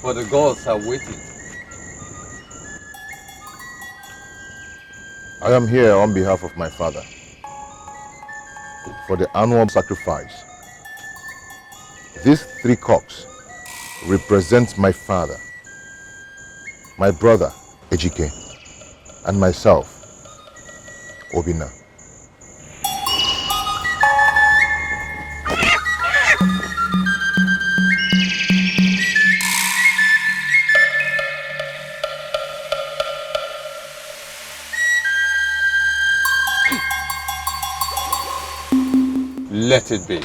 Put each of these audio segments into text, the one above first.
For the gods are waiting. I am here on behalf of my father for the annual sacrifice. These 3 cocks represent my father, my brother, Dikeh, and myself, Obinna. Let it be.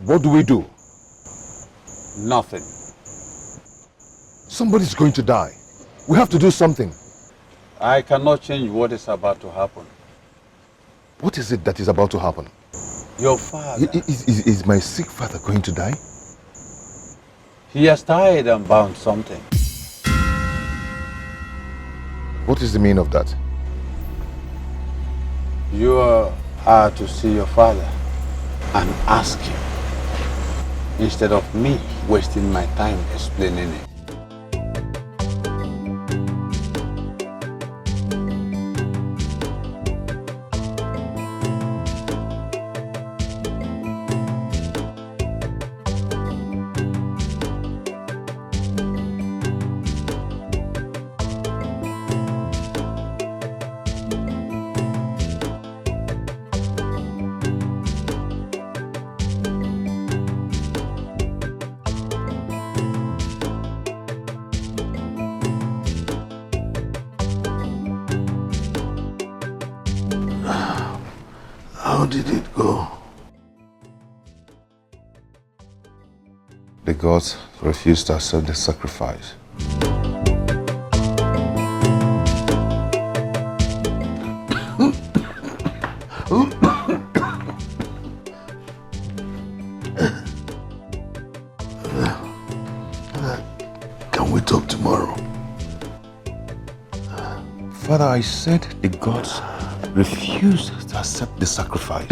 What do we do? Nothing. Somebody's going to die. We have to do something. I cannot change what is about to happen. What is it that is about to happen? Your father. Is my sick father going to die? He has tied and bound something. What is the meaning of that? You are to see your father and ask him, instead of me wasting my time explaining it. How did it go? The gods refused to accept the sacrifice. Can we talk tomorrow? Father, I said the gods refused to accept the sacrifice.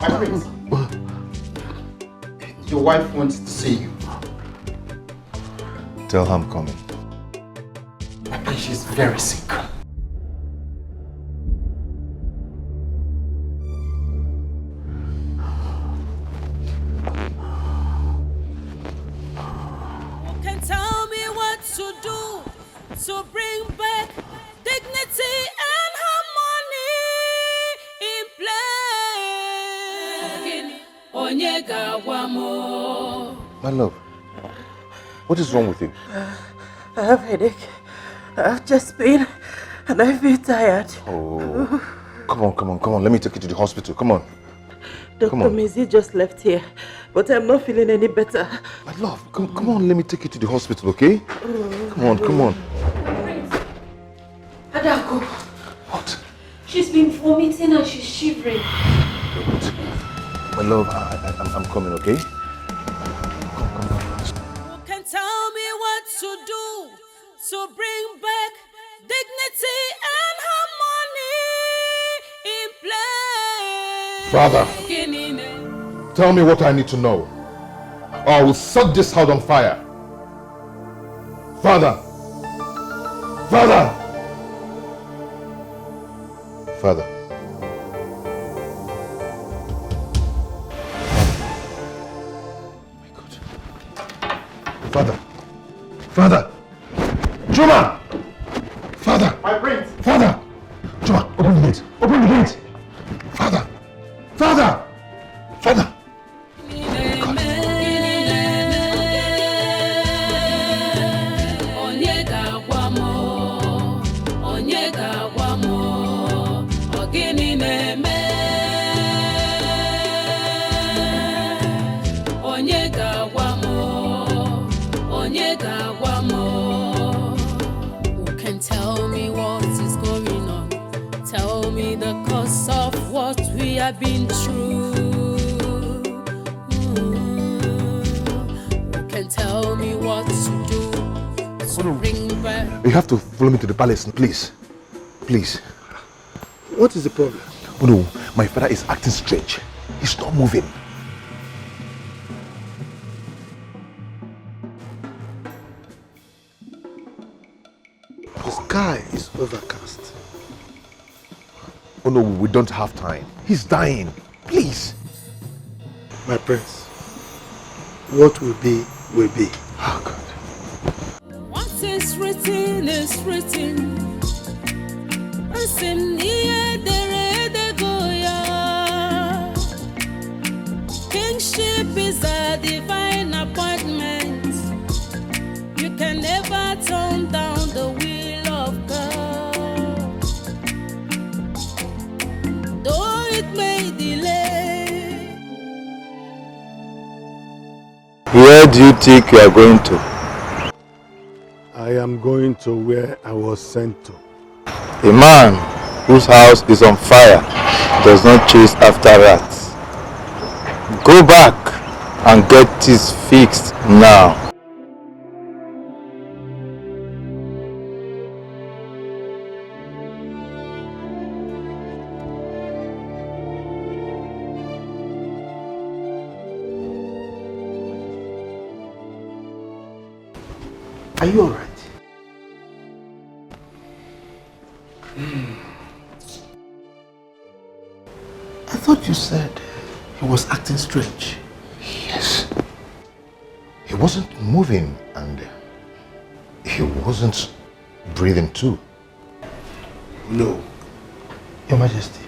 My prince, your wife wants to see you. Tell her I'm coming. My prince, she's very sick. To bring back dignity and harmony in play. My love, what is wrong with you? I have headache. I've just been and I feel tired. Oh, come on. Let me take you to the hospital. Come on. Dr. Mizi just left here, but I'm not feeling any better. My love, come on, let me take you to the hospital, okay? Come on. Adako. What? She's been vomiting and she's shivering. My love, I'm coming, okay? Who can tell me what to do to bring back dignity and harmony in play? Father, tell me what I need to know, or I will set this house on fire. Father! Father! Father. My God. Father. Father. Juma! Father. My prince. Father. Juma, open the gate. Open the gate. Father. Father. Father. God. because of what we have been through. You can tell me what to do to bring back. You have to follow me to the palace, please. Please. What is the problem? Oh no, my father is acting strange. He's not moving. The sky is overcast. Oh no, we don't have time. He's dying. Please. My prince, what will be, will be. Oh God. What is written is written. Kingship is a divine appointment. You can never turn down the will of God. Though it may delay. Where do you think you are going to? I am going to where I was sent to. A man whose house is on fire does not chase after rats. Go back and get this fixed now. Are you alright? I thought you said he was acting strange. Yes. He wasn't moving and he wasn't breathing too. No. Your Majesty,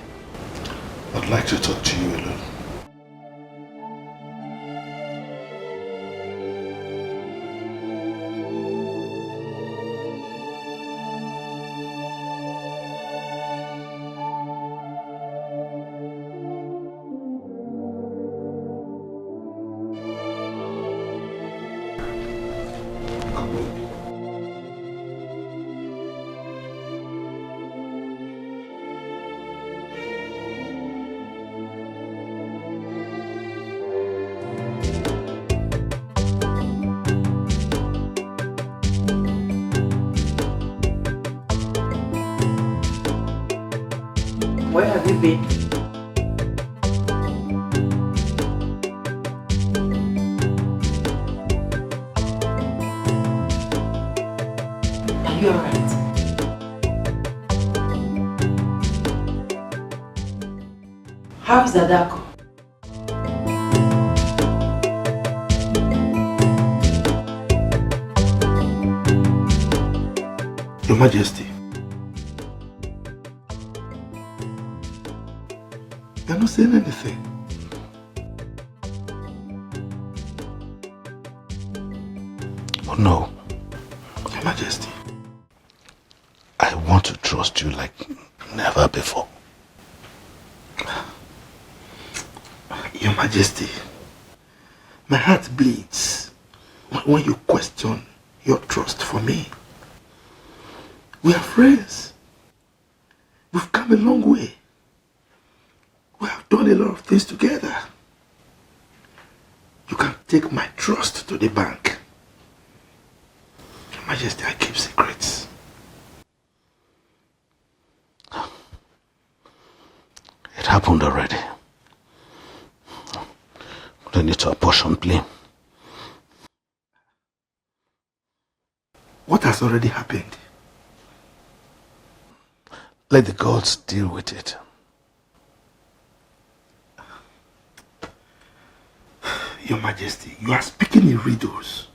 I'd like to talk to you alone. Where have you been? Are you alright? How is Adako? Your Majesty, you're not saying anything. Oh no. Your Majesty, I want to trust you like never before. Your Majesty, my heart bleeds when you question your trust for me. We are friends. We've come a long way. We have done a lot of things together. You can take my trust to the bank. Your Majesty, I keep secrets. It happened already. We don't need to apportion blame. What has already happened? Let the gods deal with it. Your Majesty, you are speaking in riddles.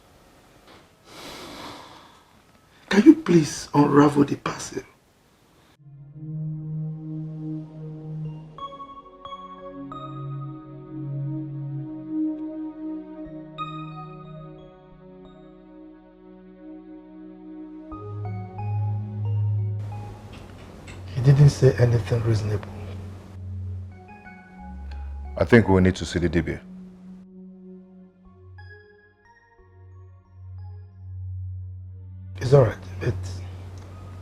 Can you please unravel the parcel? He didn't say anything reasonable. I think we need to see the DB. It's alright, but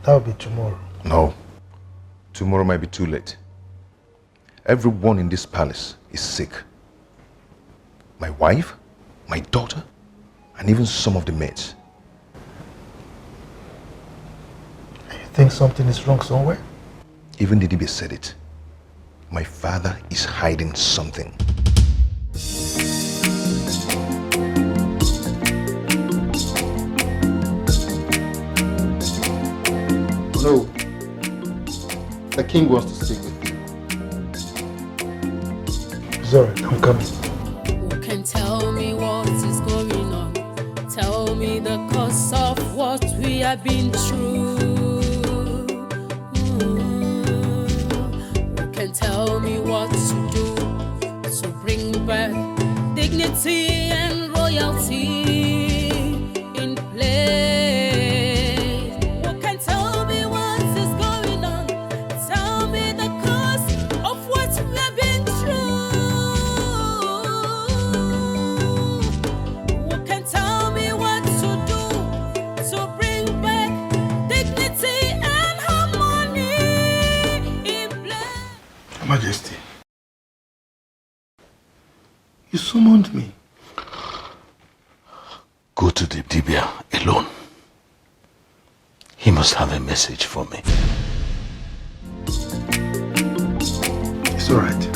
that'll be tomorrow. No. Tomorrow might be too late. Everyone in this palace is sick. My wife, my daughter, and even some of the maids. You think something is wrong somewhere? Even the DB said it. My father is hiding something. No. The king wants to speak with you. It's alright, I'm coming. Who can tell me what is going on? Tell me the cause of what we have been through. Who can tell me what to do to bring back dignity and royalty in place? Who can tell me what is going on? Tell me the cause of what we have been through. Who can tell me what to do to bring back dignity and harmony in place? Your Majesty, you summoned me. Go to the Dibia alone. He must have a message for me. It's alright.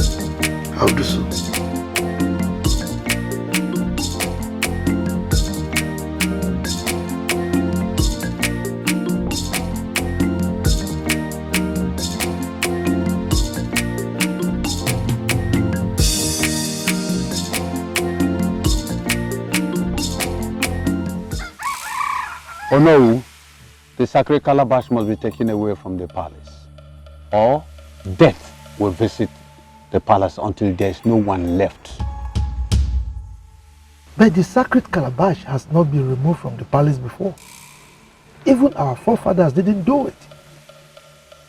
I'll do so. Oh no, the sacred calabash must be taken away from the palace, or death will visit the palace until there is no one left. But the sacred calabash has not been removed from the palace before. Even our forefathers didn't do it.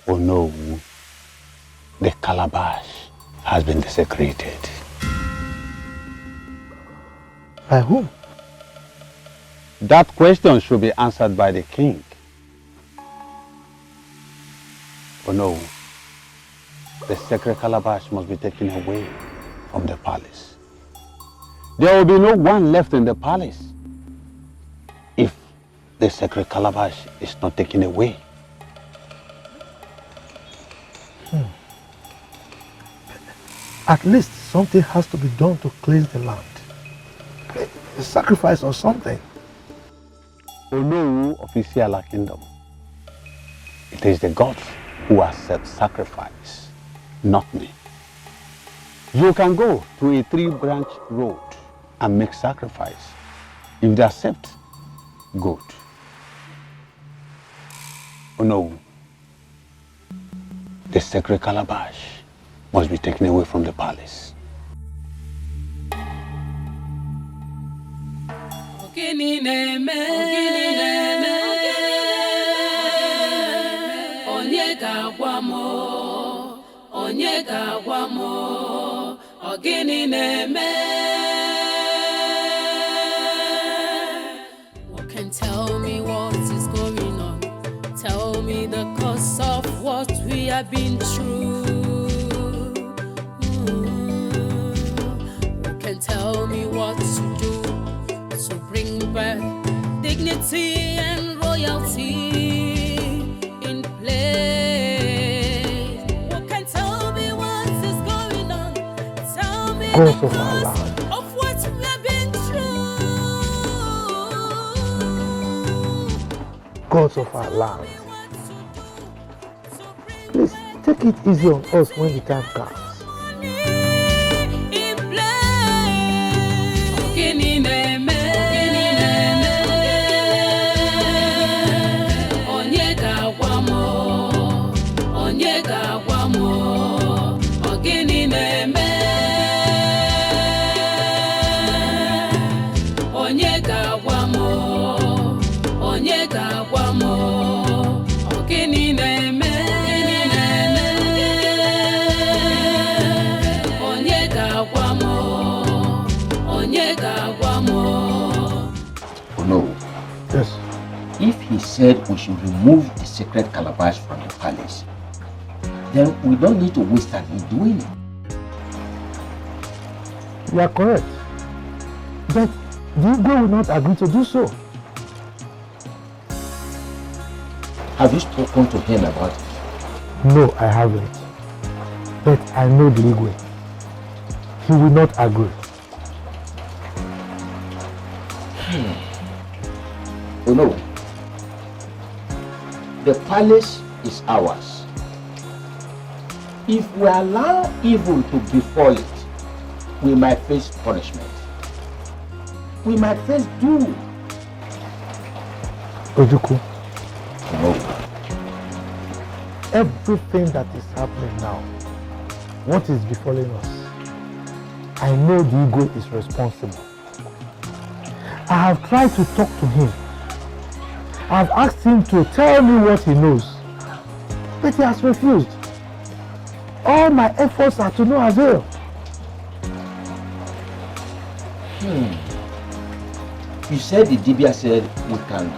Oh no, the calabash has been desecrated. By whom? That question should be answered by the king. Oh no, the sacred calabash must be taken away from the palace. There will be no one left in the palace if the sacred calabash is not taken away. At least something has to be done to cleanse the land. A sacrifice or something. Oh no, official kingdom. It is the gods who accept sacrifice, not me. You can go to a 3-branch road and make sacrifice. If they accept, good. Oh no, the sacred calabash must be taken away from the palace. Ogini na-eme, onye ga-agwa m, onye ga-agwa m, ogini na-eme. Who can tell me what is going on? Tell me the cause of what we have been through. Who can tell me what to do to bring back dignity and royalty in place? Who can tell me what is going on? Tell me the cause of what we have been through. Gods of our land. Please take it easy on us when the time comes. Yes. If he said we should remove the sacred calabash from the palace, then we don't need to waste time in doing it. You are correct. But the Igwe will not agree to do so. Have you spoken to him about it? No, I haven't. But I know the Igwe. He will not agree. Oh no. The palace is ours. If we allow evil to befall it, we might face punishment. We might face doom. Ojuku, No. everything that is happening now, what is befalling us, I know the Igwe is responsible. I have tried to talk to him. I have asked him to tell me what he knows, but he has refused. All my efforts are to no avail. You said the Dibia said we can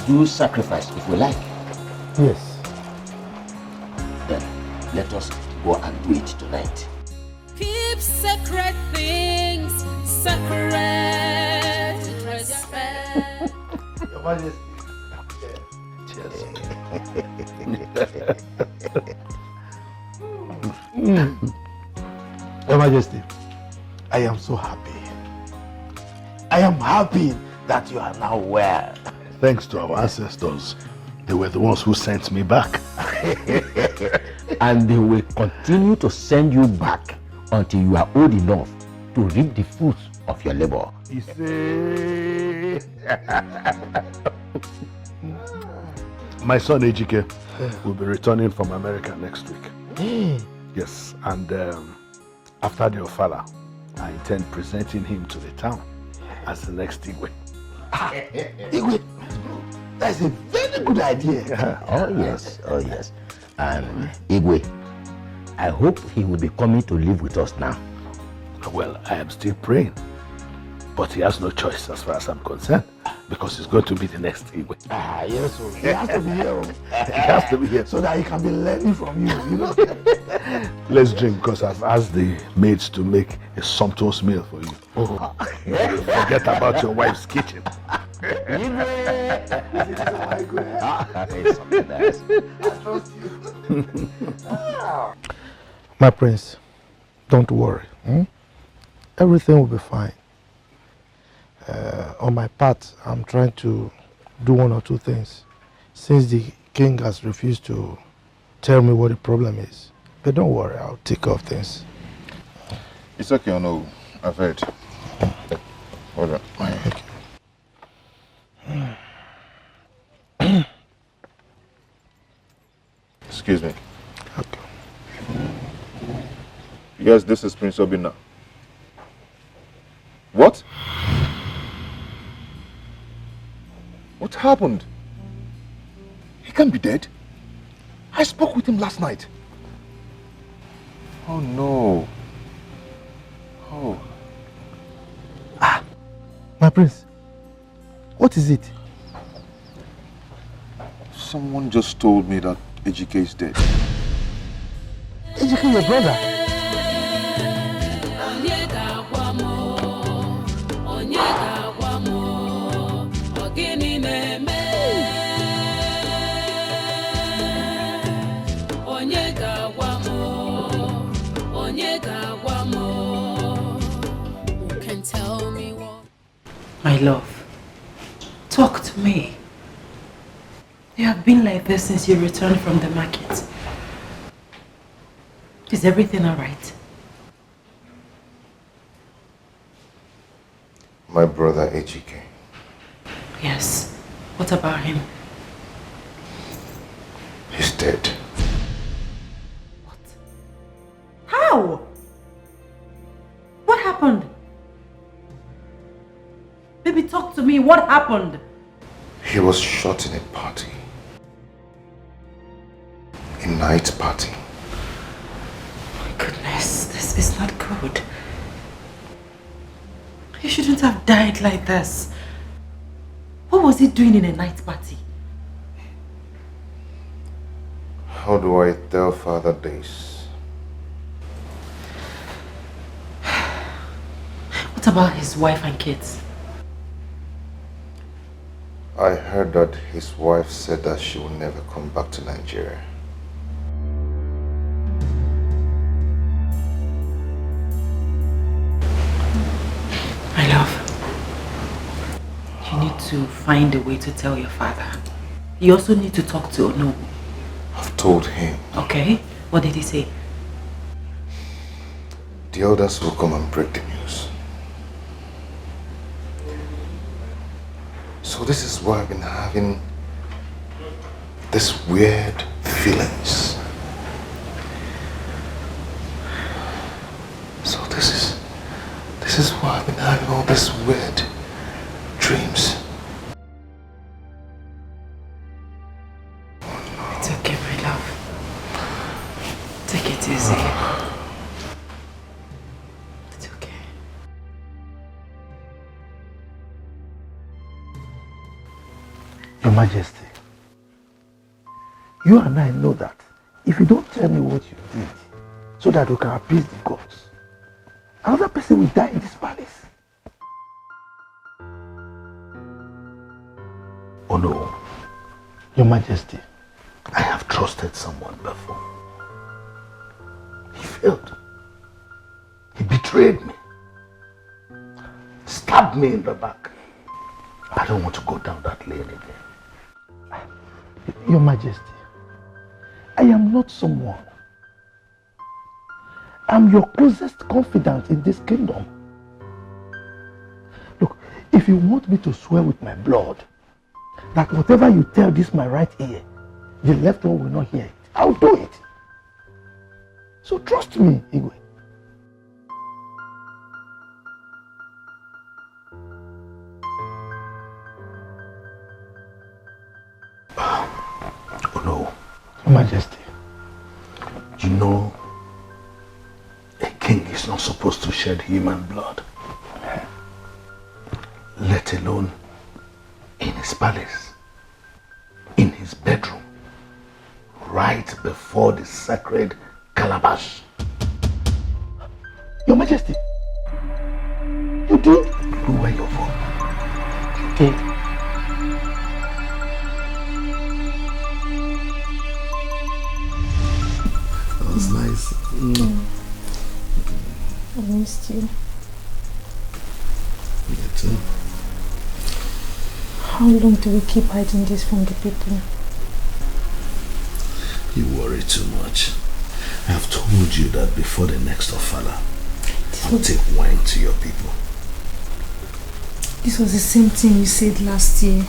do sacrifice if we like. Yes. Then let us go and do it tonight. Keep sacred things sacred. Respect. Your Majesty. Your Majesty, I am so happy. I am happy that you are now well. Thanks to our ancestors. They were the ones who sent me back. And they will continue to send you back until you are old enough to reap the fruits of your labor. My son Ejike will be returning from America next week. Yes, and after the Ofala, I intend presenting him to the town as the next Igwe. Igwe, that's a very good idea. Oh yes, oh yes. And Igwe, I hope he will be coming to live with us now. Well, I am still praying, but he has no choice as far as I'm concerned, because he's going to be the next Igwe. Ah, yes, so he has to be here. He has to be here. So that he can be learning from you, you know. Let's drink, because I've asked the maids to make a sumptuous meal for you. Oh. Forget about your wife's kitchen. My prince, don't worry. Everything will be fine. On my part, I'm trying to do one or two things, since the king has refused to tell me what the problem is. But don't worry, I'll take care of things. It's okay, no. I've heard. Hold on. Okay. Excuse me. Okay. Yes, this is Prince Obinna. What? What happened? He can't be dead. I spoke with him last night. Oh no. Oh. My prince, what is it? Someone just told me that Ejike is dead. Ejike, your brother? My love, talk to me. You have been like this since you returned from the market. Is everything all right? My brother Ejike. Yes. What about him? He's dead. What? How? What happened? Baby, talk to me. What happened? He was shot in a party. A night party. My goodness, this is not good. You shouldn't have died like this. What was he doing in a night party? How do I tell Father this? What about his wife and kids? I heard that his wife said that she will never come back to Nigeria. My love, you need to find a way to tell your father. You also need to talk to Ono. I've told him. Okay, what did he say? The elders will come and break the news. So this is why I've been having this weird feelings. So this is why I've been having all these weird dreams. It's okay, my love. Take it easy. It's okay. Your Majesty, you and I know that if you don't tell me what you did so that we can appease the gods, another person will die in this palace. Oh no, Your Majesty, I have trusted someone before. He failed. He betrayed me. Stabbed me in the back. I don't want to go down that lane again. Your Majesty, I am not someone. I'm your closest confidant in this kingdom. Look, if you want me to swear with my blood that whatever you tell this my right ear, the left one will not hear it, I'll do it. So trust me, Igwe. Oh no, Your Majesty, you know a king is not supposed to shed human blood, let alone in his palace, in his bedroom, right before the sacred calabash. Your Majesty, you did? Who were your fault? You did. That was nice. I missed you. Me too. How long do we keep hiding this from the people? You worry too much. I have told you that before the next Ofala, I'll take wine to your people. This was the same thing you said last year.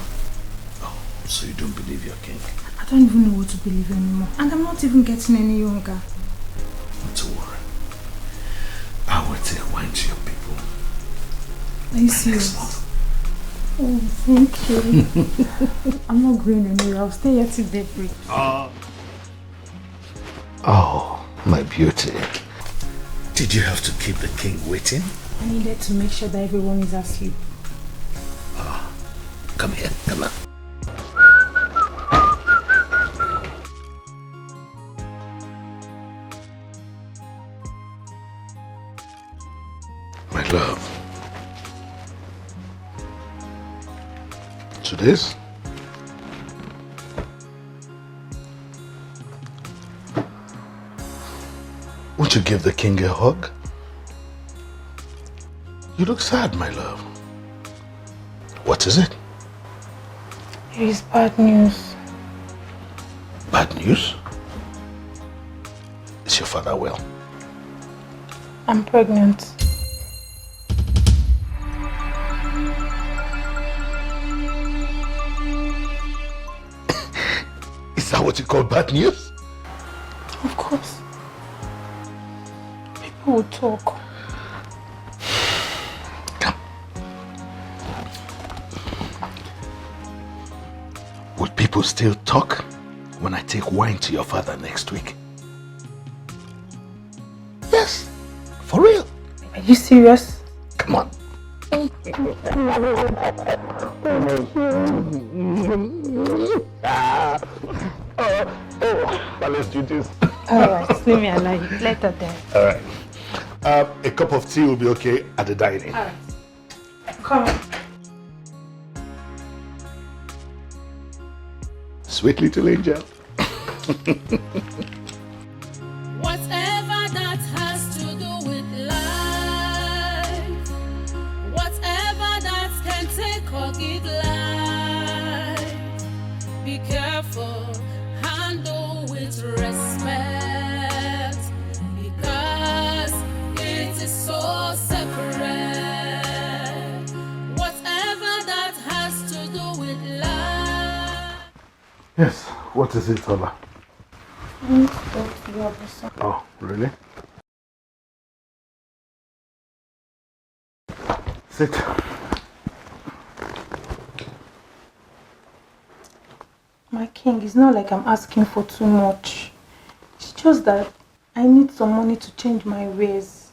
Oh, so you don't believe your king? I don't even know what to believe anymore. And I'm not even getting any younger. Not to worry. I will take wine to your people. Are you serious? Oh, thank you. I'm not going anywhere. I'll stay here till daybreak. Oh, my beauty. Did you have to keep the king waiting? I needed to make sure that everyone is asleep. Come here, come on. My love. To this? Won't you give the king a hug? You look sad, my love. What is it? It is bad news. Bad news? Is your father well? I'm pregnant. Is that what you call bad news? Of course. People will talk. Come. Will people still talk when I take wine to your father next week? Yes, for real. Are you serious? Come on. Palace duties. Alright, leave me alone. Later then. All right. A cup of tea will be okay at the dining. Alright. Come. Sweet little angel. Whatever that has to do with life, whatever that can take or give life, be careful, handle with respect, because it is so separate. Whatever that has to do with life. Yes, what is it, Ola? I need to talk to you about something. Oh, really? Sit. My king, it's not like I'm asking for too much. It's just that I need some money to change my ways.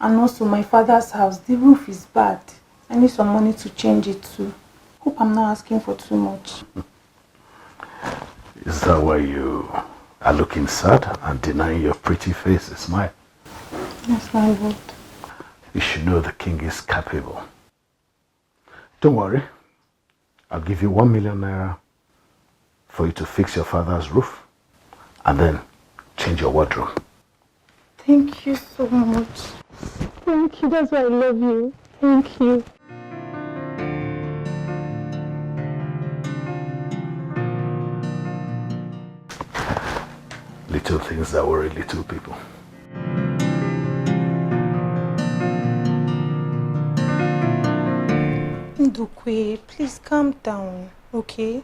And also my father's house, the roof is bad. I need some money to change it too. Hope I'm not asking for too much. Is that why you are looking sad and denying your pretty face a smile? Yes, my lord. You should know the king is capable. Don't worry. I'll give you 1 million naira for you to fix your father's roof and then change your wardrobe. Thank you so much. Thank you. That's why I love you. Thank you. Little things that worry little people. Ndukwe, please calm down, okay?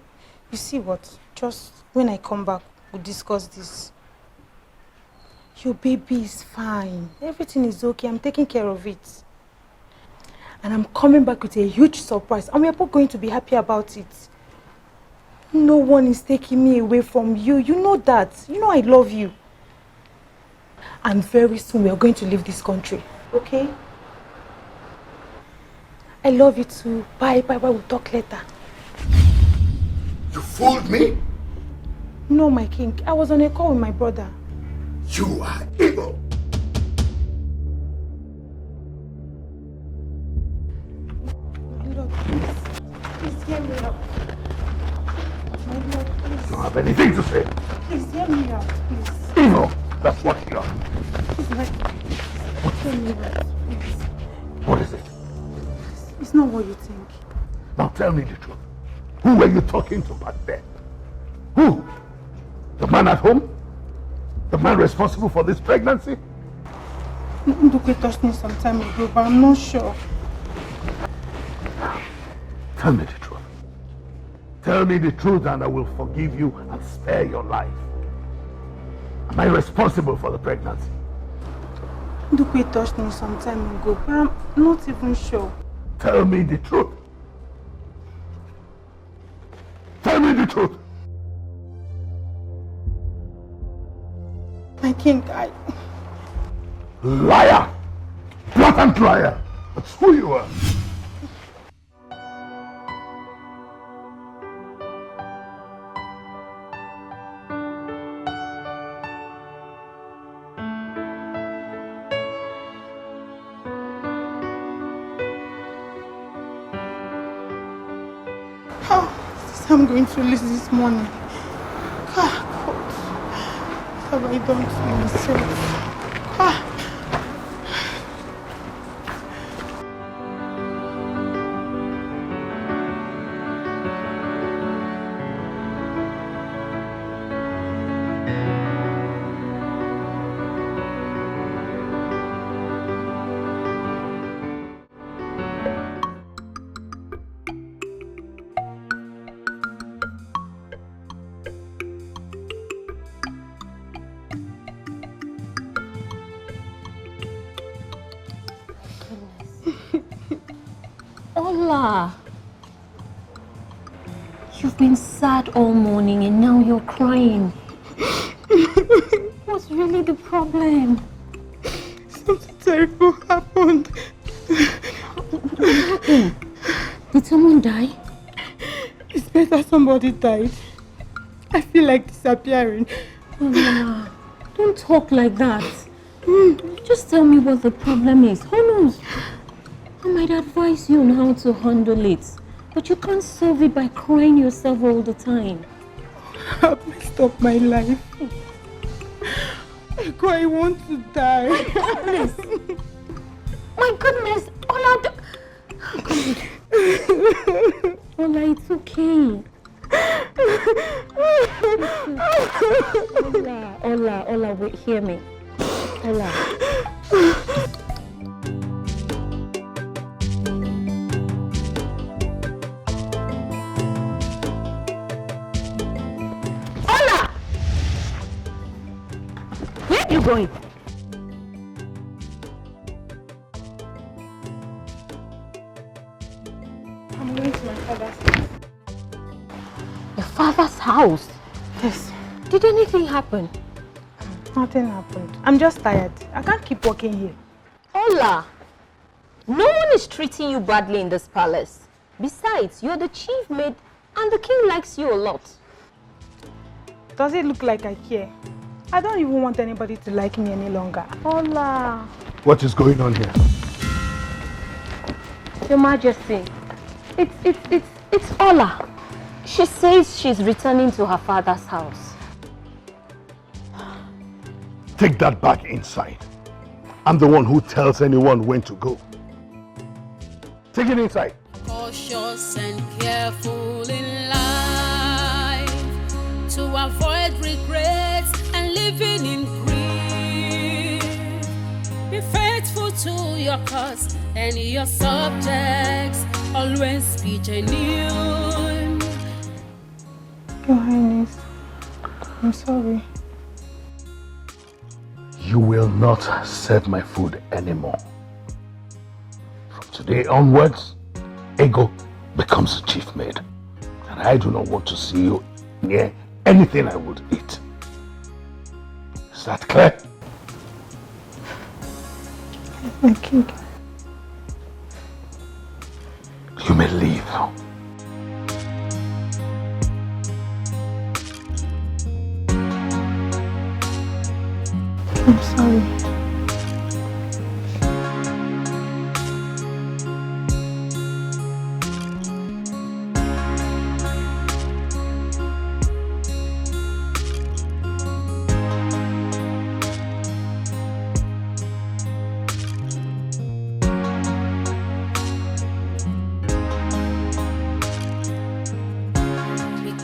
You see what? Just when I come back, we'll discuss this. Your baby is fine. Everything is okay. I'm taking care of it. And I'm coming back with a huge surprise. And we're both going to be happy about it. No one is taking me away from you. You know that. You know I love you. And very soon we are going to leave this country. Okay? I love you too. Bye, bye, bye. We'll talk later. You fooled me? No, my king. I was on a call with my brother. You are evil. My lord, please. Please hear me out. My lord, please. You don't have anything to say. Please hear me out, please. Evil. That's what you are. Please, my hear me out, please. What is it? It's not what you think. Now tell me the truth. Who were you talking to back there? Who? The man at home? The man responsible for this pregnancy? Ndukwe touched me some time ago, but I'm not sure. Tell me the truth. Tell me the truth and I will forgive you and spare your life. Am I responsible for the pregnancy? Ndukwe touched me some time ago, but I'm not even sure. Tell me the truth. Tell me the truth. My king, I... Liar! Blatant liar! That's who you are. How I'm going to lose this money? God, what have I done to myself? Ola, you've been sad all morning and now you're crying. What's really the problem? Something terrible happened. What happened? Did someone die? It's better somebody died. I feel like disappearing. Ola, don't talk like that. Just tell me what the problem is. Who knows? I might advise you on how to handle it, but you can't solve it by crying yourself all the time. I've messed up my life. Eko, I want to die. My goodness, Ola, Ola, it's okay. Ola, wait, hear me. Ola. Ola! Where are you going? I'm going to my father's house. Your father's house? Yes. Did anything happen? Nothing happened. I'm just tired. I can't keep working here. Ola, no one is treating you badly in this palace. Besides, you're the chief maid and the king likes you a lot. Does it look like I care? I don't even want anybody to like me any longer. Ola. What is going on here? Your Majesty, it's Ola. She says she's returning to her father's house. Take that back inside. I'm the one who tells anyone when to go. Take it inside. Cautious and careful in life to avoid regrets and living in grief. Be faithful to your cause and your subjects. Always be genuine. Your Highness, I'm sorry. You will not serve my food anymore. From today onwards, Ego becomes the chief maid. And I do not want to see you near anything I would eat. Is that clear? My king. You may leave now. I'm sorry.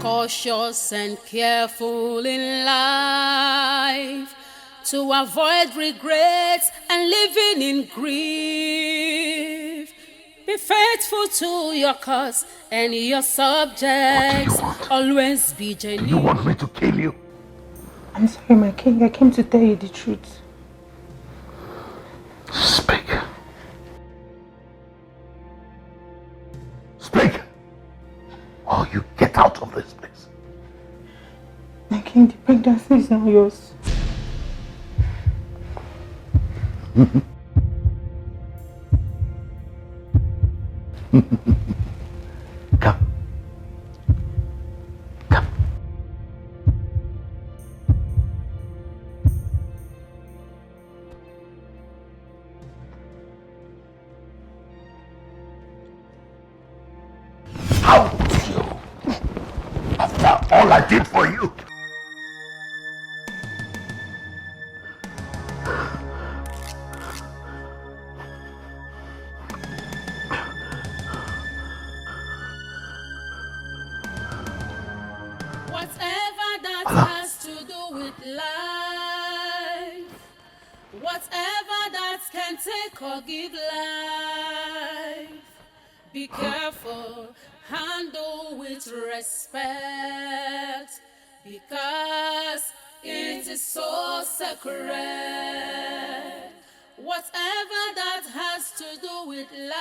Cautious and careful in life to avoid regrets and living in grief. Be faithful to your cause and your subjects. Always be genuine. Do you want me to kill you? I'm sorry, my king. I came to tell you the truth. Speak. Speak! Or you get out of this place. My king, the pregnancy is not yours. Come. Come. How would you? After all I did for you. Whatever that has to do with life, whatever that can take or give life, be careful, handle with respect, because it is so sacred. Whatever that has to do with life,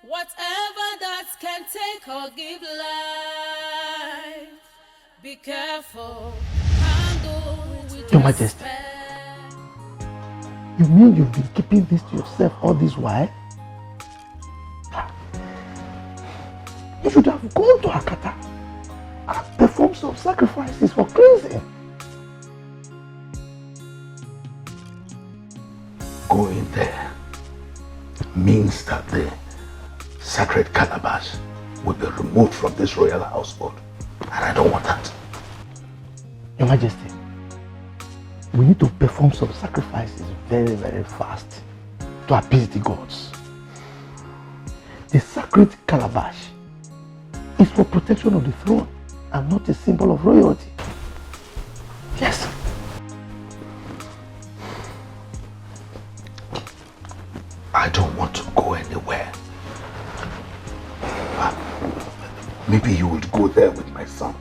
whatever that can take or give life, be careful, handle with Your Majesty. respect. You mean you've been keeping this to yourself all this while? You should have gone to Akata and performed some sacrifices for cleansing. Go in there means that the sacred calabash will be removed from this royal household. And I don't want that. Your Majesty, we need to perform some sacrifices very, very fast to appease the gods. The sacred calabash is for protection of the throne and not a symbol of royalty. Yes. I don't want to go anywhere. Maybe you would go there with my son.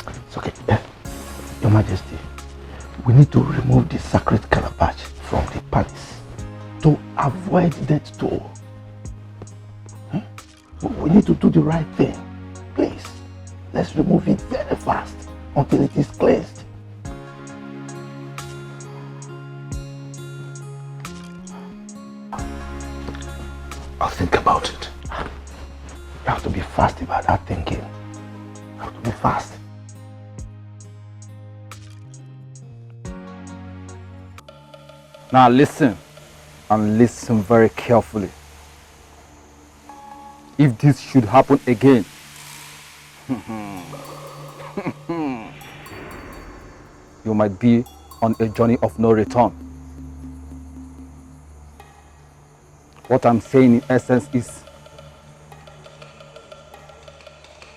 It's okay. Your Majesty, we need to remove the sacred calabash from the palace to avoid death toll. We need to do the right thing. Please, let's remove it very fast until it is cleansed. I'll think about it. You have to be fast about that thinking. You have to be fast. Now listen, and listen very carefully. If this should happen again, you might be on a journey of no return. What I'm saying in essence is,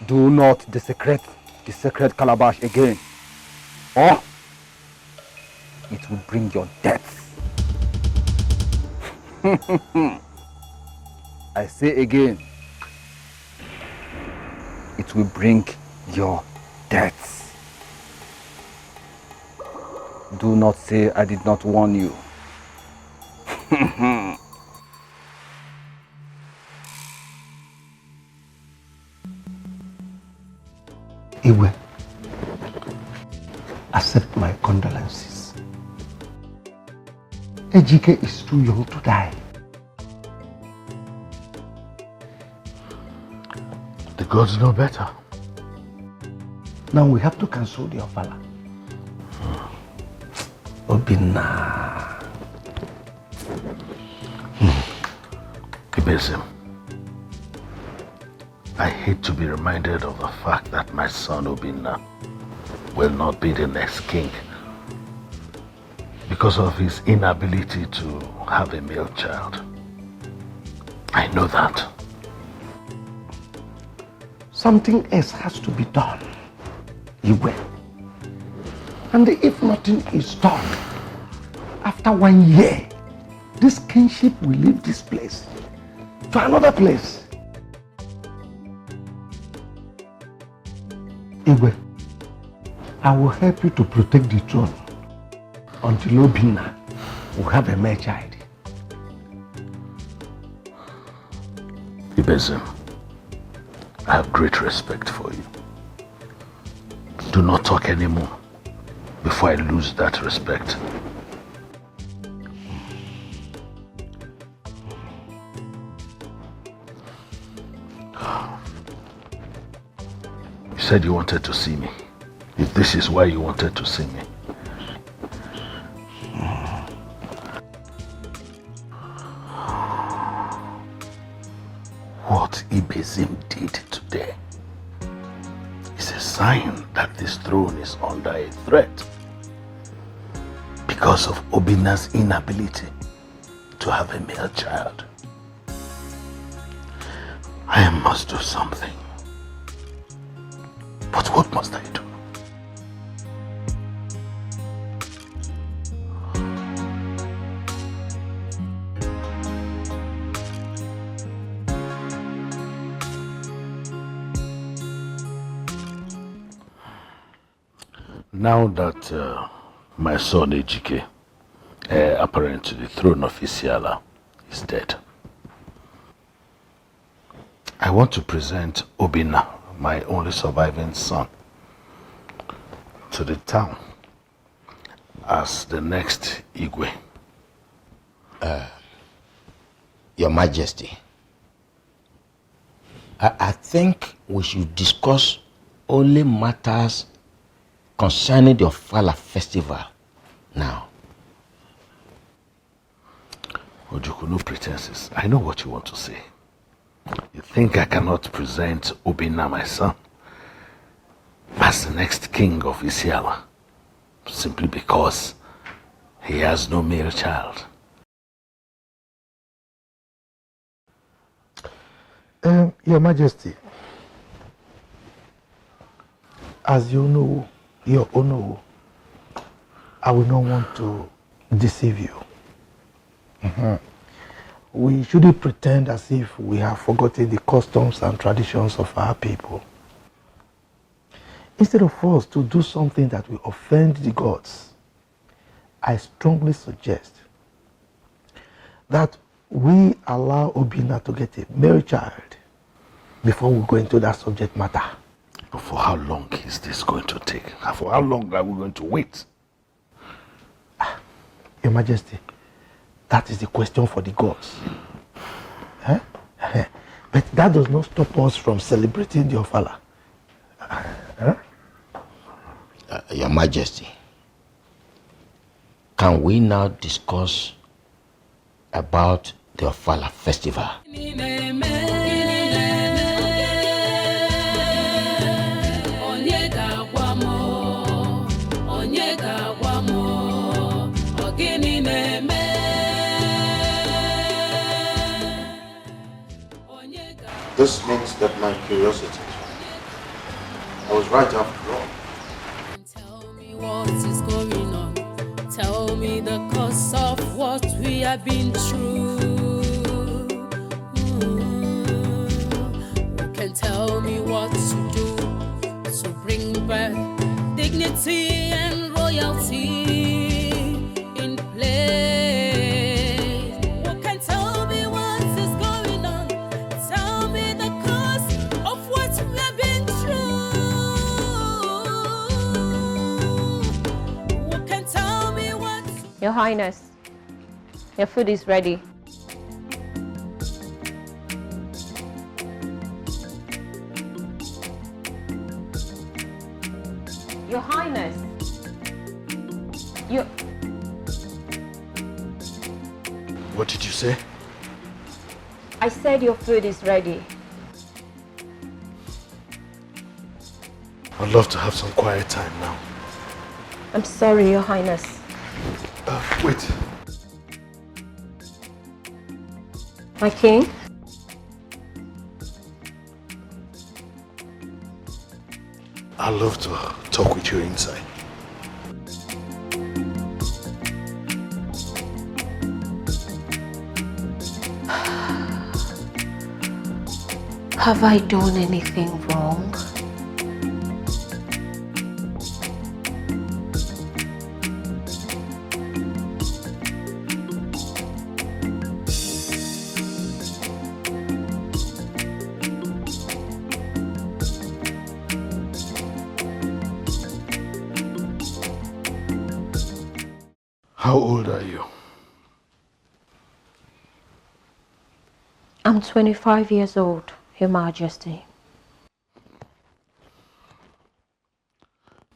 do not desecrate the sacred calabash again, or it will bring your death. I say again, it will bring your death. Do not say I did not warn you. Iwe, accept my condolences. Ejike is too young to die. The gods know better. Now we have to cancel the ofala. Obinna. Ibezim, I hate to be reminded of the fact that my son Obinna will not be the next king because of his inability to have a male child. I know that. Something else has to be done. Iwe. And if nothing is done, after 1 year, this kingship will leave this place to another place. Iwe, I will help you to protect the throne until Obinna will have a male child. Ibezim, I have great respect for you. Do not talk anymore before I lose that respect. You said you wanted to see me. If this is why you wanted to see me. What Ibezim did today is a sign that this throne is under a threat because of Obinna's inability to have a male child. I must do something. But what must I do? Now that my son Ejike, apparent to the throne of Isiala, is dead, I want to present Obinna, my only surviving son, to the town as the next Igwe. Your Majesty, I think we should discuss only matters concerning the Ofala festival now. Ojuku, no pretenses. I know what you want to say. You think I cannot present Obinna, my son, as the next king of Isiala, simply because he has no male child? Your Majesty, as you know, your honor, I will not want to deceive you. We shouldn't pretend as if we have forgotten the customs and traditions of our people. Instead of us to do something that will offend the gods, I strongly suggest that we allow Obinna to get a male child before we go into that subject matter. But for how long is this going to take? For how long are we going to wait? Your Majesty, that is the question for the gods. But that does not stop us from celebrating the Ofala. Your Majesty, can we now discuss about the Ofala festival? This means that my curiosity, I was right after all. Tell me what is going on. Tell me the cause of what we have been through. You can tell me what to do to bring back dignity and royalty in place. You can tell me what is going on. Tell me the cause of what we have been through. You can tell me what. Your Highness, your food is ready. Your Highness, your... What did you say? I said your food is ready. I'd love to have some quiet time now. I'm sorry, Your Highness. Wait. My king? I'd love to talk with you inside. Have I done anything wrong? How old are you? I'm 25 years old, Your Majesty.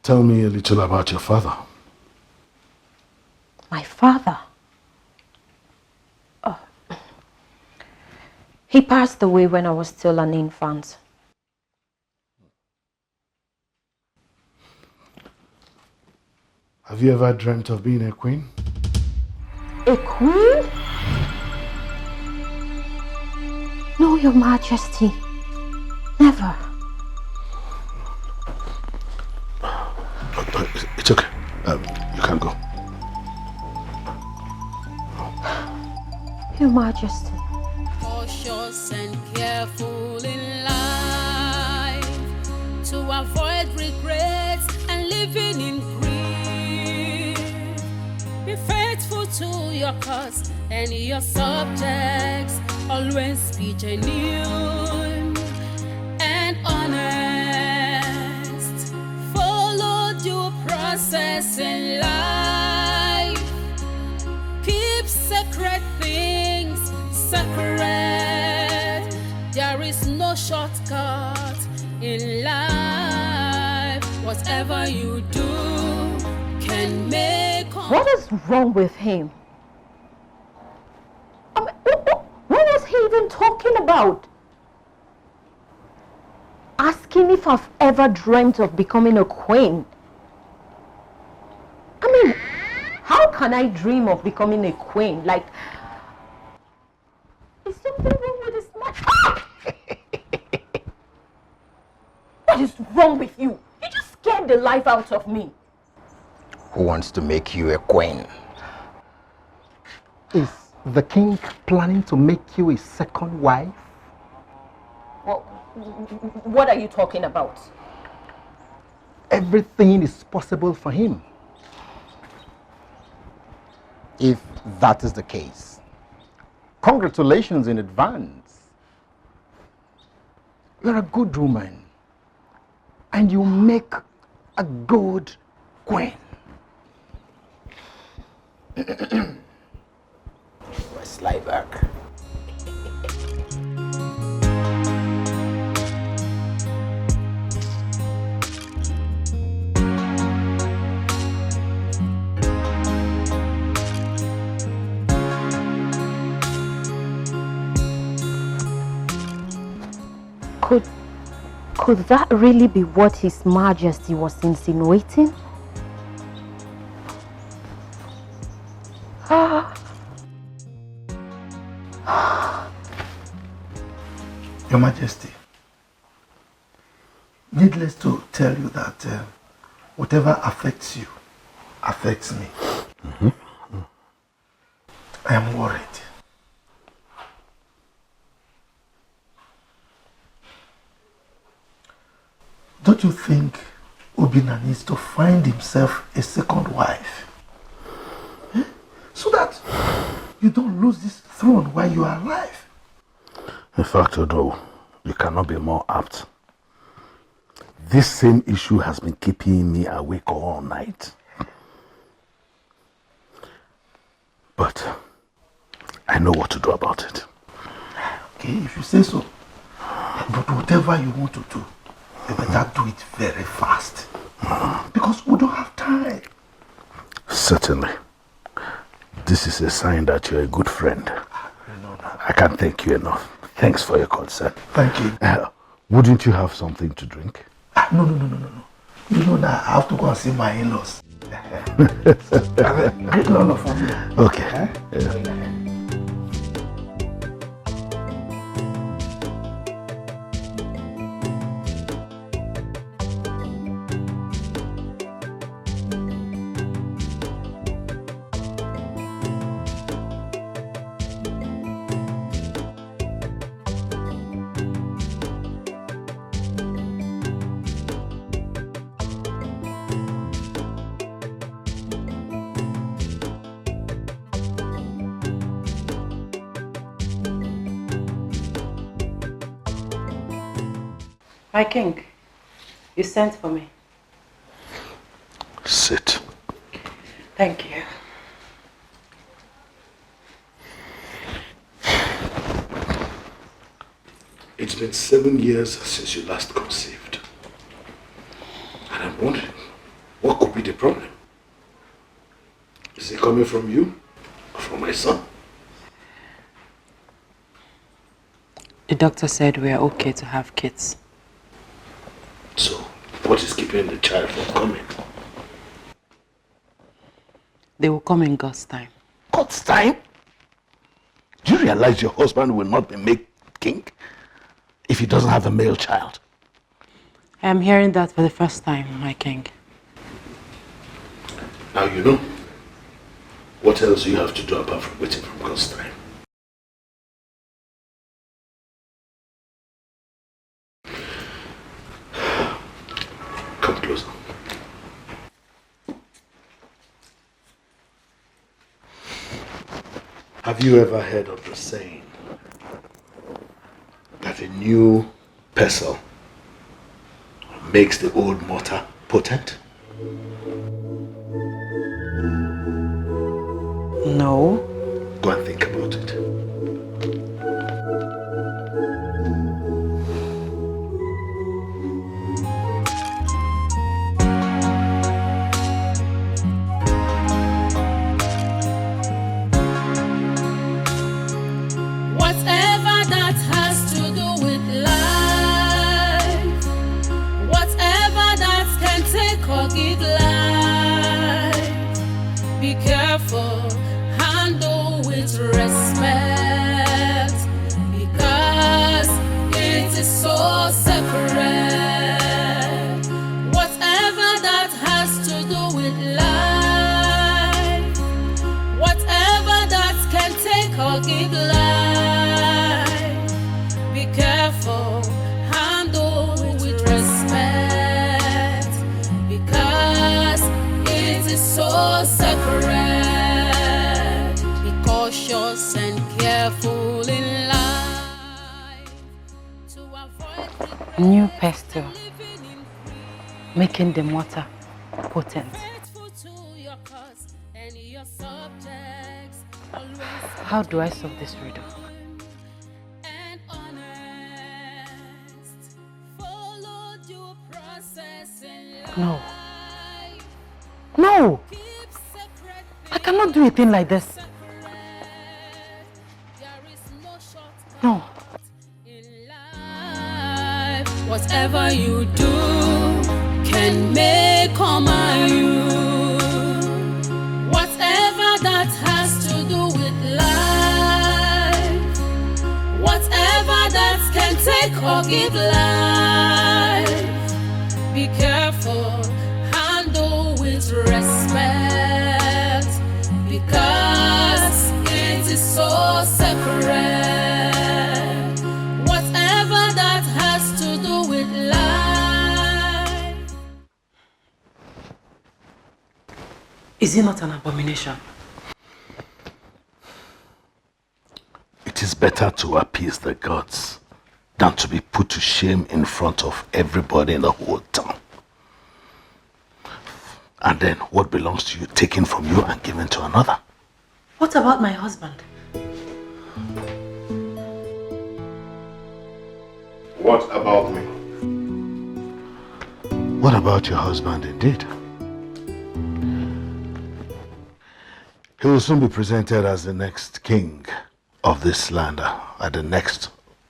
Tell me a little about your father. My father? Oh. He passed away when I was still an infant. Have you ever dreamt of being a queen? A queen? No, Your Majesty. Never. It's okay. You can go. Your Majesty. Cautious and careful in life to avoid regrets and living in grief. Be faithful to your cause and your subjects. Always be genuine and honest. Follow due process in life. Keep sacred things sacred. There is no shortcut in life. Whatever you do can make. What is wrong with him? even talking about? Asking if I've ever dreamt of becoming a queen. I mean, how can I dream of becoming a queen? Like, is something wrong with this man? Ah! What is wrong with you? You just scared the life out of me. Who wants to make you a queen? Is the king planning to make you a second wife? Well, what are you talking about? Everything is possible for him. If that is the case, congratulations in advance. You're a good woman, and you make a good queen. Let's lie back. Could that really be what His Majesty was insinuating? Your Majesty, needless to tell you that whatever affects you affects me. I am worried. Don't you think Obinna needs to find himself a second wife? So that you don't lose this throne while you are alive. In fact, Odo, you cannot be more apt. This same issue has been keeping me awake all night. But I know what to do about it. Okay, if you say so. But whatever you want to do, you better do it very fast. Because we don't have time. Certainly. This is a sign that you're a good friend. I can't thank you enough. Thanks for your concern. Thank you. Wouldn't you have something to drink? No. You know that I have to go and see my in-laws. Great love for me. Okay. My king, you sent for me. Sit. Thank you. It's been 7 years since you last conceived. And I'm wondering, what could be the problem? Is it coming from you or from my son? The doctor said we are okay to have kids. So, what is keeping the child from coming? They will come in God's time. God's time? Do you realize your husband will not be made king if he doesn't have a male child? I am hearing that for the first time, my king. Now you know. What else do you have to do apart from waiting for God's time? Come closer. Have you ever heard of the saying that a new pestle makes the old mortar potent? No. Go and think about it. Whatever so separate. Whatever that has to do with life, whatever that can take or give life, be careful, handle with respect, because it is so separate. Be cautious and careful in life to avoid New pestle, making the mortar potent. How do I solve this riddle? No. No! I cannot do a thing like this. No. Whatever you do can make or mar you. Whatever that has to do with life, whatever that can take or give life, be careful, handle with respect, because it is so separate. Whatever that has to do with life. Is it not an abomination? It is better to appease the gods than to be put to shame in front of everybody in the whole town. And then what belongs to you taken from you and given to another. What about my husband? What about me? What about your husband indeed? He will soon be presented as the next king of this land at the next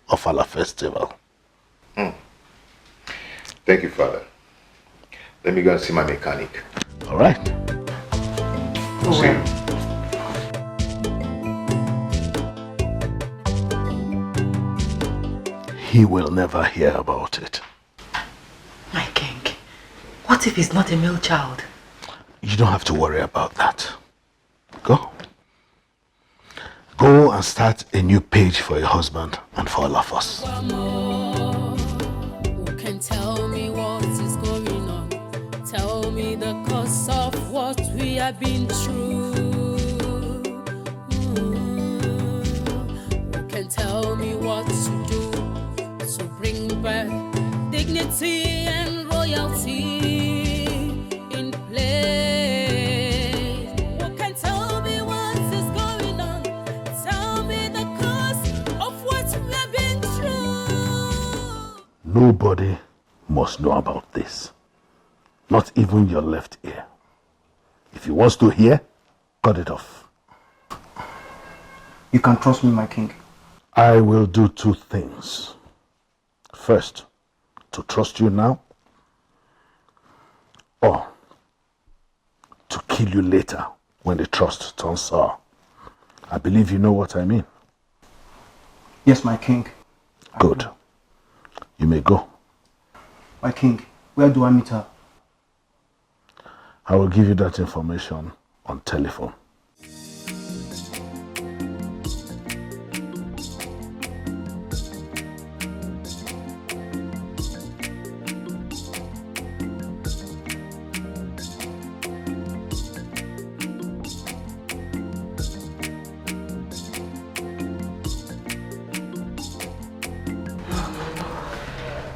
Ofala festival. Thank you, Father. Let me go and see my mechanic. All right. See you. He will never hear about it. My king, what if he's not a male child? You don't have to worry about that. Go. Go and start a new page for your husband and for all of us. Who can tell me what is going on? Tell me the cause of what we have been through. Who can tell me what to do to bring back dignity and royalty in place? Who can tell me what is going on? Tell me the cause of what we have been through. Nobody must know about this. Not even your left ear. If he wants to hear, cut it off. You can trust me, my king. I will do two things. First, to trust you now, or to kill you later when the trust turns sour. I believe you know what I mean. Yes, my king. Good. You may go. My king, where do I meet her? I will give you that information on telephone.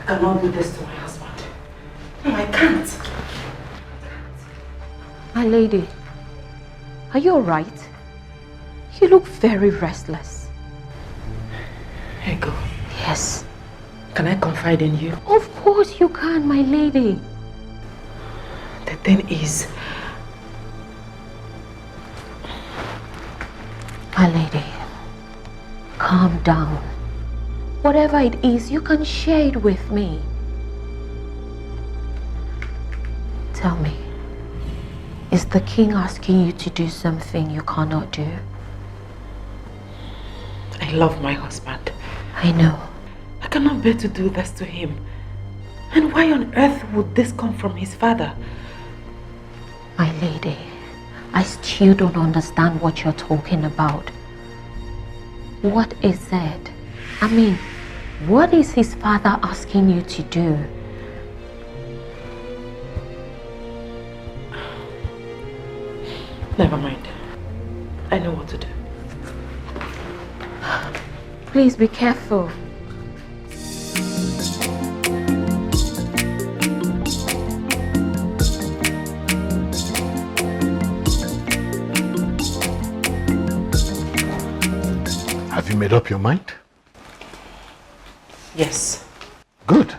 I cannot do this to my husband. No, I can't. My lady, are you alright? You look very restless. Ego. Yes. Can I confide in you? Of course you can, my lady. The thing is, my lady, calm down. Whatever it is, you can share it with me. Tell me, is the king asking you to do something you cannot do? I love my husband. I know. cannot bear to do this to him. And why on earth would this come from his father? My lady, I still don't understand what you're talking about. What is it? I mean, what is his father asking you to do? Never mind. I know what to do. Please be careful. Have you made up your mind? Yes. Good.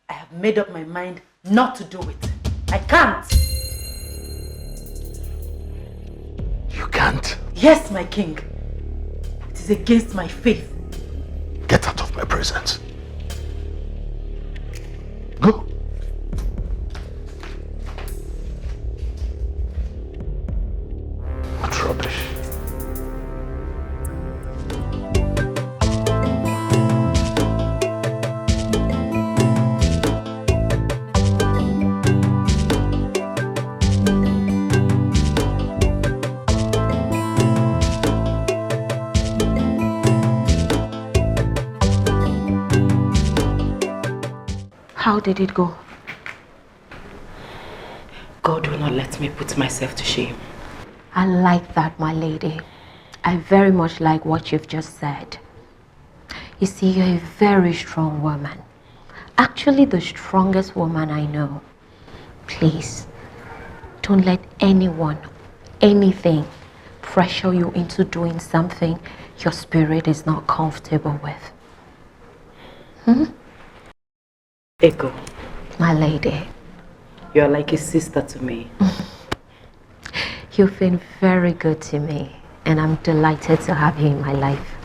I have made up my mind not to do it. I can't. You can't? Yes, my king. It is against my faith. Get out of my presence. Go. What rubbish. How did it go? God will not let me put myself to shame. I like that, my lady. I very much like what you've just said. You see, you're a very strong woman. Actually, the strongest woman I know. Please, don't let anyone, anything, pressure you into doing something your spirit is not comfortable with. Echo. My lady. You're like a sister to me. You've been very good to me, and I'm delighted to have you in my life.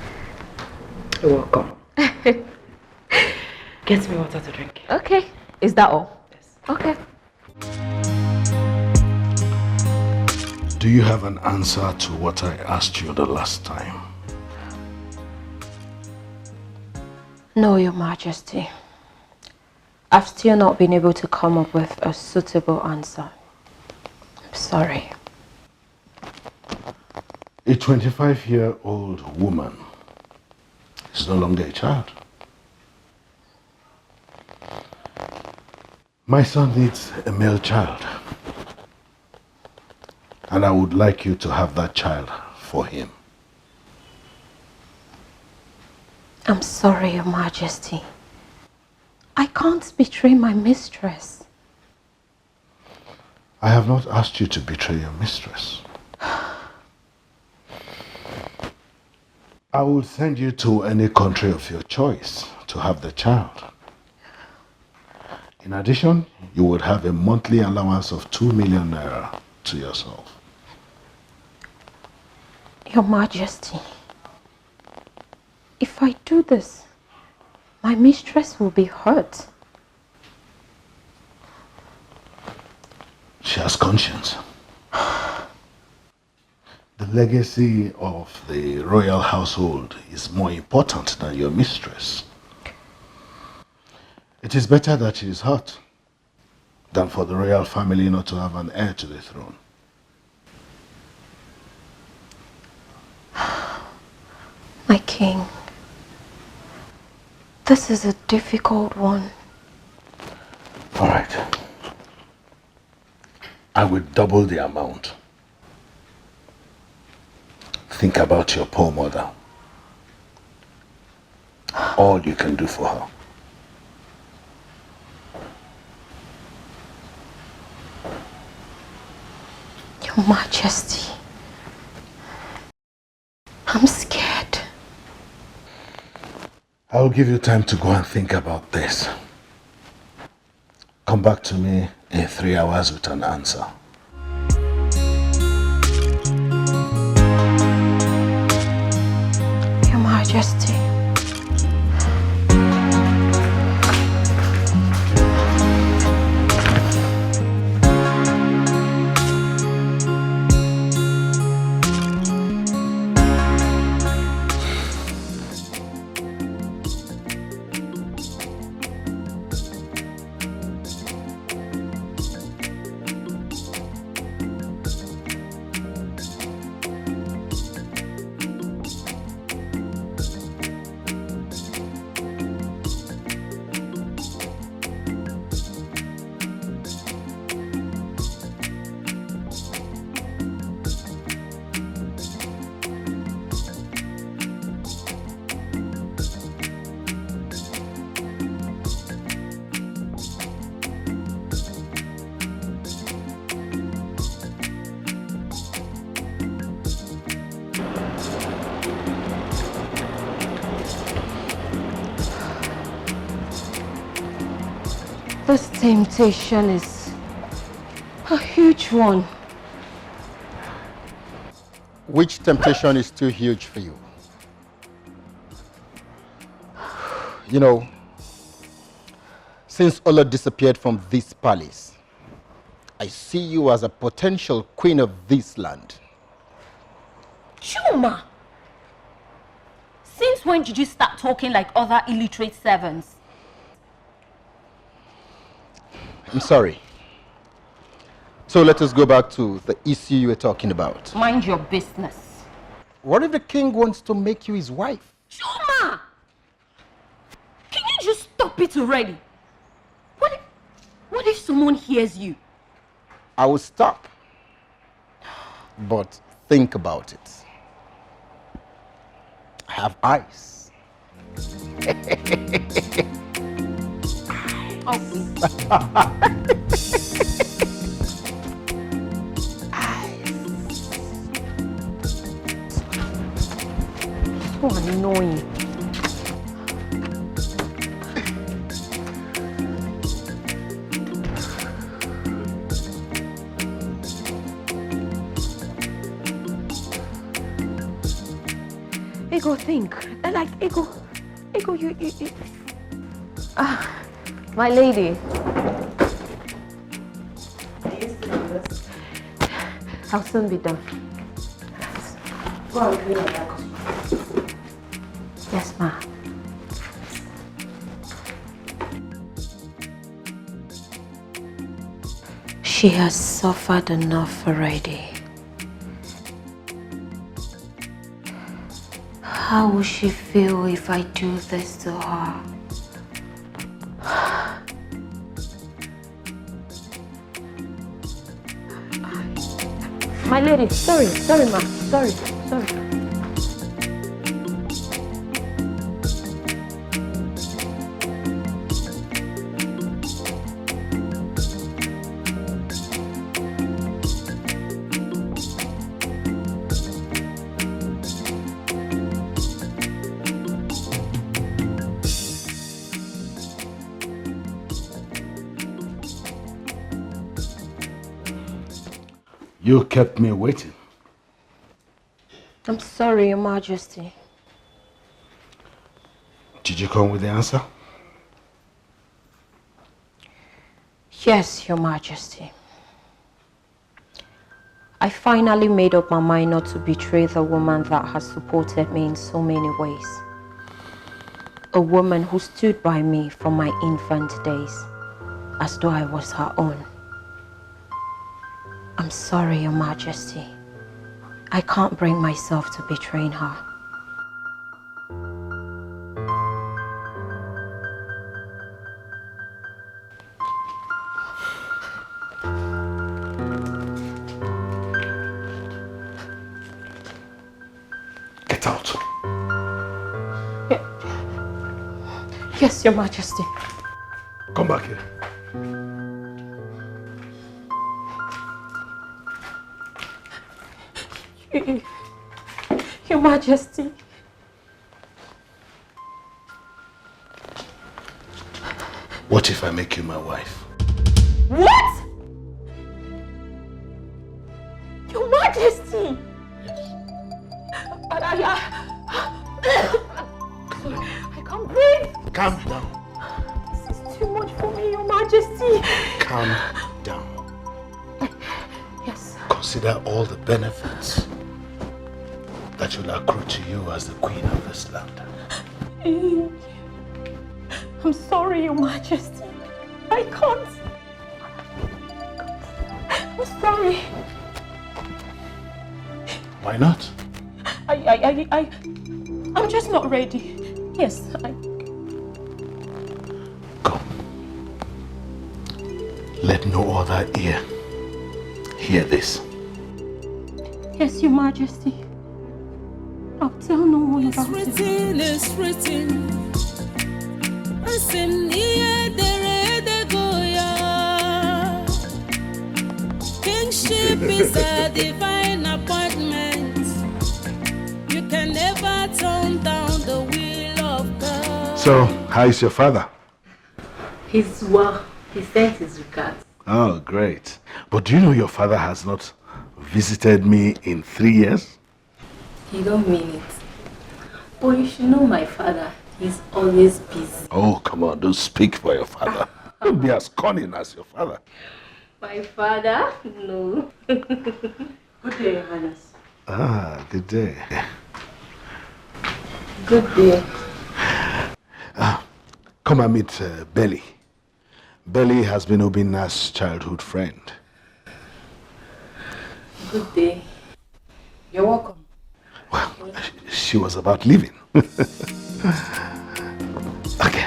You're welcome. Get me water to drink. Okay. Is that all? Yes. Okay. Do you have an answer to what I asked you the last time? No, Your Majesty. I've still not been able to come up with a suitable answer. I'm sorry. A 25-year-old woman is no longer a child. My son needs a male child. And I would like you to have that child for him. I'm sorry, Your Majesty. I can't betray my mistress. I have not asked you to betray your mistress. I will send you to any country of your choice to have the child. In addition, you would have a monthly allowance of 2 million naira to yourself. Your Majesty, if I do this, my mistress will be hurt. She has conscience. The legacy of the royal household is more important than your mistress. It is better that she is hurt than for the royal family not to have an heir to the throne. My king, this is a difficult one. All right. I will double the amount. Think about your poor mother. All you can do for her. Your Majesty, I'm scared. I will give you time to go and think about this. Come back to me in 3 hours with an answer. Your Majesty. This temptation is a huge one. Which temptation is too huge for you? You know, since Ola disappeared from this palace, I see you as a potential queen of this land. Chuma! Since when did you start talking like other illiterate servants? I'm sorry. So let us go back to the issue you were talking about. Mind your business. What if the king wants to make you his wife? Chuma! Can you just stop it already? What if someone hears you? I will stop. But think about it. I have eyes. So annoying. Ego, think. Like, Ego, you. My lady. I'll soon be done. Go and clean up that costume. Yes, ma. She has suffered enough already. How will she feel if I do this to her? My lady, sorry, ma, sorry. You kept me waiting. I'm sorry, Your Majesty. Did you come with the answer? Yes, Your Majesty. I finally made up my mind not to betray the woman that has supported me in so many ways. A woman who stood by me from my infant days, as though I was her own. I'm sorry, Your Majesty. I can't bring myself to betraying her. Get out. Yes, Your Majesty. Come back here. Your Majesty. What if I make you my wife? What? Your Majesty! But I can't breathe. Calm down. This is too much for me, Your Majesty. Calm down. Yes. Consider all the benefits that will accrue to you as the queen of this land. I'm sorry, Your Majesty. I can't. I'm sorry. Why not? I'm just not ready. Yes, Go. Let no other ear hear this. Yes, Your Majesty. I'll tell no one about it. It's written. It's in the Goya. Kingship is a divine appointment. You can never turn down the will of God. So, how is your father? He's well. He sent his regards. Oh, great. But do you know your father has not visited me in 3 years? You don't mean it. But you should know my father. He's always busy. Oh, come on, don't speak for your father. Don't be as cunning as your father. My father? No. Good day, Your Highness. Ah, good day. Good day. Come and meet Belly. Belly has been Obinna's childhood friend. Good day. You're welcome. Well, she was about leaving. Okay.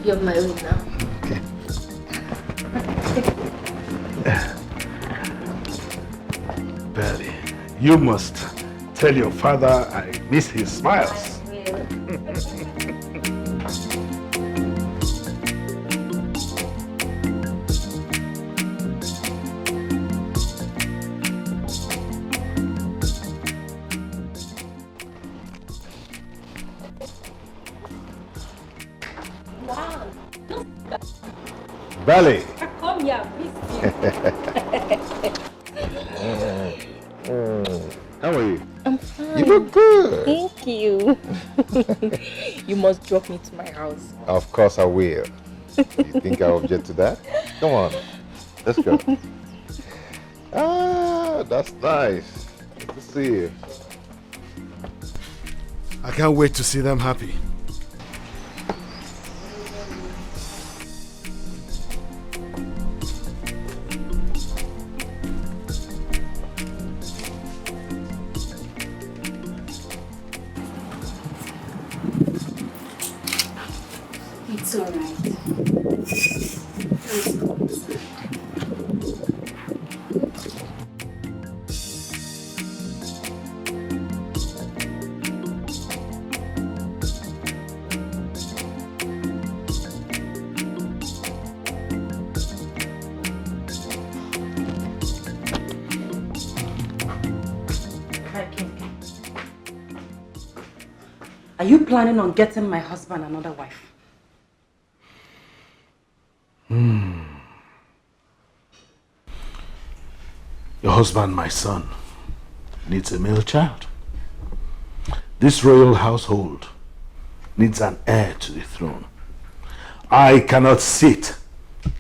You're my own now. Okay. Belly, you must tell your father I miss his smiles. Belly. Come here, How are you? I'm fine. You look good. Thank you. You must drop me to my house. Of course I will. You think I'll object to that? Come on, let's go. Ah, that's nice. Good to see you. I can't wait to see them happy. It's all right. Are you planning on getting my husband another wife? Your husband, my son, needs a male child. This royal household needs an heir to the throne. I cannot sit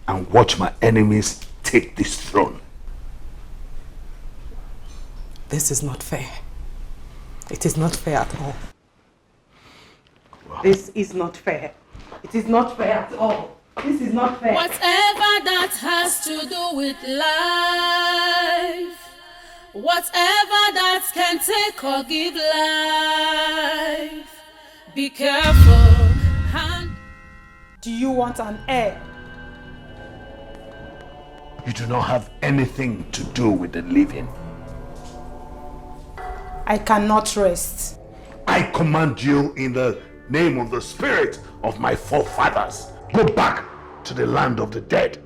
and watch my enemies take this throne. This is not fair. It is not fair at all. Wow. This is not fair. It is not fair at all. This is not fair. Whatever that has to do with life, whatever that can take or give life, be careful. Do you want an heir? You do not have anything to do with the living. I cannot rest. I command you in the name of the spirit of my forefathers. Go back to the land of the dead.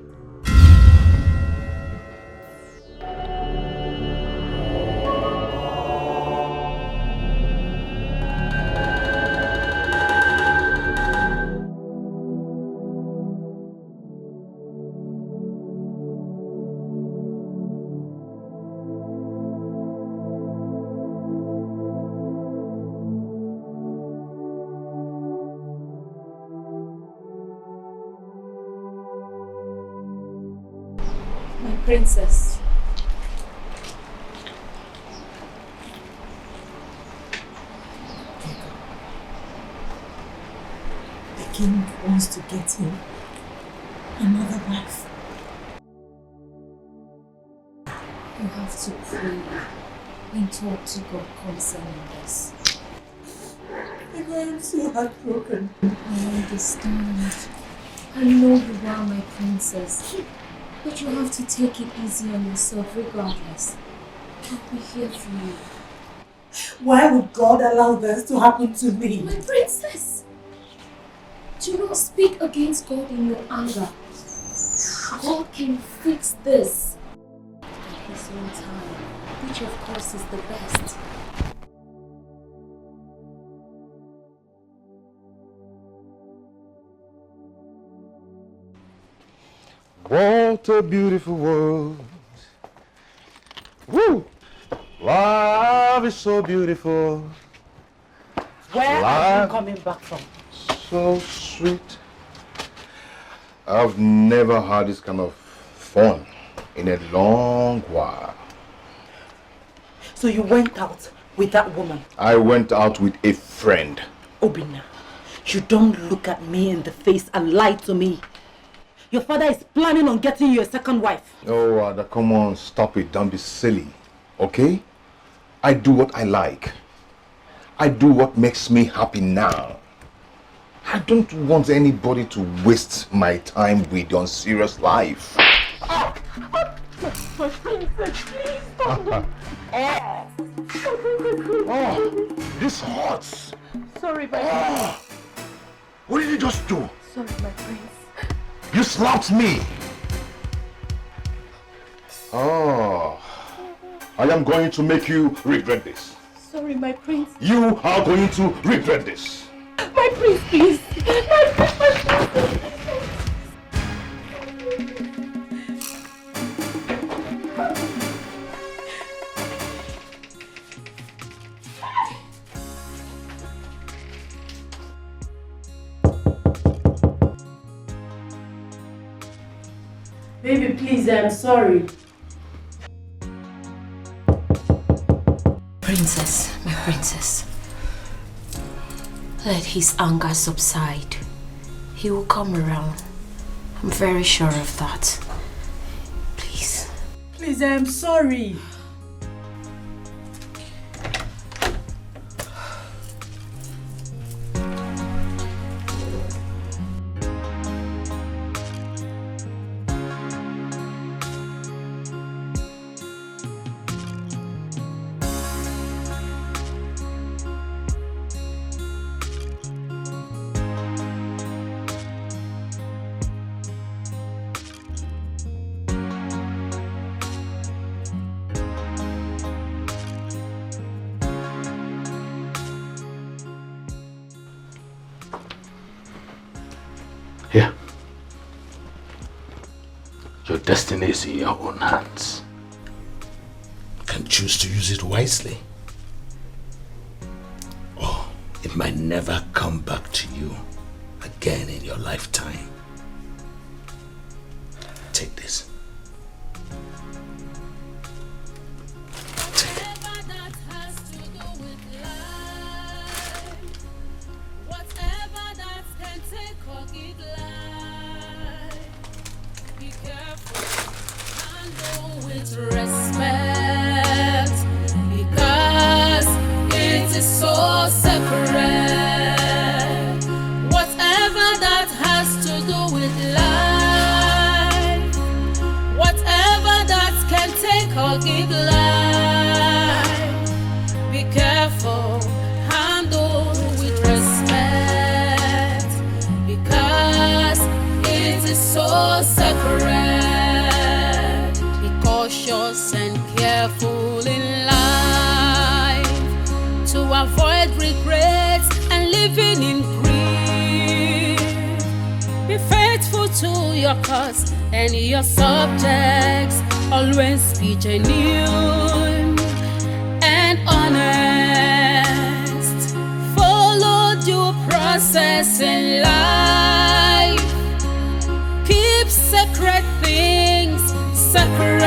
Princess. The king wants to get him another wife. You have to pray and talk to God concerning this. I am so heartbroken. I understand. I know you are my princess. But you have to take it easy on yourself regardless. I'll be here for you. Why would God allow this to happen to me? My princess! Do not speak against God in your anger. God can fix this at His own time, which of course is the best. What a beautiful world. Woo! Love is so beautiful. Where are you coming back from? So sweet. I've never had this kind of fun in a long while. So you went out with that woman? I went out with a friend. Obinna, you don't look at me in the face and lie to me. Your father is planning on getting you a second wife. Oh, Ada, come on, stop it. Don't be silly, okay? I do what I like. I do what makes me happy now. I don't want anybody to waste my time with on serious life. My princess, please don't. Oh, this hurts. Sorry, my prince. What did you just do? Sorry, my prince. You slapped me. Oh, I am going to make you regret this. Sorry, my prince. You are going to regret this. My prince, please. My prince. Baby, please, I'm sorry. Princess, my princess. Let his anger subside. He will come around. I'm very sure of that. Please. Please, I'm sorry. Here. Your destiny is in your own hands. You can choose to use it wisely. Or it might never come back to you again in your lifetime. Take this. Respect, because it is so separate. Whatever that has to do with life, whatever that can take or give life, be careful, handle with respect, because it is so separate. Cautious and careful in life to avoid regrets and living in grief. Be faithful to your cause and your subjects. Always be genuine and honest. Follow due process in life. Keep secret things separate.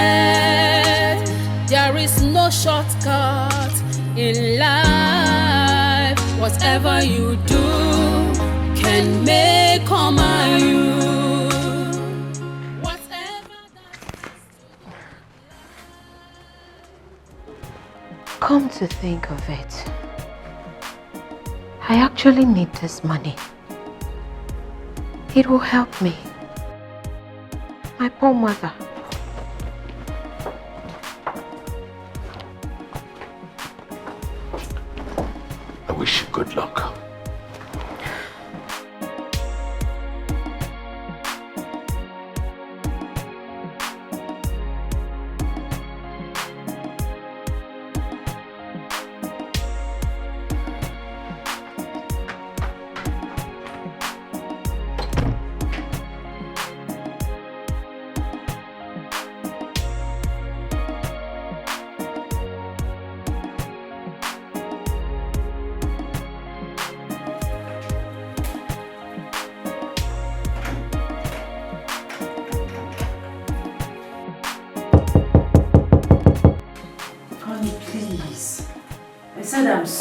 There is no shortcut in life. Whatever you do can make or mar you. Come to think of it, I actually need this money. It will help me. My poor mother. I wish you good luck.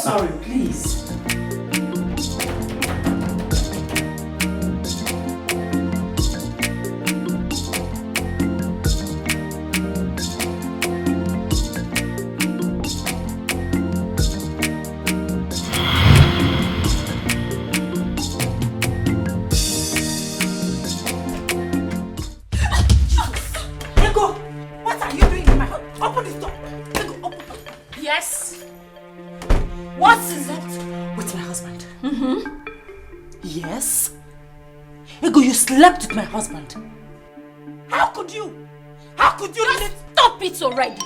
sorry, please. Yes. What is it with my husband? Yes. Ego, you slept with my husband. How could you? How could you let it? Stop it already.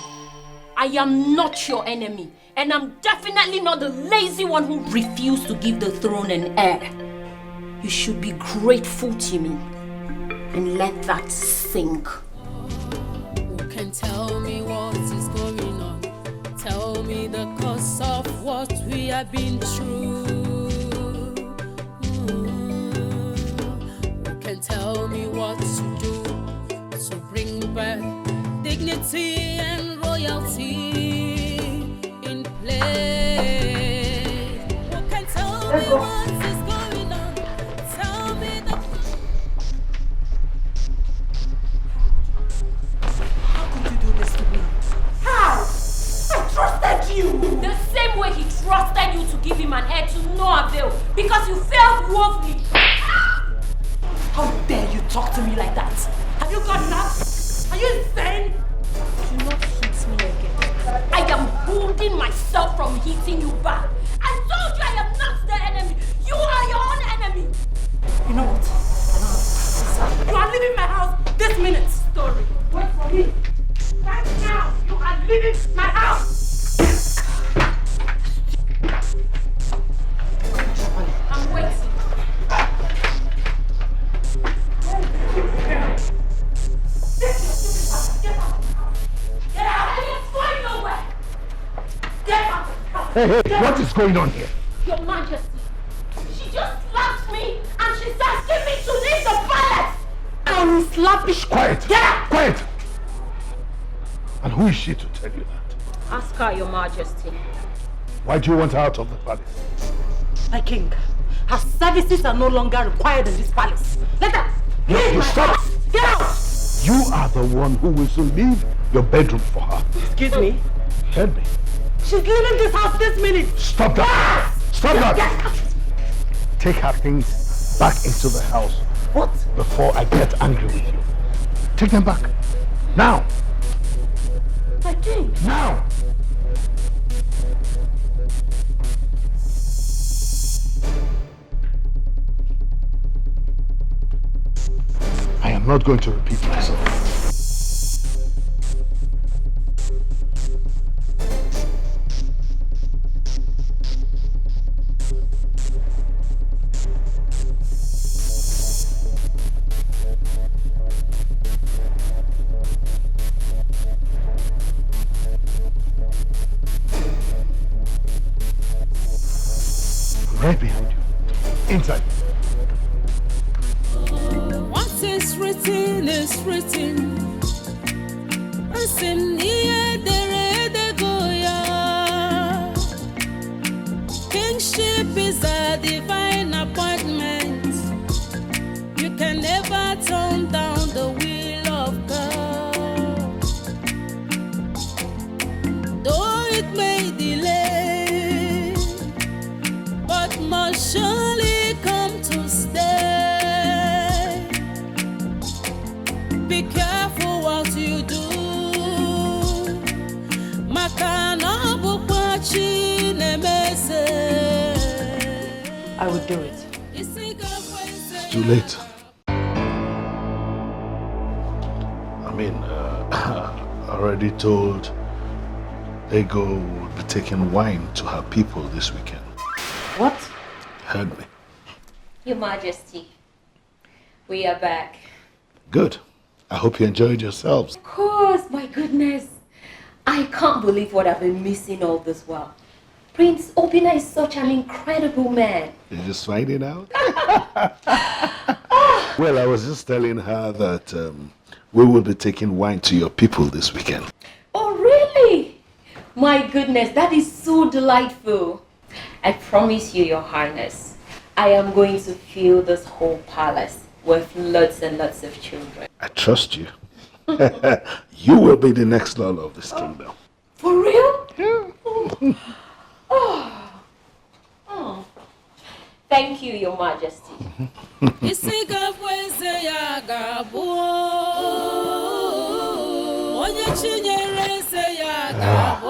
I am not your enemy. And I'm definitely not the lazy one who refused to give the throne an heir. You should be grateful to me. And let that sink. Who can tell me what is going on? Tell me the cause of what we have been through. Who can tell me what to do to bring back dignity and royalty in place? Who can tell me what is going on? Tell me the Trusted you! The same way he trusted you to give him an heir to no avail because you failed woefully. How dare you talk to me like that? Have you got nuts? Are you insane? Do not hit me again. I am holding myself from hitting you back. I told you I am not the enemy. You are your own enemy. You know what? You are leaving my house this minute. Story. Wait for me. Right now, you are leaving my house. I'm waiting. Get out! Get out! It's going nowhere! Get out! Hey, what is going on here? Your Majesty, she just slapped me and she's asking me to leave the palace! I will slap you! Quiet! Get out! Quiet! And who is she to tell you that? Ask her, Your Majesty. Why do you want her out of the palace? My king, her services are no longer required in this palace. Let her leave my house. Get out! You are the one who will soon leave your bedroom for her. Excuse me? Tell me. She's leaving this house this minute. Stop that! Stop that! Take her things back into the house. What? Before I get angry with you. Take them back. Now! My king! Now! I am not going to repeat myself. Right behind you. Inside. what is written is written. Ini Edo. Kingship is a divine appointment. You can never turn down the will of God. Though it may delay, but must surely come to stay. Be careful what you do. I would do it. It's too late. I mean, I already told Ego would be taking wine to her people this weekend. What? Heard me. Your Majesty, we are back. Good. I hope you enjoyed yourselves. Of course, my goodness. I can't believe what I've been missing all this while. Prince Obinna is such an incredible man. You're just finding out? Well, I was just telling her that we will be taking wine to your people this weekend. Oh, really? My goodness, that is so delightful. I promise you, Your Highness, I am going to fill this whole palace with lots and lots of children. I trust you. You will be the next Lord of this kingdom. For real? Yeah. Oh. Thank you, Your Majesty.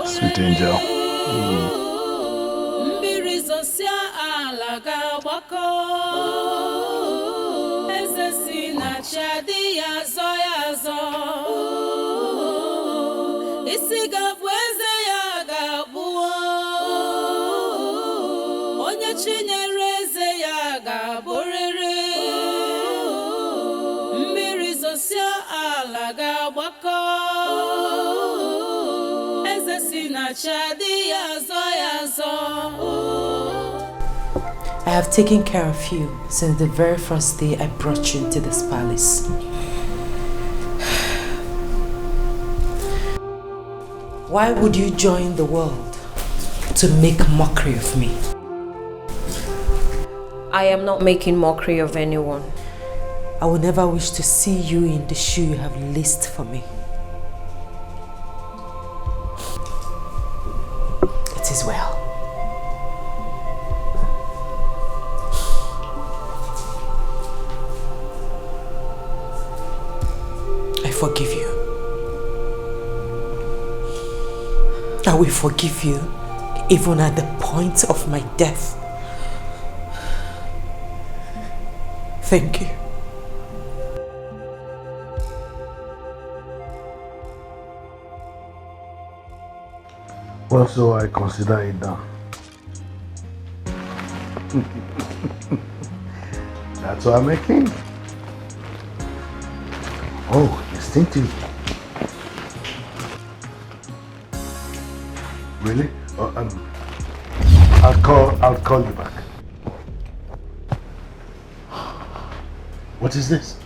Sweet angel. I have taken care of you since the very first day I brought you into this palace. Why would you join the world to make mockery of me? I am not making mockery of anyone. I will never wish to see you in the shoe you have laced for me. It is well. I forgive you. I will forgive you even at the point of my death. Thank you. Well, so I consider it done. That's why I'm a king. Oh, instinctive. Really? I'll call you back. What is this?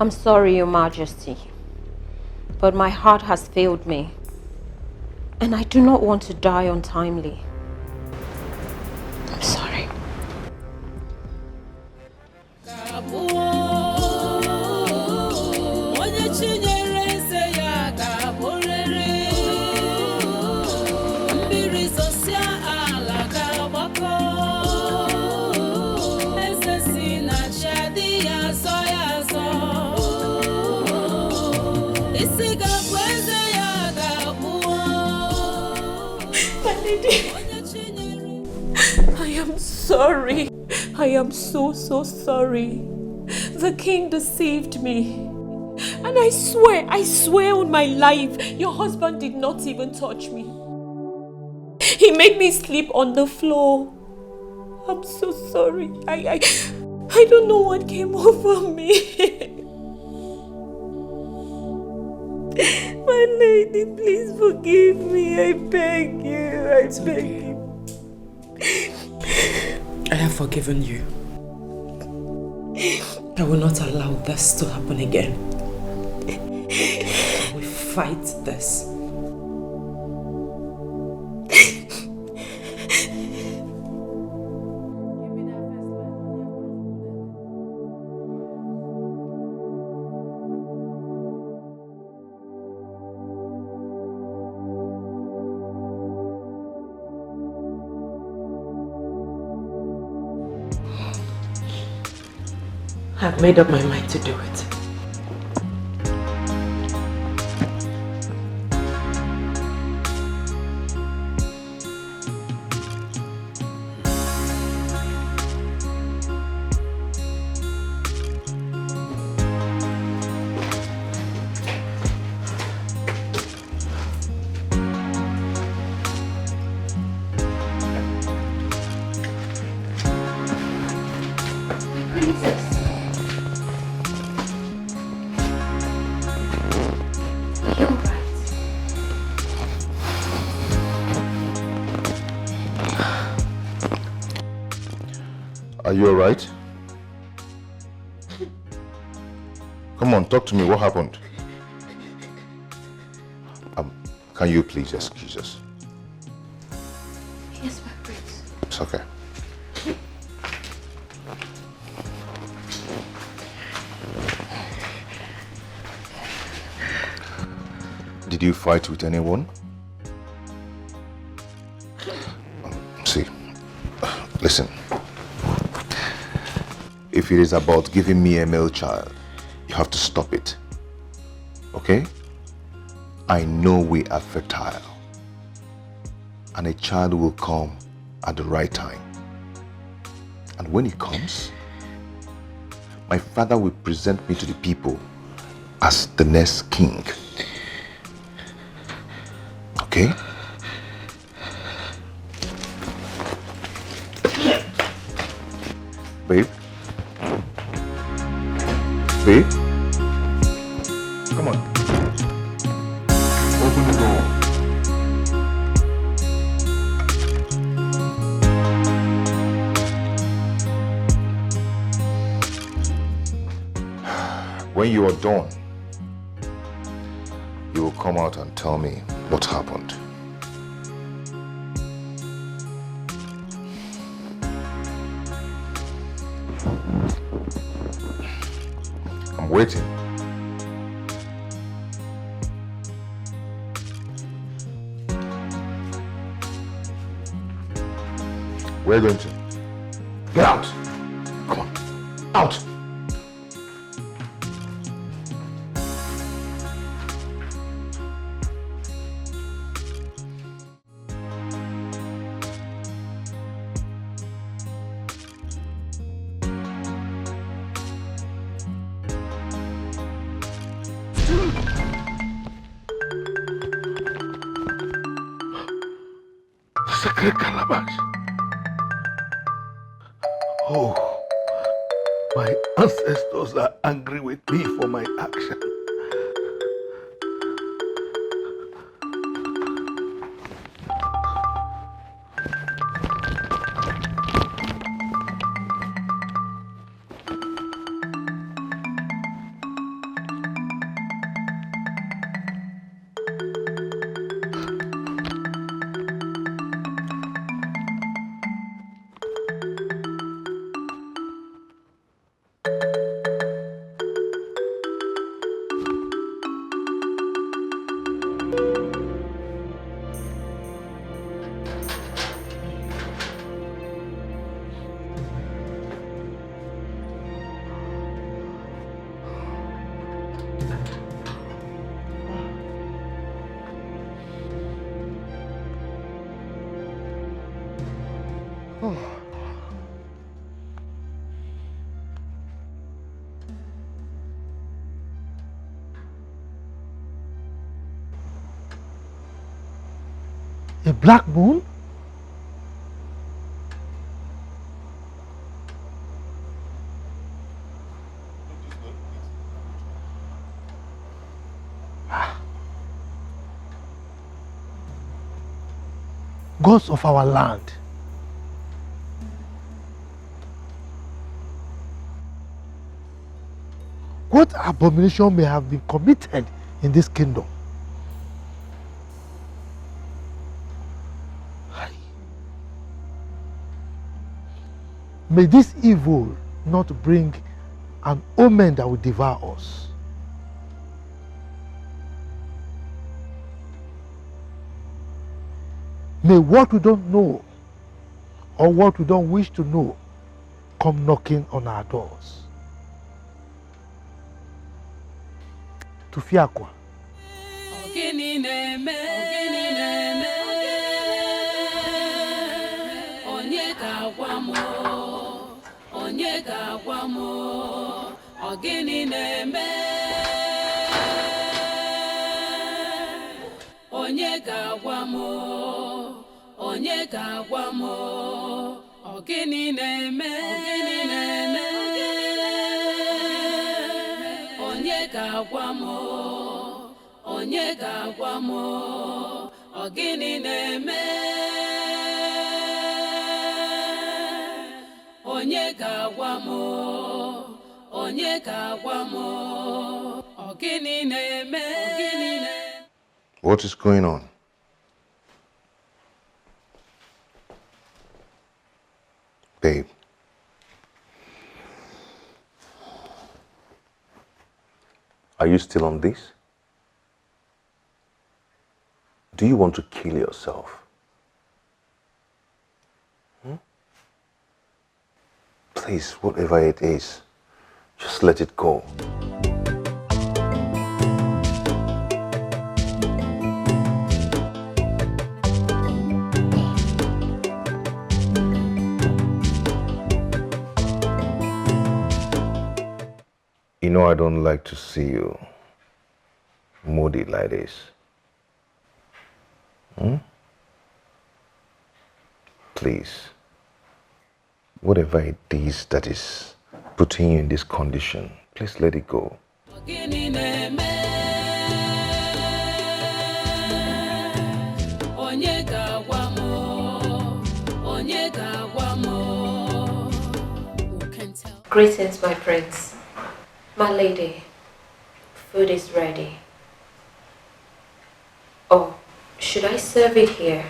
I'm sorry, Your Majesty, but my heart has failed me, and I do not want to die untimely. I'm sorry. I am sorry. I am so sorry. The king deceived me. And I swear on my life, your husband did not even touch me. He made me sleep on the floor. I'm so sorry. I don't know what came over me. My lady, please forgive me. I beg you. I beg you. I have forgiven you. I will not allow this to happen again. We fight this. I've made up my mind to do it. Are you alright? Come on, talk to me. What happened? Can you please excuse us? Yes, my prince. It's okay. Did you fight with anyone? See, listen. If it is about giving me a male child, you have to stop it. Okay? I know we are fertile. And a child will come at the right time. And when it comes, my father will present me to the people as the next king. Okay? Babe? Babe? Come on. Open the door. When you are done, you will come out and tell me what happened. I'm waiting. We're going to. Get out! Come on. Out! Sacred calabash. Oh, my ancestors are angry with me for my action. A black moon? Gods of our land. What abomination may have been committed in this kingdom? May this evil not bring an omen that will devour us. May what we don't know or what we don't wish to know come knocking on our doors. Tufiakwa. Onye ga-agwa m ọ gịnị na-eme? Onye ga-agwa m onye ga-agwa m ọ gịnị na-eme? Onye ga-agwa m onye ga-agwa m ọ gịnị na-eme? Onye ga-agwa m onye ga-agwa m ọ gịnị na-eme? What is going on? Babe. Are you still on this? Do you want to kill yourself? Please, whatever it is, just let it go. You know I don't like to see you moody like this. Please, whatever it is that is putting you in this condition, please let it go. Greetings, my prince. My lady, food is ready. Oh, should I serve it here?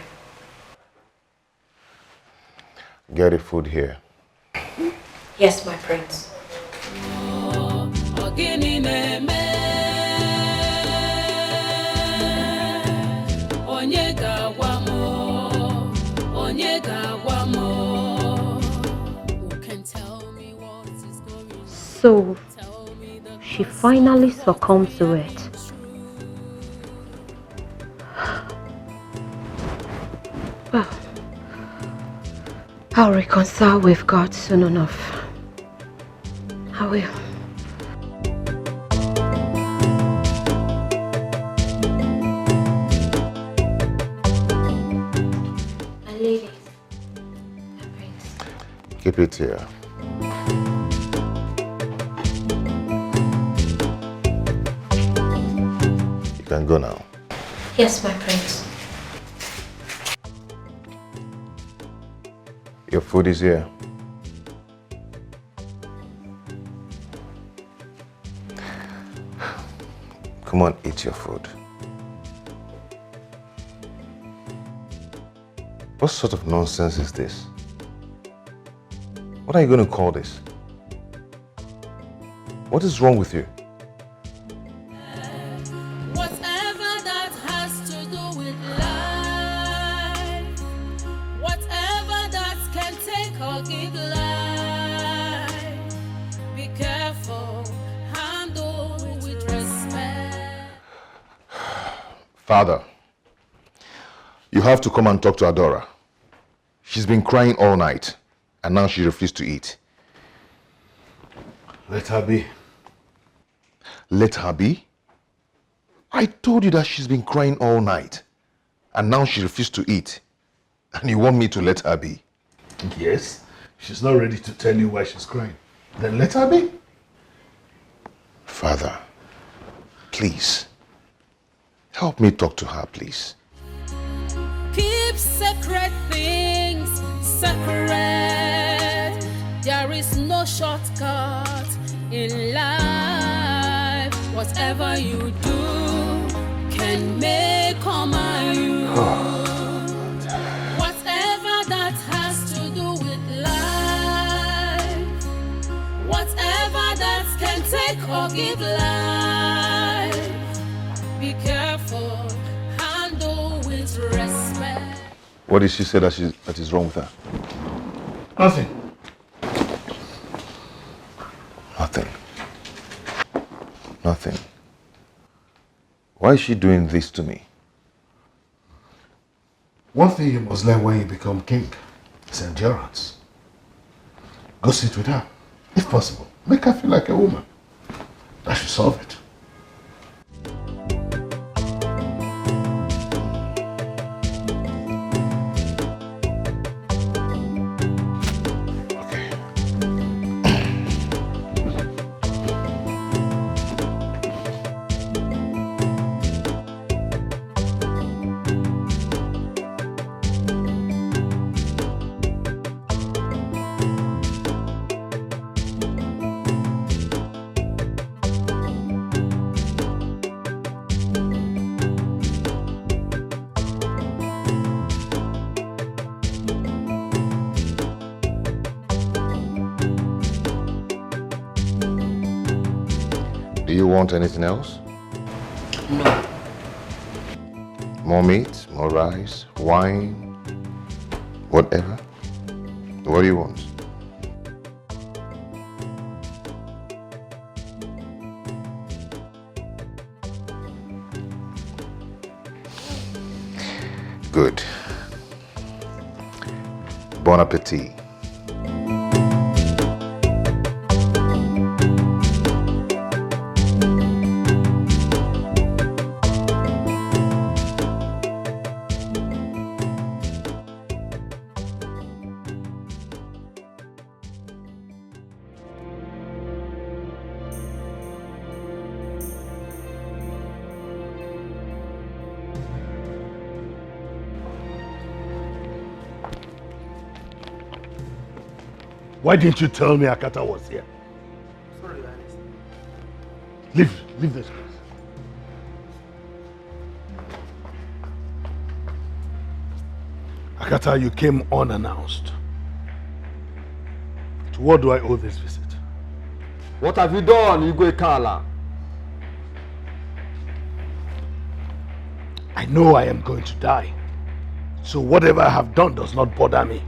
Get the food here. Yes, my prince. So, she finally succumbed to it. Well, I'll reconcile with God soon enough. I will. My lady, my prince. Keep it here. You can go now. Yes, my prince. Your food is here. Come on, eat your food. What sort of nonsense is this? What are you going to call this? What is wrong with you? Whatever that has to do with life, whatever that can take or give life, be careful, handle with respect. Father, you have to come and talk to Adora. She's been crying all night, and now she refused to eat. Let her be. Let her be? I told you that she's been crying all night, and now she refused to eat. And you want me to let her be? Yes, she's not ready to tell you why she's crying. Then let her be. Father, please, help me talk to her, please. Keep sacred things sacred. There is no shortcut in life. Whatever you do can make or mar you. Whatever that has to do with life, whatever that can take or give life, be careful, handle with respect. What did she say that is wrong with her? Nothing. Nothing. Nothing. Why is she doing this to me? One thing you must learn when you become king is endurance. Go sit with her, if possible. Make her feel like a woman. That should solve it. Do you want anything else? No. More meat, more rice, wine, whatever? What do you want? Good. Bon appetit. Why didn't you tell me Akata was here? Sorry, Your Highness. Leave this place. Akata, you came unannounced. To what do I owe this visit? What have you done, Igwe Kala? I know I am going to die. So whatever I have done does not bother me.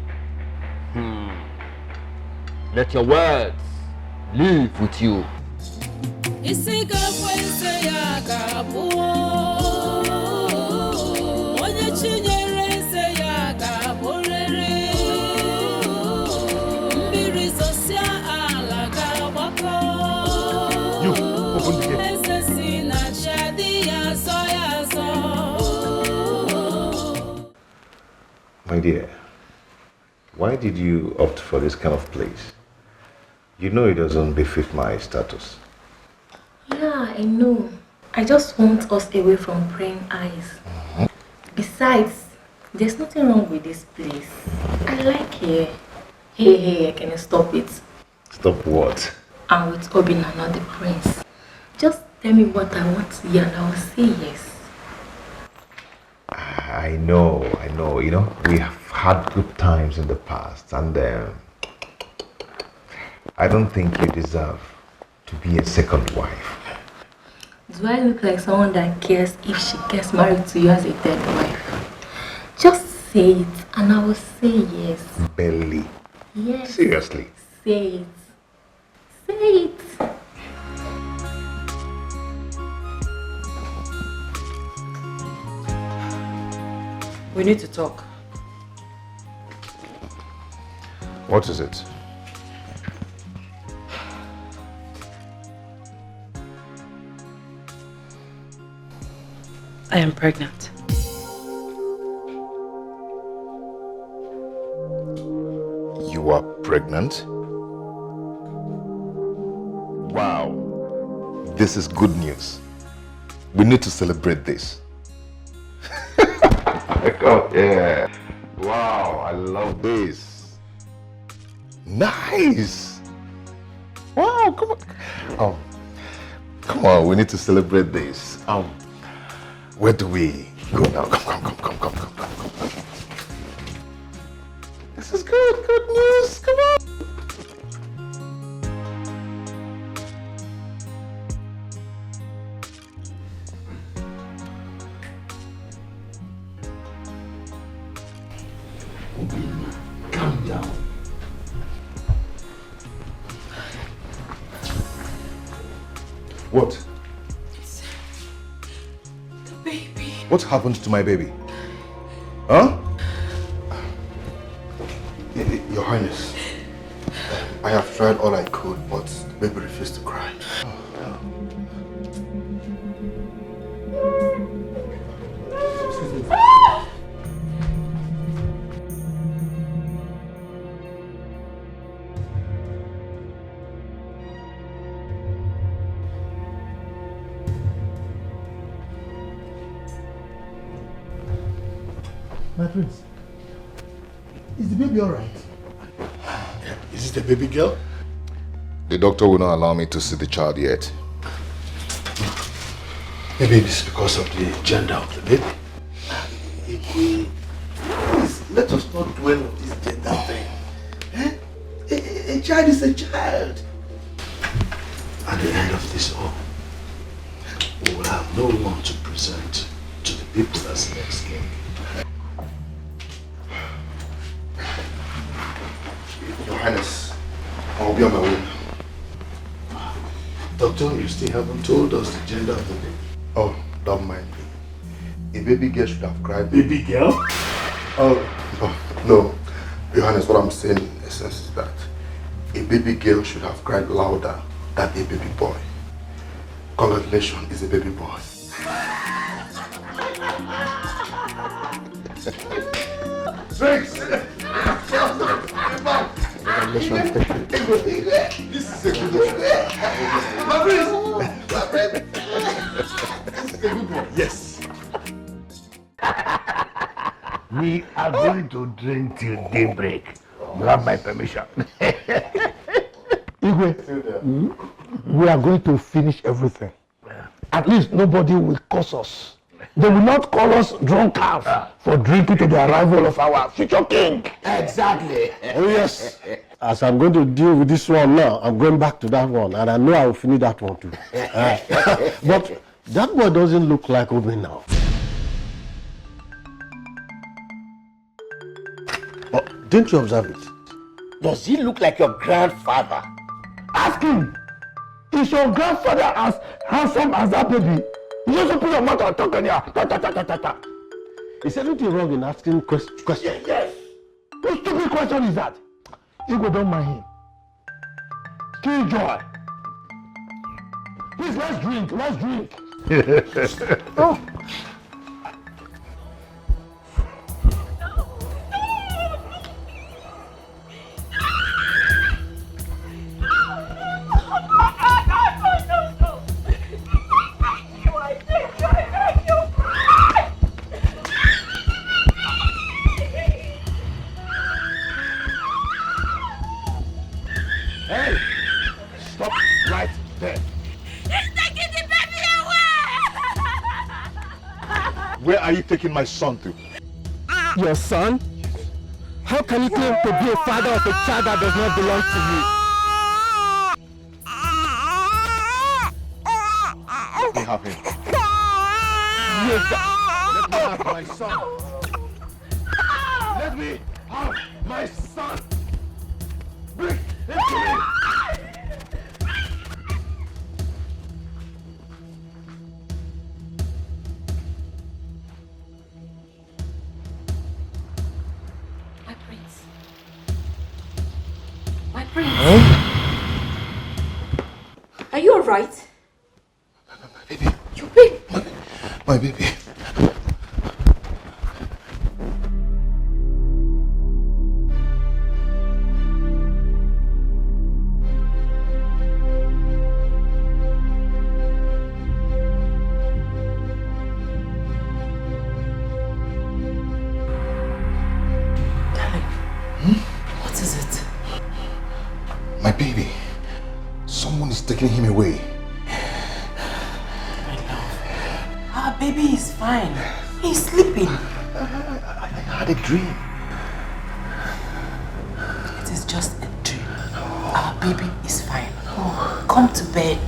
Let your words live with you. You, open the gate. My dear, why did you opt for this kind of place? You know it doesn't befit my status. Yeah, I know. I just want us away from praying eyes. Besides, there's nothing wrong with this place. I like it. Hey, can you stop it? Stop what? I'm with Obinna, not the prince. Just tell me what I want to hear and I will say yes. I know. You know, we have had good times in the past, and I don't think you deserve to be a second wife. Do I look like someone that cares if she gets married to you as a third wife? Just say it and I will say yes. Belly. Yes. Seriously. Say it. Say it. We need to talk. What is it? I am pregnant. You are pregnant? Wow. This is good news. We need to celebrate this. Oh, yeah. Wow, I love this. Nice. Wow, come on. Come on, we need to celebrate this. Where do we go now? Come. This is good news. Come on. Calm down. What? The baby. What happened to my baby? Huh? Your Highness, I have tried all I could, but the baby refused to cry. My prince, is the baby alright? Is it a baby girl? The doctor will not allow me to see the child yet. Maybe it is because of the gender of the baby. Please, let us not dwell on this gender thing. A child is a child. At the end of this all, we will have no one to present to the people as the next king. Your Highness, I'll be on my way. Doctor, you still haven't told us the gender of the baby. Oh, don't mind me. A baby girl should have cried. Baby girl? Oh, no. Your Highness, what I'm saying in essence is that a baby girl should have cried louder than a baby boy. Congratulations, it's a baby boy. Drinks! Congratulations. This is a good one. My friend! This is a good one. Yes. We are going to drink till daybreak. You have my permission. Igwe, we are going to finish everything. At least nobody will curse us. They will not call us drunkards for drinking to the arrival of our future king. Exactly. Oh yes. As I'm going to deal with this one now, I'm going back to that one, and I know I will finish that one too. But that boy doesn't look like Obinna now. Oh, didn't you observe it? Does he look like your grandfather? Ask him. Is your grandfather as handsome as that baby? You just open your mouth and talk on here. Is anything wrong in asking questions? Yes. What stupid question is that? Igwe, don't mind him. Killjoy. Please, let's drink. Let's drink. Oh. Hey! Stop right there. He's taking the baby away! Where are you taking my son to? Your son? How can you claim to be a father of a child that does not belong to you? Let me have him. Yes, Let me have my son. Let me have my son. Bring him to me. My prince. My prince. Huh? Are you alright? My baby. Your baby. My baby. What is it? My baby. Someone is taking him away. My love. Our baby is fine. He's sleeping. I had a dream. It is just a dream. Our baby is fine. Oh, come to bed.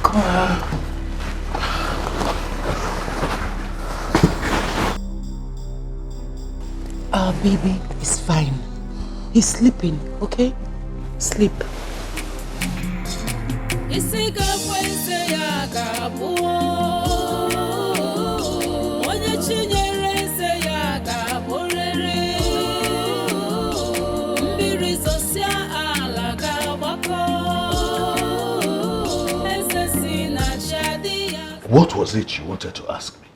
Come on. Our baby is fine. He's sleeping, okay? Sleep. What was it you wanted to ask me?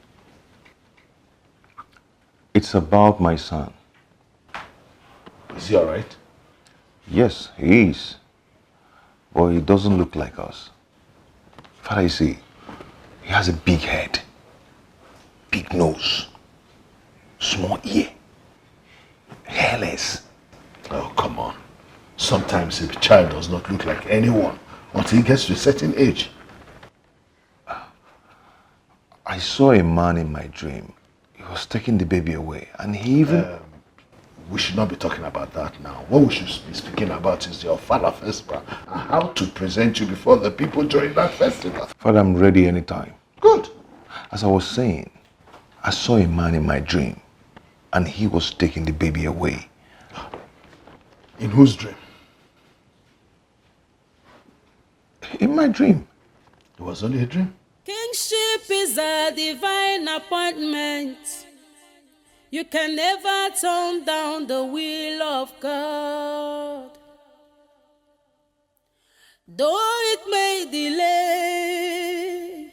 It's about my son. Is he alright? Yes, he is. But he doesn't look like us. Father, you see, he has a big head, big nose, small ear, hairless. Oh, come on. Sometimes a child does not look like anyone until he gets to a certain age. I saw a man in my dream. He was taking the baby away, and he even... we should not be talking about that now. What we should be speaking about is your Father Festival and how to present you before the people during that festival. Father, I'm ready anytime. Good. As I was saying, I saw a man in my dream and he was taking the baby away. In whose dream? In my dream. It was only a dream? Kingship is a divine appointment. You can never turn down the will of God. Though it may delay,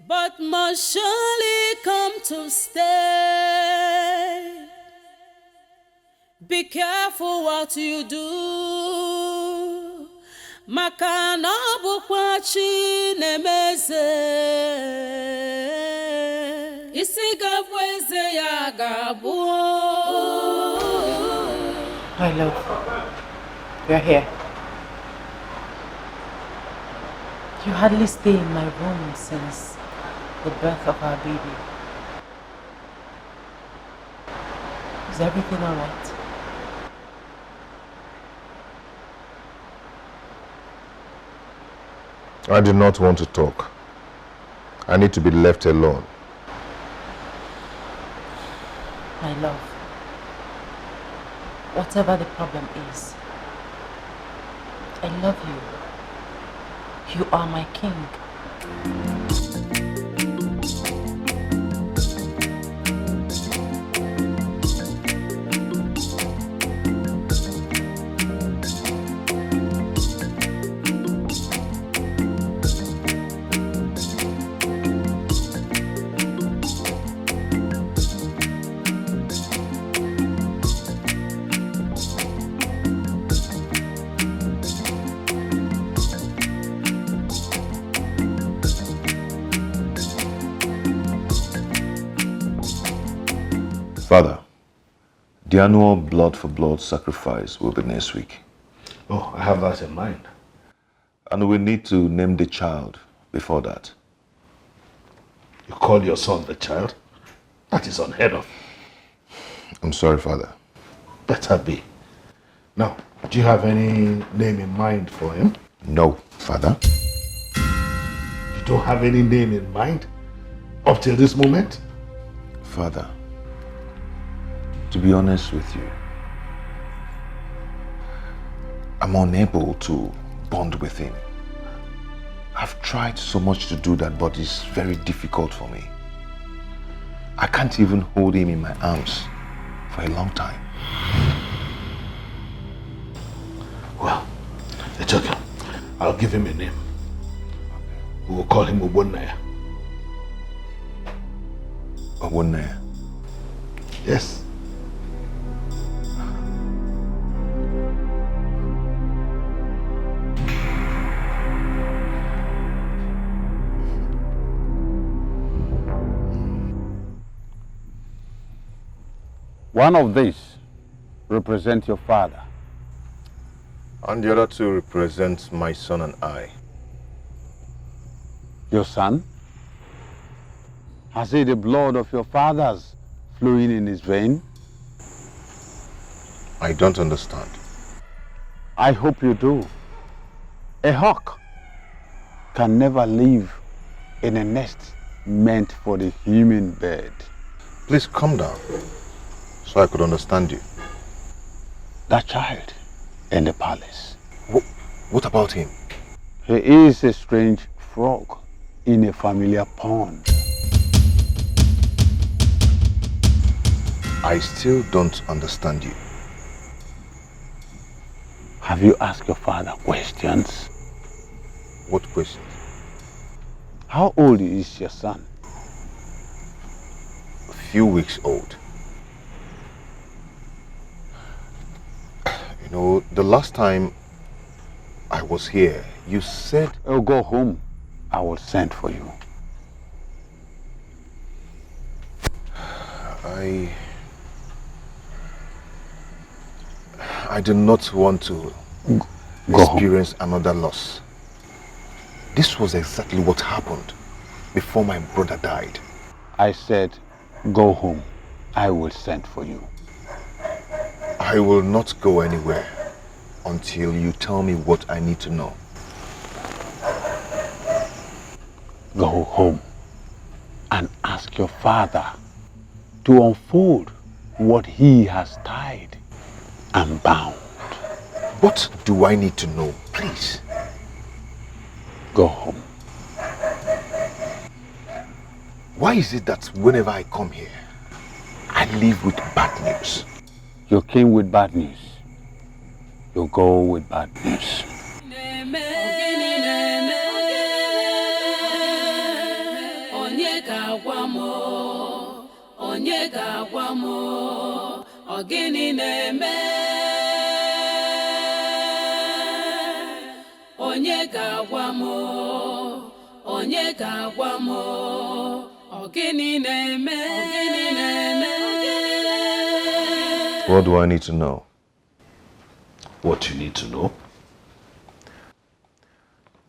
but must surely come to stay. Be careful what you do. Maka na bukwa Chinemeze. Isi gabweze ya gabu. My love, you're here. You hardly stay in my room since the birth of our baby. Is everything all right? I do not want to talk. I need to be left alone. My love, whatever the problem is, I love you. You are my king. Father, the annual blood for blood sacrifice will be next week. Oh, I have that in mind. And we need to name the child before that. You call your son the child? That is unheard of. I'm sorry, Father. Better be. Now, do you have any name in mind for him? No, Father. You don't have any name in mind up till this moment? Father, to be honest with you, I'm unable to bond with him. I've tried so much to do that, but it's very difficult for me. I can't even hold him in my arms for a long time. Well, it's okay. I'll give him a name. We will call him Obinna. Obinna? Yes. One of these represents your father. And the other two represent my son and I. Your son? Has he the blood of your fathers flowing in his vein? I don't understand. I hope you do. A hawk can never live in a nest meant for the human bird. Please calm down, so I could understand you. That child in the palace. What about him? He is a strange frog in a familiar pond. I still don't understand you. Have you asked your father questions? What questions? How old is your son? A few weeks old. You know, the last time I was here, you said... Oh, go home. I will send for you. I do not want to experience another loss. This was exactly what happened before my brother died. I said, go home. I will send for you. I will not go anywhere until you tell me what I need to know. Go home and ask your father to unfold what he has tied and bound. What do I need to know, please? Go home. Why is it that whenever I come here, I leave with bad news? You came with bad news. You go with bad news. Ogini na-eme onye ga-agwa m onye ga-agwa m ogini na-eme What do I need to know? What you need to know?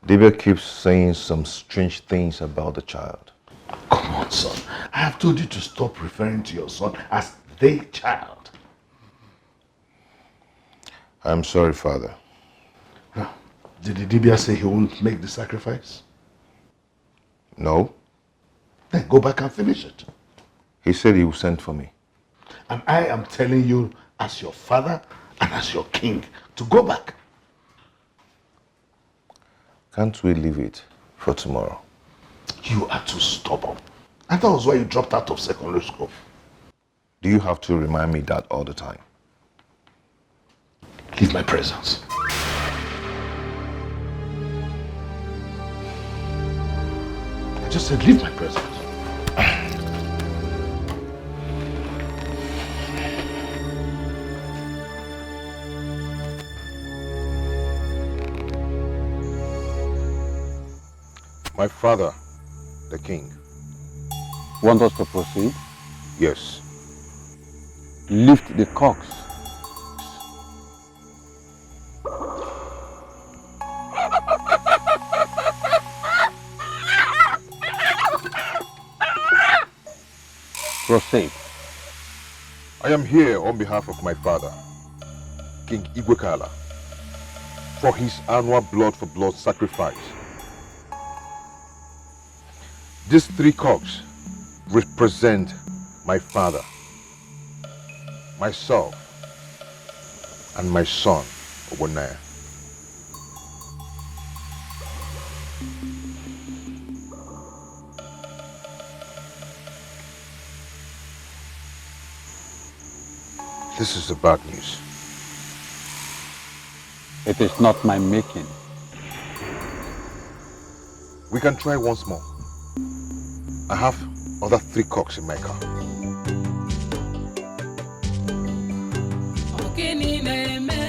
Dikeh keeps saying some strange things about the child. Come on, son. I have told you to stop referring to your son as the child. I'm sorry, Father. Now, did the Dibia say he won't make the sacrifice? No. Then go back and finish it. He said he will send for me. And I am telling you, as your father and as your king, to go back. Can't we leave it for tomorrow? You are too stubborn. And that was why you dropped out of secondary school. Do you have to remind me that all the time? Leave my presence. I just said leave my presence. My father, the king. Want us to proceed? Yes. Lift the cocks. Proceed. I am here on behalf of my father, King Igwekala, for his annual blood for blood sacrifice. These 3 cocks represent my father, myself, and my son, Obinna. This is the bad news. It is not my making. We can try once more. I have other 3 cocks in my car. ogini na-eme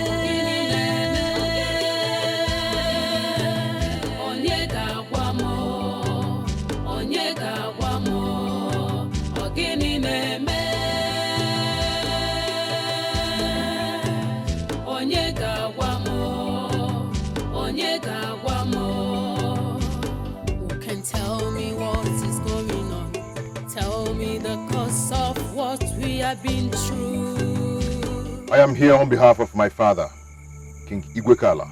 onye ga-agwa m onye ga-agwa m ogini na-eme onye ga-agwa m onye ga-agwa m. Who can tell me what is going on? Tell me the cause of what we have been through. I am here on behalf of my father, King Igwekala,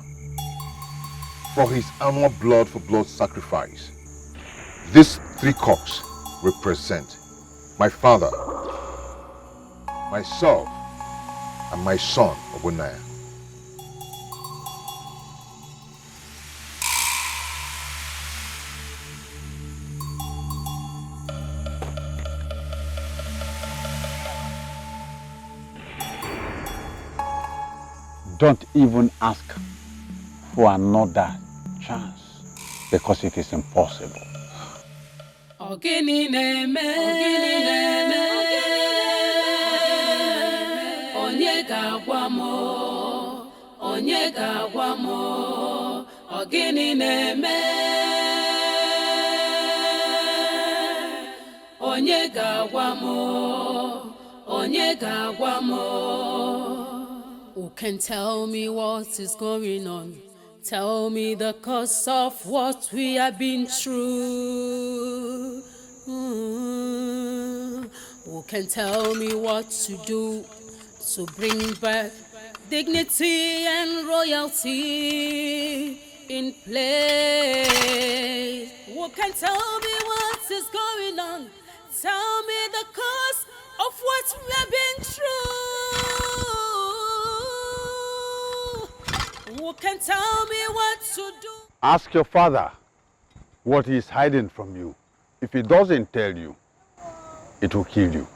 for his annual blood for blood sacrifice. These 3 cocks represent my father, myself, and my son, Obinna. Don't even ask for another chance because it is impossible. Ogini na-eme onye ga-agwa m onye ga-agwa m ogini na-eme onye ga-agwa m onye ga-agwa m. Who can tell me what is going on? Tell me the cause of what we have been through. Who can tell me what to do to bring back dignity and royalty in place. Who can tell me what is going on? Tell me the cause of what we have been through. Who can tell me what to do? Ask your father what he is hiding from you. If he doesn't tell you, it will kill you.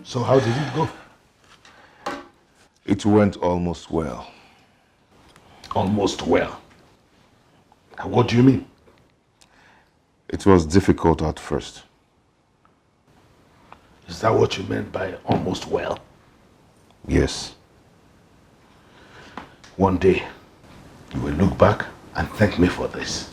So how did it go? It went almost well. Almost well? And what do you mean? It was difficult at first. Is that what you meant by almost well? Yes. One day, you will look back and thank me for this.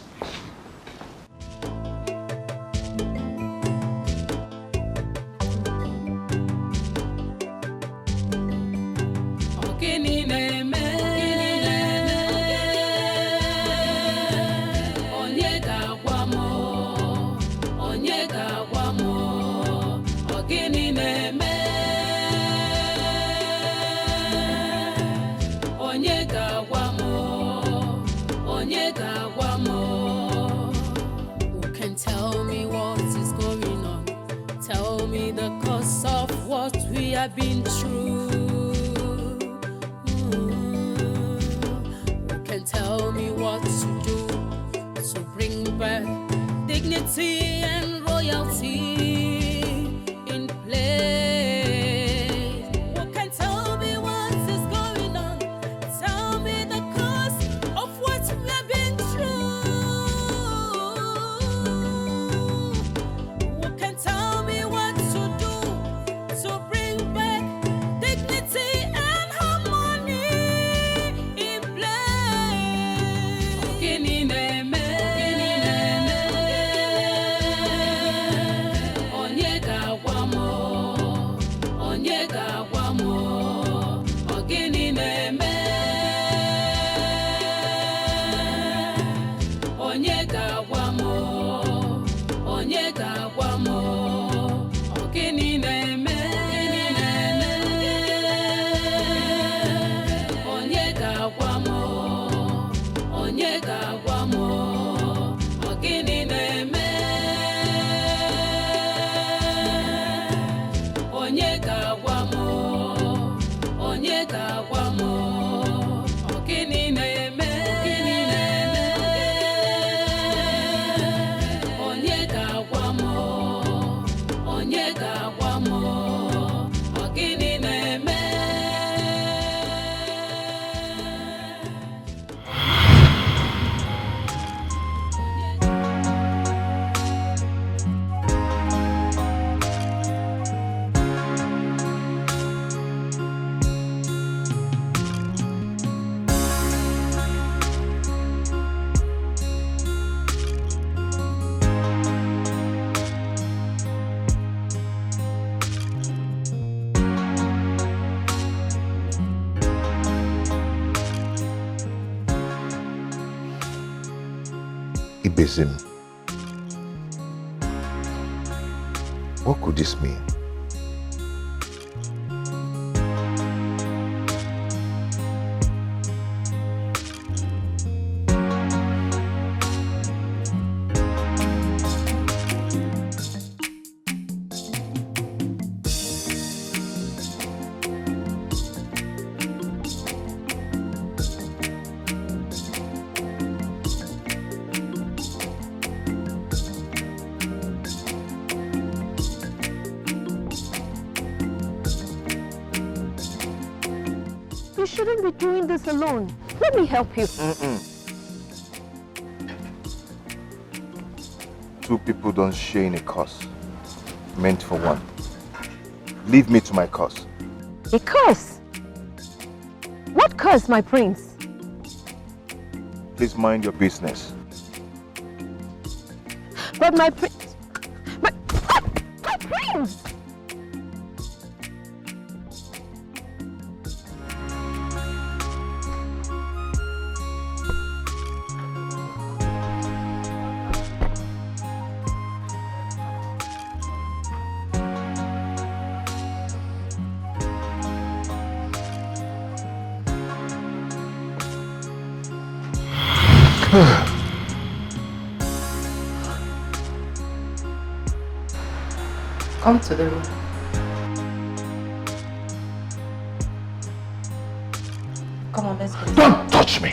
Been through. Who can tell me what to do to bring back dignity and royalty in place? Who can tell me what is going on? Tell me the cause of what we have been through. Who can tell me what to do to bring back dignity and harmony in place? Okini neme, onyega wamo, okini neme, onyega wamo, okini neme. Ibezim, what could this mean? shouldn't be doing this alone. Let me help you. Two people don't share in a cause meant for one. Leave me to my cause. A curse? What curse, my prince? Please mind your business. But my prince... My prince! Come to the room. Come on, let's go. Don't touch me!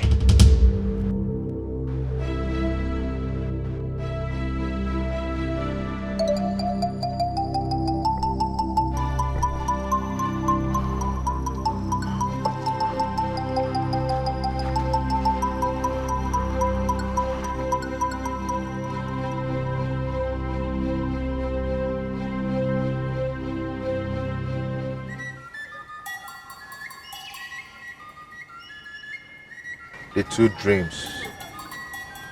The two dreams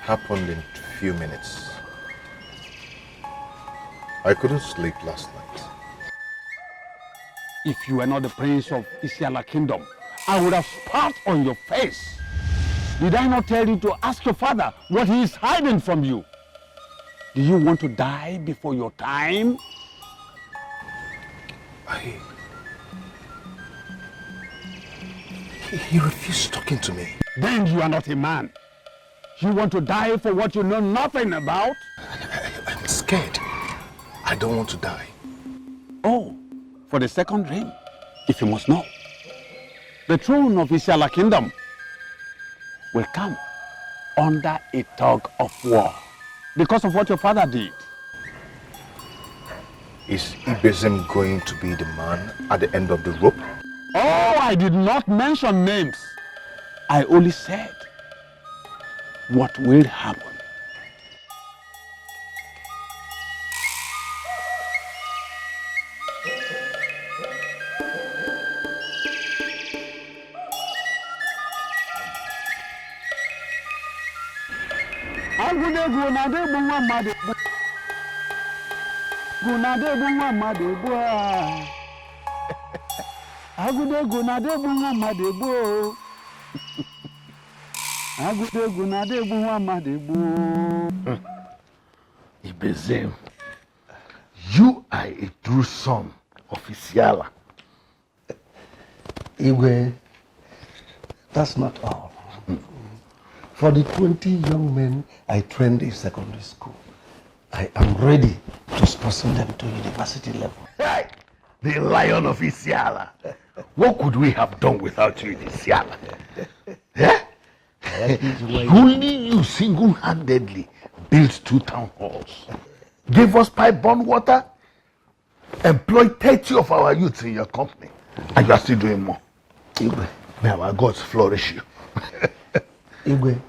happened in a few minutes. I couldn't sleep last night. If you were not the prince of Isiala Kingdom, I would have spat on your face. Did I not tell you to ask your father what he is hiding from you? Do you want to die before your time? He refused talking to me. Then you are not a man. You want to die for what you know nothing about? I'm scared. I don't want to die. Oh, for the second dream, if you must know. The throne of Isiala Kingdom will come under a tug of war because of what your father did. Is Ibezem going to be the man at the end of the rope? Oh, I did not mention names. I only said what will happen. Ibezem, you are a true son of Isiala. Igwe, that's not all. For the 20 young men I trained in secondary school, I am ready to sponsor them to university level. Hey, the lion of Isiala. What could we have done without you in Isiala? Yeah? Only you single-handedly built 2 town halls, gave us pipe-borne water, employed 30 of our youths in your company, and you are still doing more. Igwe. May our gods flourish you. Igwe,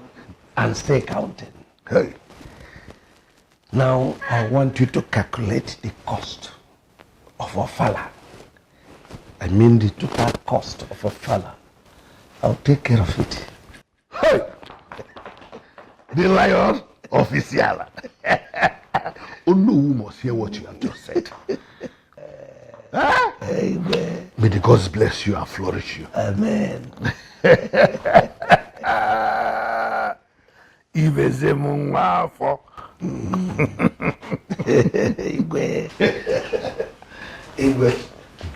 and stay counting. Hey. Now, I want you to calculate the cost of a fella. I mean the total cost of a fella. I'll take care of it. Hey! The lion of Isiala. Only who must hear what you have just said. Huh? Amen. May the gods bless you and flourish you. Amen. Ibezem nwafọ. Igwe. Igwe,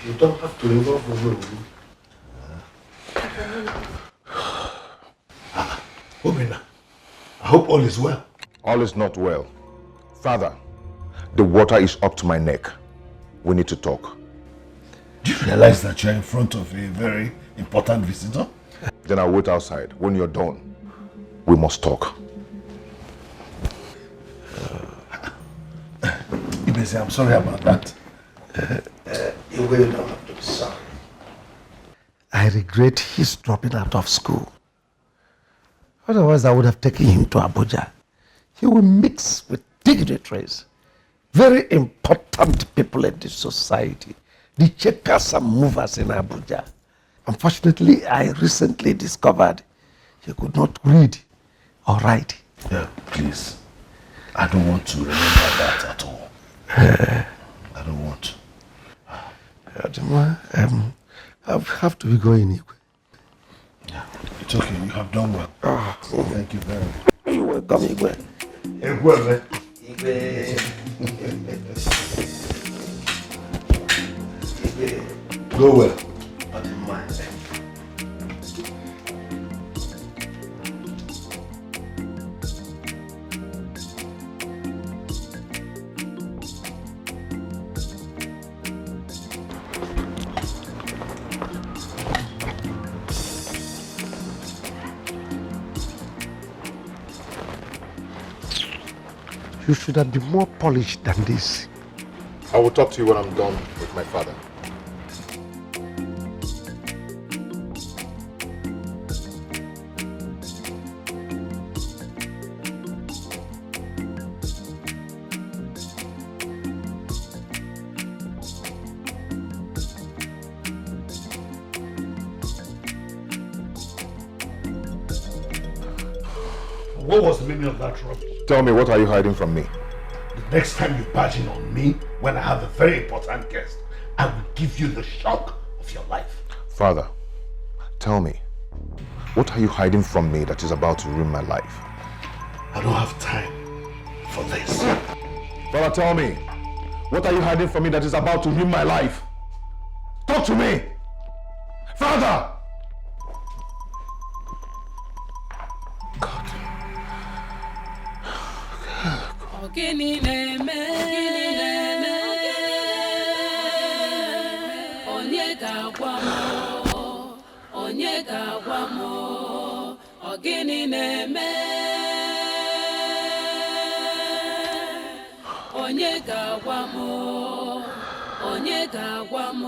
you don't have to involve me. Obinna, I hope all is well. All is not well. Father, the water is up to my neck. We need to talk. Do you realize that you're in front of a very important visitor? Then I'll wait outside. When you're done, we must talk. Ibeze, I'm sorry about that. You don't have to be sorry. I I regret his dropping out of school. Otherwise, I would have taken him to Abuja. He will mix with dignitaries, very important people in the society, the checkers and movers in Abuja. Unfortunately, I recently discovered he could not read or write. Yeah, please. I don't want to remember that at all. I don't want to. I have to be going. Yeah, it's okay. You have done well. Oh, thank you very much. You're welcome, Igwe. Go well. You should have been more polished than this. I will talk to you when I'm done with my father. What was the meaning of that rubbish? Tell me, what are you hiding from me? The next time you barge in on me when I have a very important guest, I will give you the shock of your life. Father, tell me, what are you hiding from me that is about to ruin my life? I don't have time for this. Father, tell me, what are you hiding from me that is about to ruin my life? Talk to me! Father! Ogini na-eme onye ga-agwa m onye ga-agwa m ogini na-eme onye ga-agwa m onye ga-agwa m.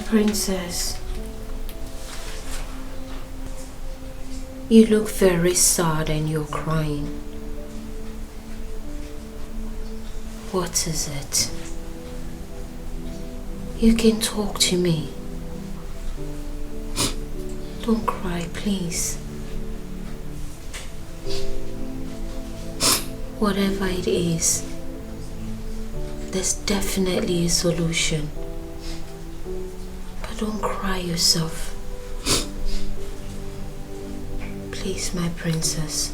Princess, you look very sad and you're crying. What is it? You can talk to me. Don't cry, please. Whatever it is, there's definitely a solution. Don't cry yourself. Please, my princess.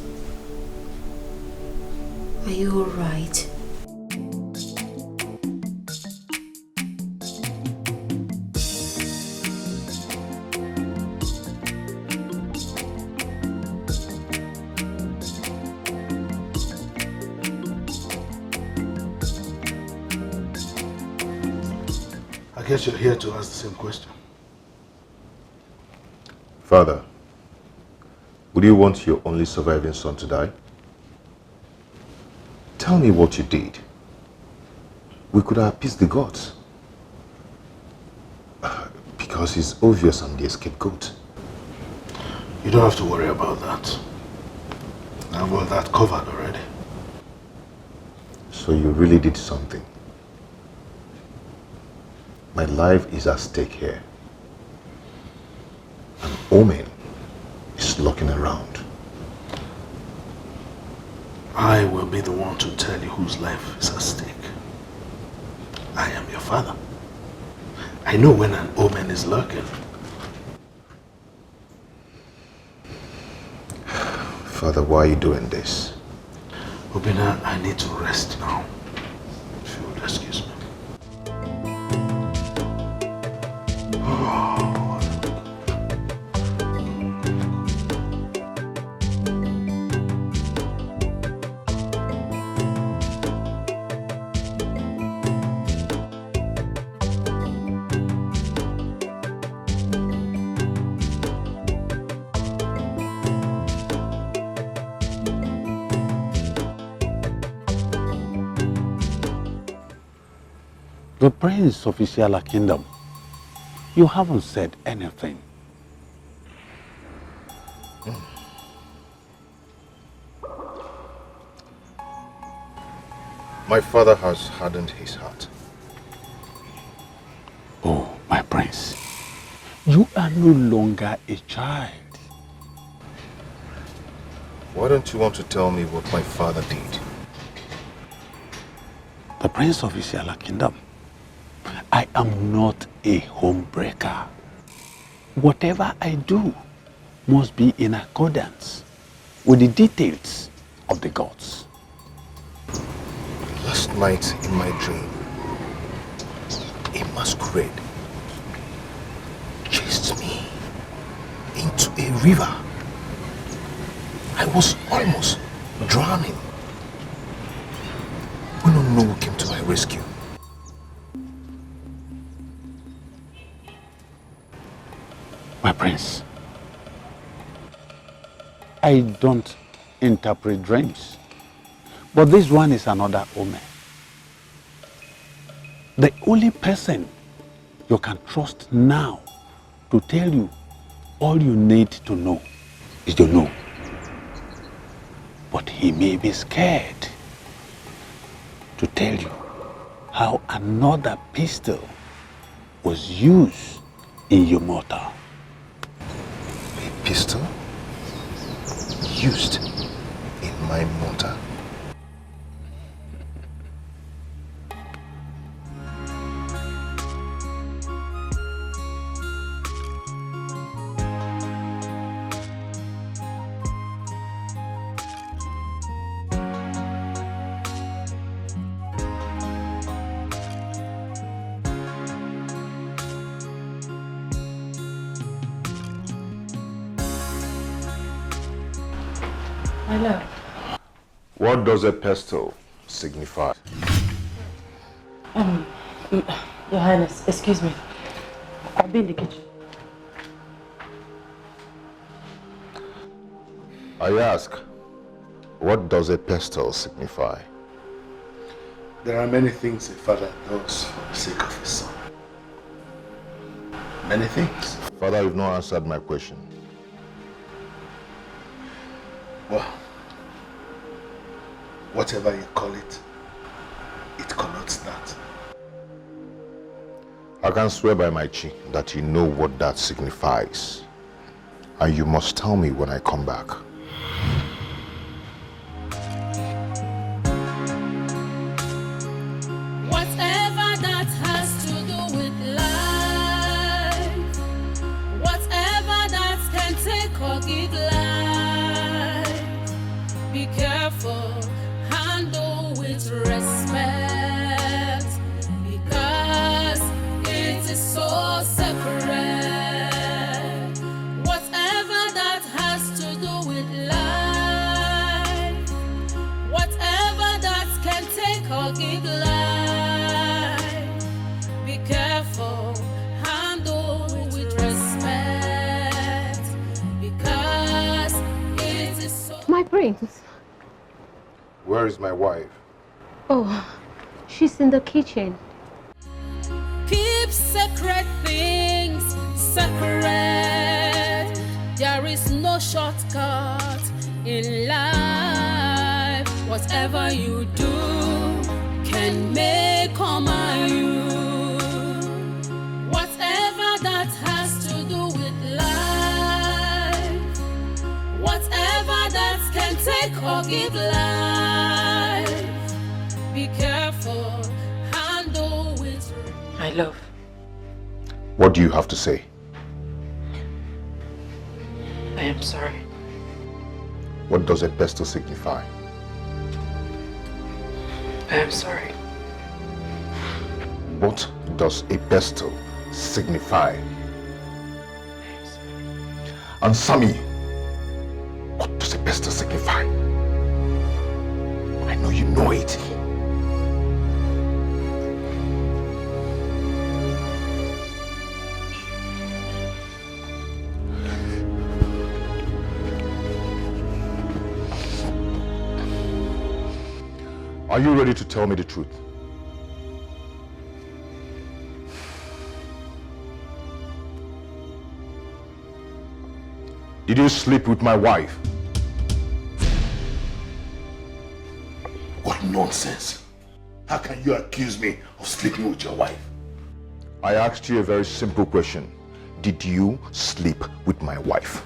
Are you all right? I guess you're here to ask the same question. Father, would you want your only surviving son to die? Tell me what you did. We could have appeased the gods. Because it's obvious I'm the scapegoat. You don't have to worry about that. I've got that covered already. So you really did something. My life is at stake here. An omen is lurking around. I will be the one to tell you whose life is at stake. I am your father. I know when an omen is lurking. Father, why are you doing this? Obinna, I need to rest now. If you would excuse me. The Prince of Isiala Kingdom, you haven't said anything. My father has hardened his heart. Oh, my prince, you are no longer a child. Why don't you want to tell me what my father did? The Prince of Isiala Kingdom, I am not a homebreaker. Whatever I do must be in accordance with the details of the gods. Last night in my dream, a masquerade chased me into a river. I was almost drowning when Ono came to my rescue. My prince, I don't interpret dreams, but this one is another omen. The only person you can trust now to tell you all you need to know is to know. But he may be scared to tell you how another pestle was used in your mortar. A pistol used in my mortar? My love. What does a pestle signify? Your Highness, excuse me. I'll be in the kitchen. I ask, what does a pestle signify? There are many things a father does for the sake of his son. Many things. Father, you've not answered my question. Well, whatever you call it, it connotes that. I can swear by my chi that you know what that signifies. And you must tell me when I come back. Whatever that has to do with life, whatever that can take or give life, be careful, handle with respect, because it is so sacred. Whatever that has to do with life, whatever that can take or give life, be careful, handle with respect, because it is so... My prince. Where is my wife? Oh, she's in the kitchen. Keep sacred things sacred. There is no shortcut in life. Whatever you do can make or mar you. Whatever that has to do with life, whatever that can take or give life, be careful, handle with... My love. What do you have to say? I am sorry. What does a pestle signify? I am sorry. What does a pestle signify? Answer me. What does a pestle signify? I know you know it. Are you ready to tell me the truth? Did you sleep with my wife? What nonsense. How can you accuse me of sleeping with your wife? I asked you a very simple question. Did you sleep with my wife?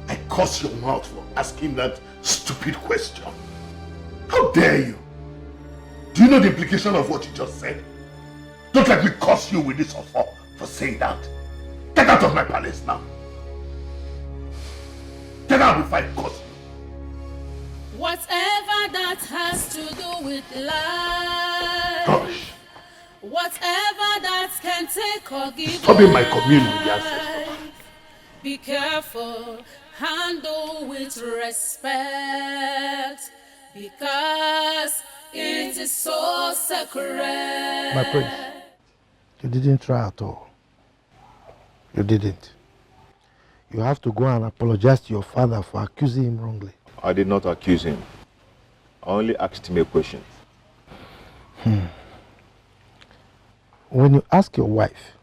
I curse your mouth for asking that stupid question. How dare you? Do you know the implication of what you just said? Don't let me curse you with this offer for saying that. Get out of my palace now. Get out before I curse you. Whatever that has to do with life. Gosh. Whatever that can take or give. Stop in my community with the ancestors. Be careful, handle with respect, because it is so sacred. My prince, you didn't try at all. You didn't. You have to go and apologize to your father for accusing him wrongly. I did not accuse him. I only asked him a question. When you ask your wife,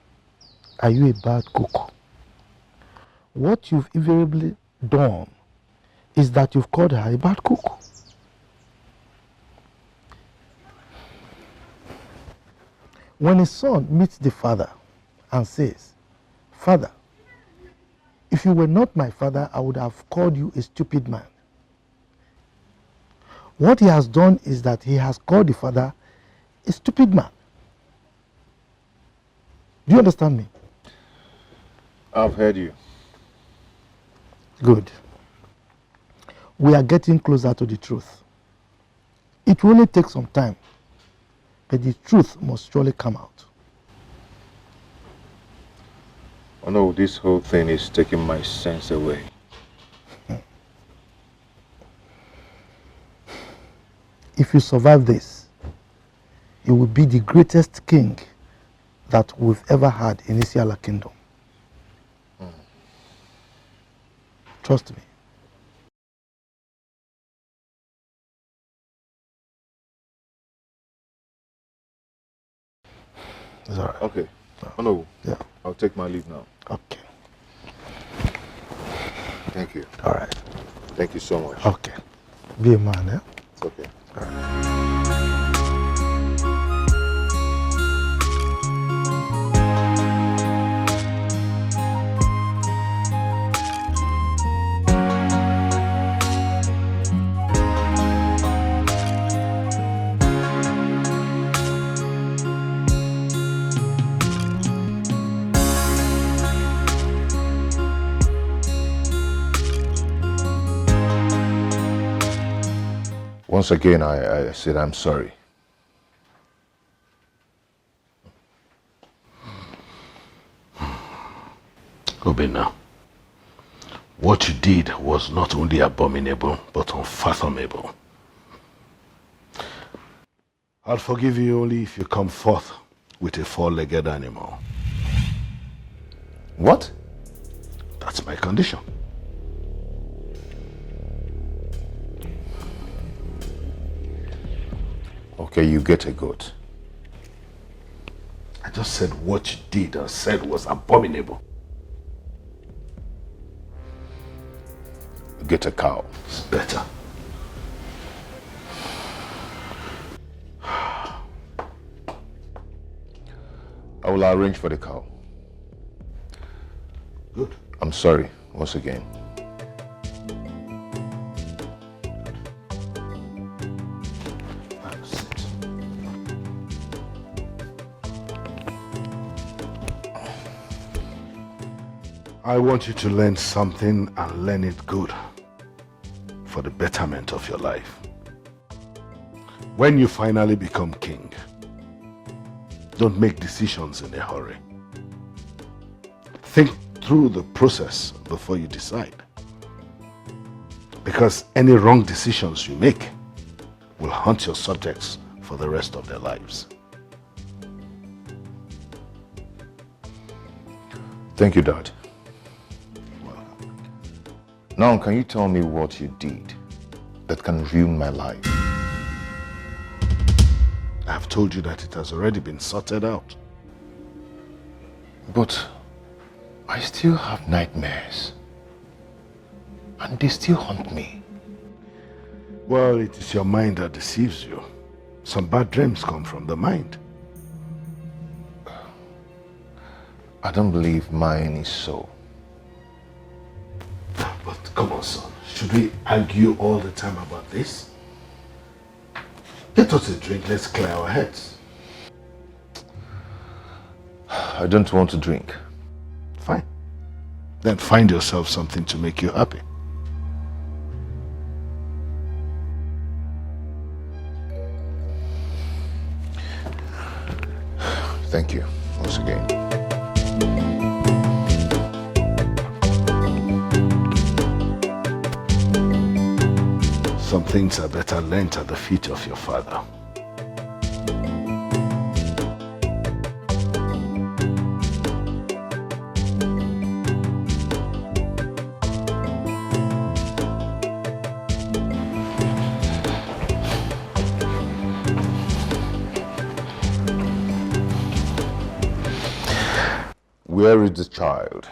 are you a bad cook? What you've invariably done is that you've called her a bad cook. When a son meets the father and says, "Father, if you were not my father, I would have called you a stupid man." What he has done is that he has called the father a stupid man. Do you understand me? I've heard you. Good. We are getting closer to the truth. It will only take some time, but the truth must surely come out. Oh no, this whole thing is taking my sense away. If you survive this, you will be the greatest king that we've ever had in Isiala Kingdom. Trust me. It's all right. Okay. Oh no. Yeah. I'll take my leave now. Okay. Thank you. All right. Thank you so much. Okay. Be a man, eh? It's okay. All right. Once again, I said I'm sorry. Obinna, what you did was not only abominable, but unfathomable. I'll forgive you only if you come forth with a four-legged animal. What? That's my condition. Okay, you get a goat. I just said what you did and said was abominable. Get a cow. It's better. I will arrange for the cow. Good. I'm sorry, once again. I want you to learn something and learn it good for the betterment of your life. When you finally become king, don't make decisions in a hurry. Think through the process before you decide. Because any wrong decisions you make will haunt your subjects for the rest of their lives. Thank you, Dad. Now, can you tell me what you did that can ruin my life? I've told you that it has already been sorted out. But I still have nightmares. And they still haunt me. Well, it is your mind that deceives you. Some bad dreams come from the mind. I don't believe mine is so. But come on, son. Should we argue all the time about this? Get us a drink, let's clear our heads. I don't want to drink. Fine. Then find yourself something to make you happy. Thank you once again. Some things are better learnt at the feet of your father. Where is the child?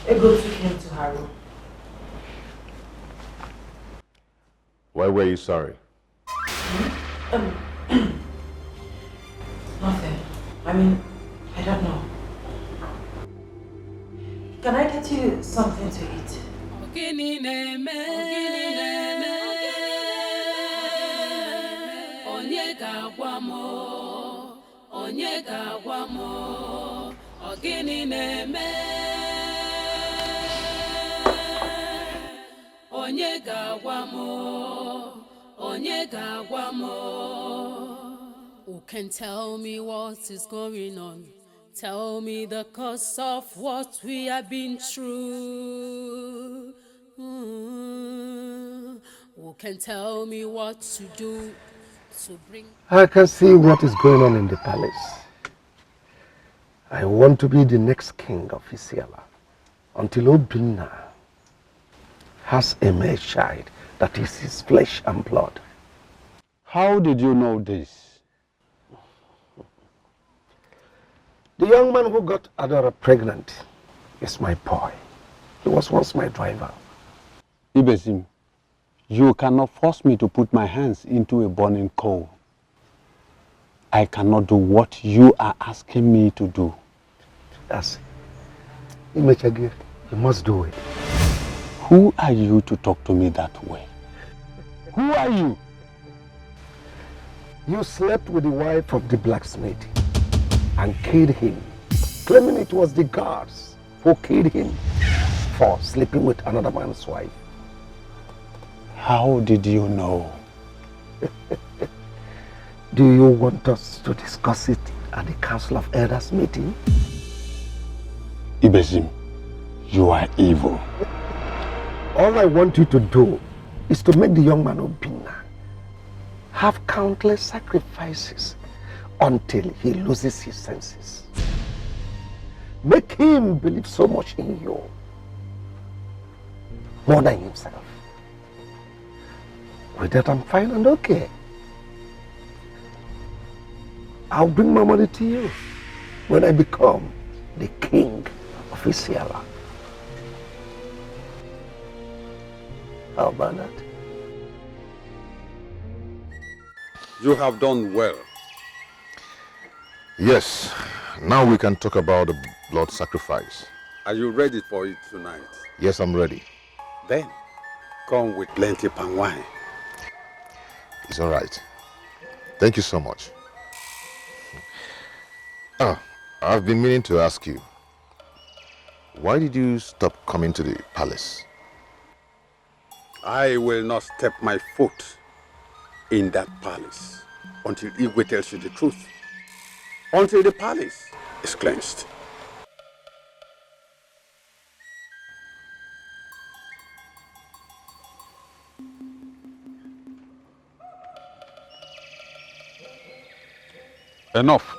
Ego took him to her room. Why were you sorry? Nothing. I mean, I don't know. Can I get you something to eat? Ogini neme onye ga-agwa mo who can tell me what is going on, tell me the cause of what we have been through. Who can tell me what to do to bring I can see what is going on in the palace. I want to be the next king of Isiala until Obinna has a male child that is his flesh and blood. How did you know this? The young man who got Adora pregnant is my boy. He was once my driver. Ibezim, you cannot force me to put my hands into a burning coal. I cannot do what you are asking me to do. That's it. You must do it. Who are you to talk to me that way? Who are you? You slept with the wife of the blacksmith and killed him, claiming it was the guards who killed him for sleeping with another man's wife. How did you know? Do you want us to discuss it at the Council of Elders meeting? Ibezim, you are evil. All I want you to do is to make the young man Obinna have countless sacrifices until he loses his senses. Make him believe so much in you, more than himself. With that, I'm fine and okay. I'll bring my money to you when I become the king of Isiala. How about that? You have done well. Yes. Now we can talk about the blood sacrifice. Are you ready for it tonight? Yes, I'm ready. Then, come with plenty palm wine. It's all right. Thank you so much. I've been meaning to ask you, why did you stop coming to the palace? I will not step my foot in that palace until Igwe tells you the truth. Until the palace is cleansed. Enough.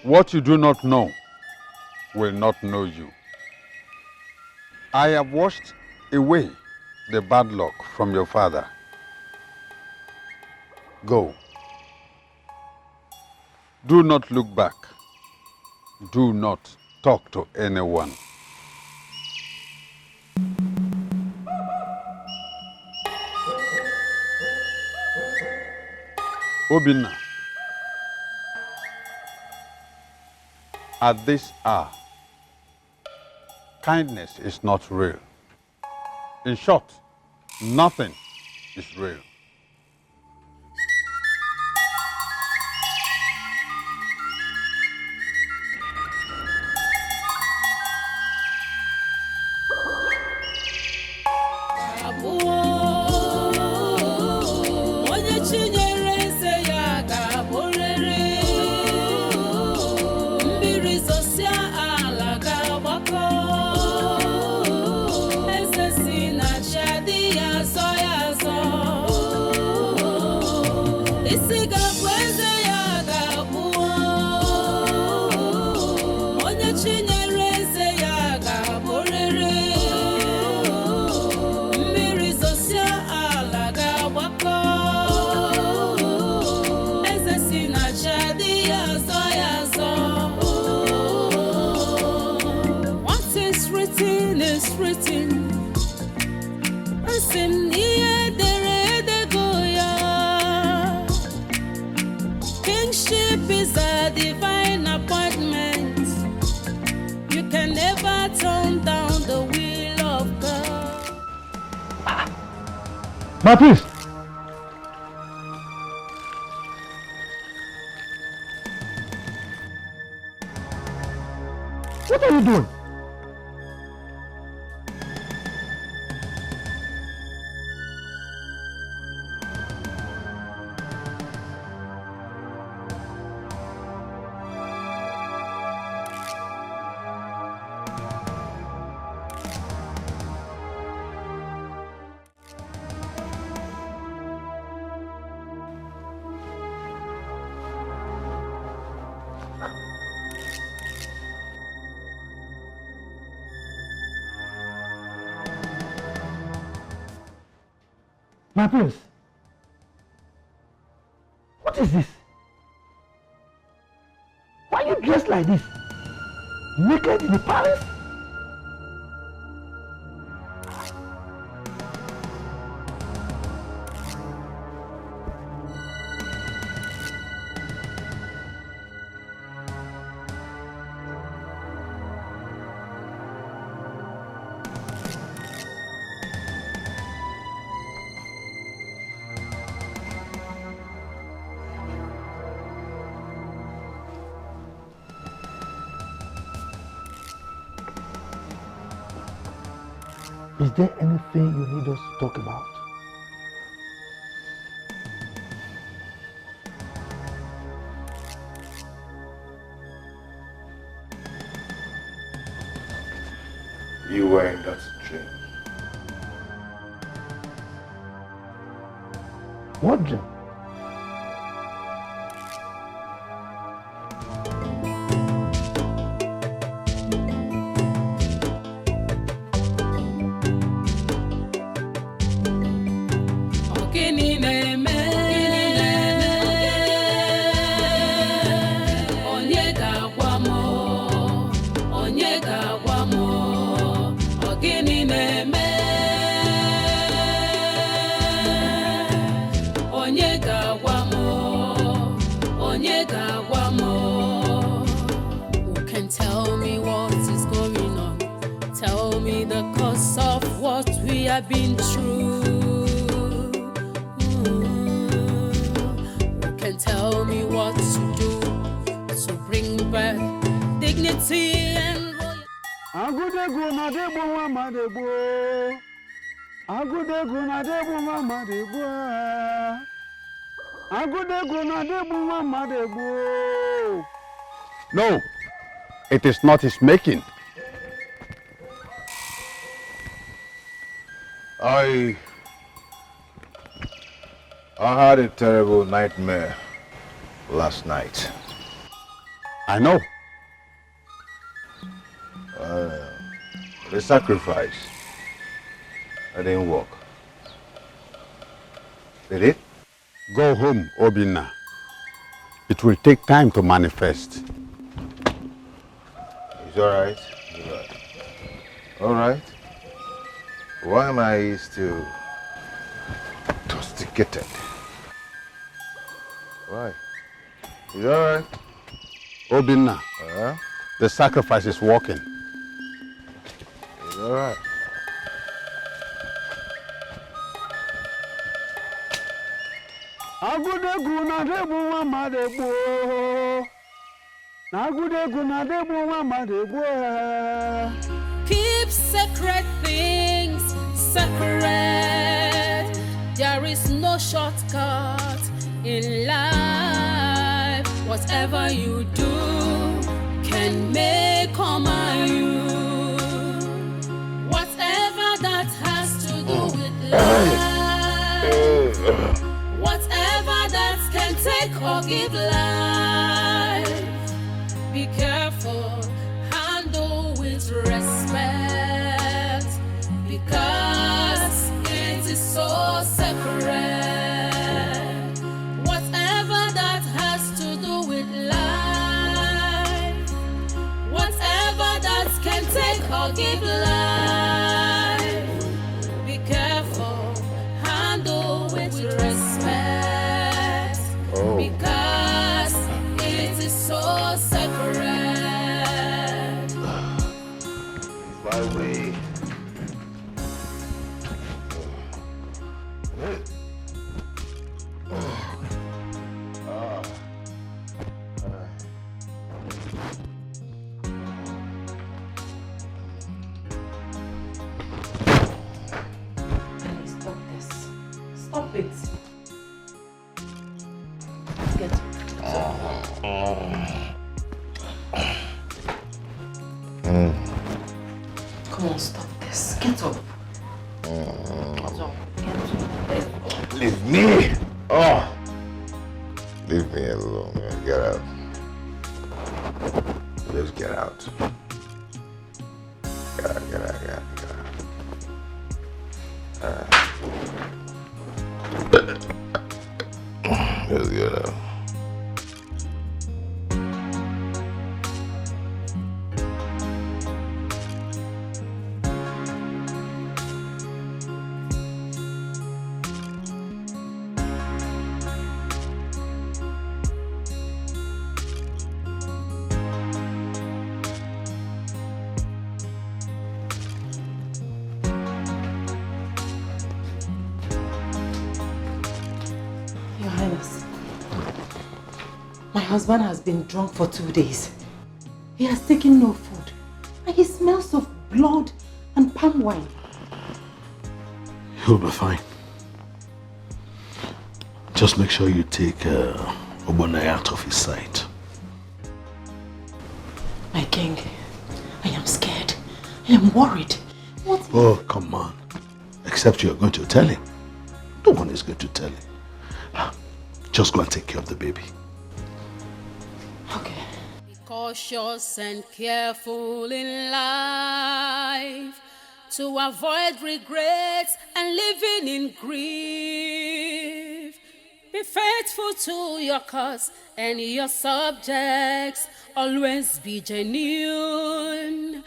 What you do not know will not know you. I have washed away the bad luck from your father. Go. Do not look back. Do not talk to anyone. Obinna, at this hour, kindness is not real. In short, nothing is real. Kingship is a divine appointment. You can never turn down the will of God. My priest! What are you doing? My prince, what is this? Why are you dressed like this? Naked in the palace? Is there anything you need us to talk about? You were in that dream. What dream? Been through. Who can tell me what to do to bring back dignity and royalty? Agudegu na debu mama debu. Agudegu na debu mama debu. Agudegu na debu mama debu. No, it is not his making. I had a terrible nightmare last night. I know. The sacrifice, that didn't work. Did it? Go home, Obinna. It will take time to manifest. It's all right. It's all right. All right. Why am I still intoxicated? Why? It's all right. Obinna, the sacrifice is working. It's all right. Keep sacred things sacred. There is no shortcut in life. Whatever you do can make or mar you. Whatever that has to do with life. Whatever that can take or give life. Be careful, handle with respect, because it is so sacred. Whatever that has to do with life, whatever that can take or give life, be careful, handle with respect, because it is so sacred. My way. Stop this. Stop it. Let's get Come on, stop this. Get up. Get up. Leave me. Oh. Leave me alone, man. Get out. Just get out. Get out. Just get out. Your Highness, my husband has been drunk for 2 days. He has taken no food, and he smells of blood and palm wine. He'll be fine. Just make sure you take Obinna out of his sight. My king, I am scared. I am worried. What? Oh, come on. Except you're going to tell him. No one is going to tell him. Just go and take care of the baby. Okay. Be cautious and careful in life to avoid regrets and living in grief. Be faithful to your cause and your subjects. Always be genuine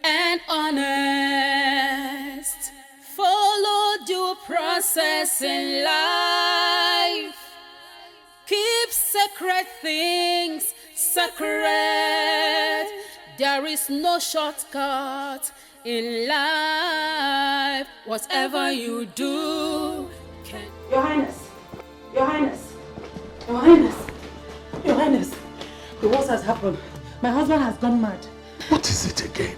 and honest. Follow due process in life. Keep sacred things sacred. There is no shortcut in life. Whatever you do can... Your Highness, Your Highness, Your Highness, Your Highness, the worst has happened. My husband has gone mad. What is it again?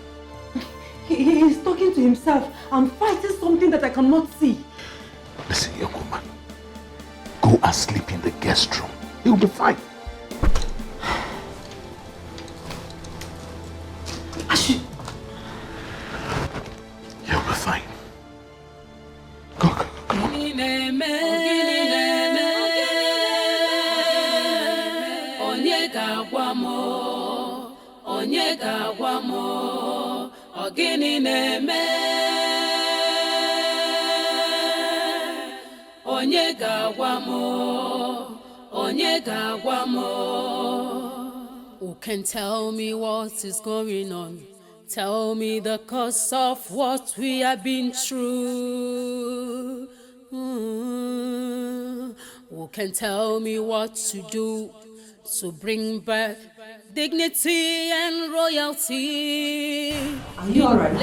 He is talking to himself and fighting something that I cannot see. Listen, young woman. Go and sleep in the guest room. He'll be fine. You'll be fine. Go. Onye ga-agwa m onye ga-agwa m ọ gịnị na-eme onye ga-agwa m onye ga-agwa m who can tell me what is going on? Tell me the cause of what we have been through. Who can tell me what to do to bring back dignity and royalty? Are you alright?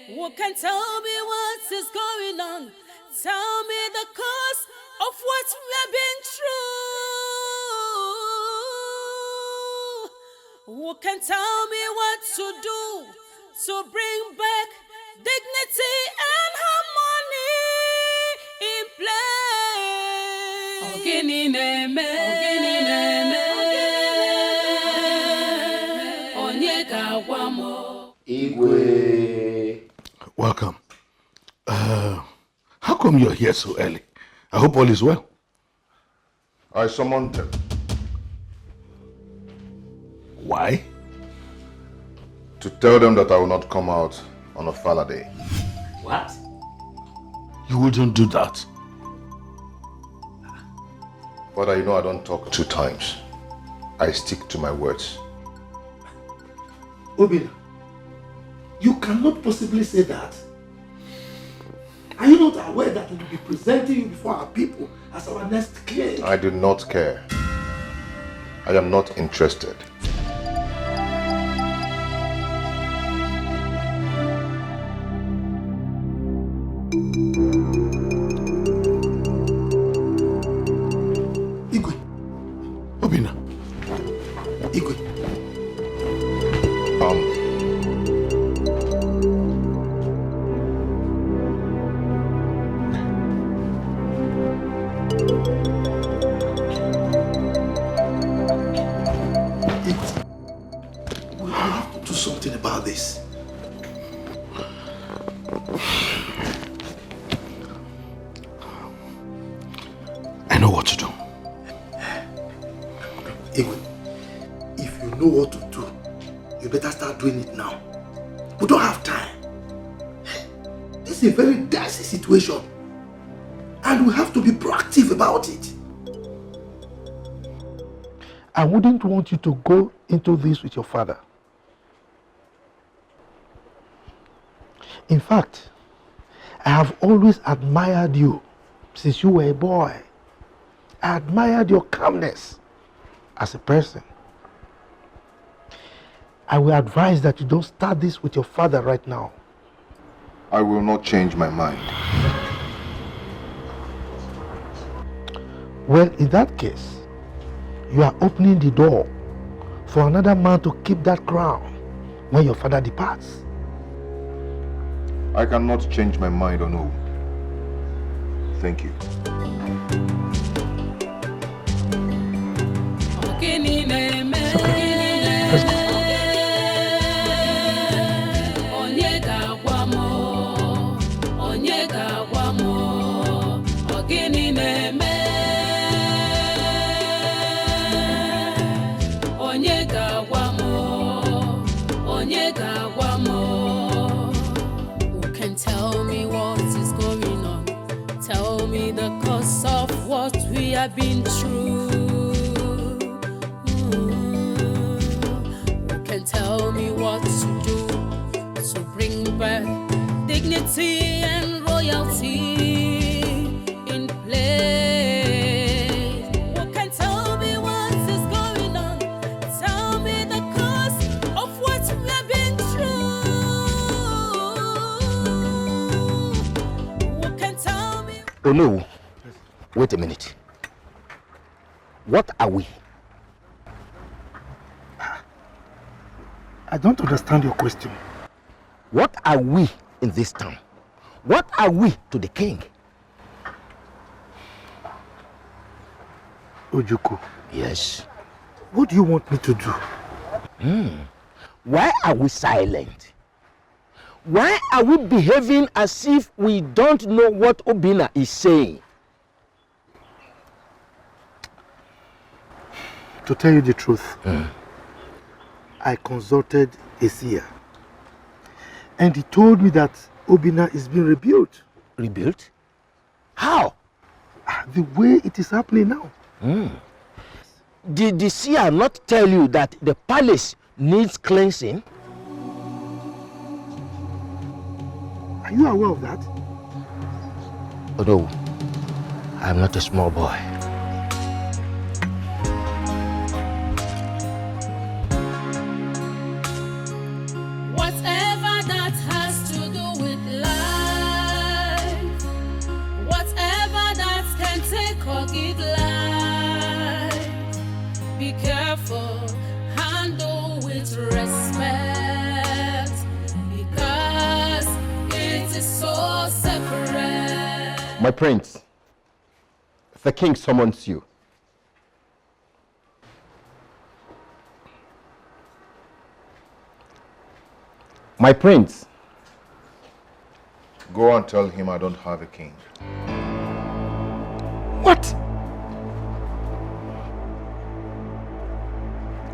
Who can tell me what is going on? Tell me the cause of what we have been through. Who can tell me what to do to bring back dignity and harmony in place? Ogini neme, onye ga-agwa m. Igwe. Welcome. How come you're here so early? I hope all is well. I summoned them. Why? To tell them that I will not come out on a Fala day. What? You wouldn't do that. Father, you know I don't talk 2 times. I stick to my words. Obinna, you cannot possibly say that. Are you not aware that we will be presenting you before our people as our next king? I do not care. I am not interested. Igwe. Obinna. Igwe. We have to do something about this. I know what to do. Igwe, if you know what to do, you better start doing it now. We don't have time. This is a very dicey situation. And we have to be proactive about it. I wouldn't want you to go into this with your father. In fact, I have always admired you since you were a boy. I admired your calmness as a person. I will advise that you don't start this with your father right now. I will not change my mind. Well, in that case, you are opening the door for another man to keep that crown when your father departs. I cannot change my mind or no. Thank you. Who can tell me what is going on? Tell me the cause of what we have been through. Who can tell me what to do to bring back dignity and royalty in place? Who can tell me what is going on? Tell me the cause of what we have been through. Who can tell me? Oh no, wait a minute. What are we? I don't understand your question. What are we in this town? What are we to the king? Ojuku. Yes. What do you want me to do? Why are we silent? Why are we behaving as if we don't know what Obinna is saying? To tell you the truth, I consulted a seer. And he told me that Obinna is being rebuilt. Rebuilt? How? The way it is happening now. Did the seer not tell you that the palace needs cleansing? Are you aware of that? Oh no, I'm not a small boy. Whatever that has to do with life, whatever that can take or give life, be careful, handle with respect, because it is so separate. My prince, the king summons you. My prince. Go and tell him I don't have a king. What?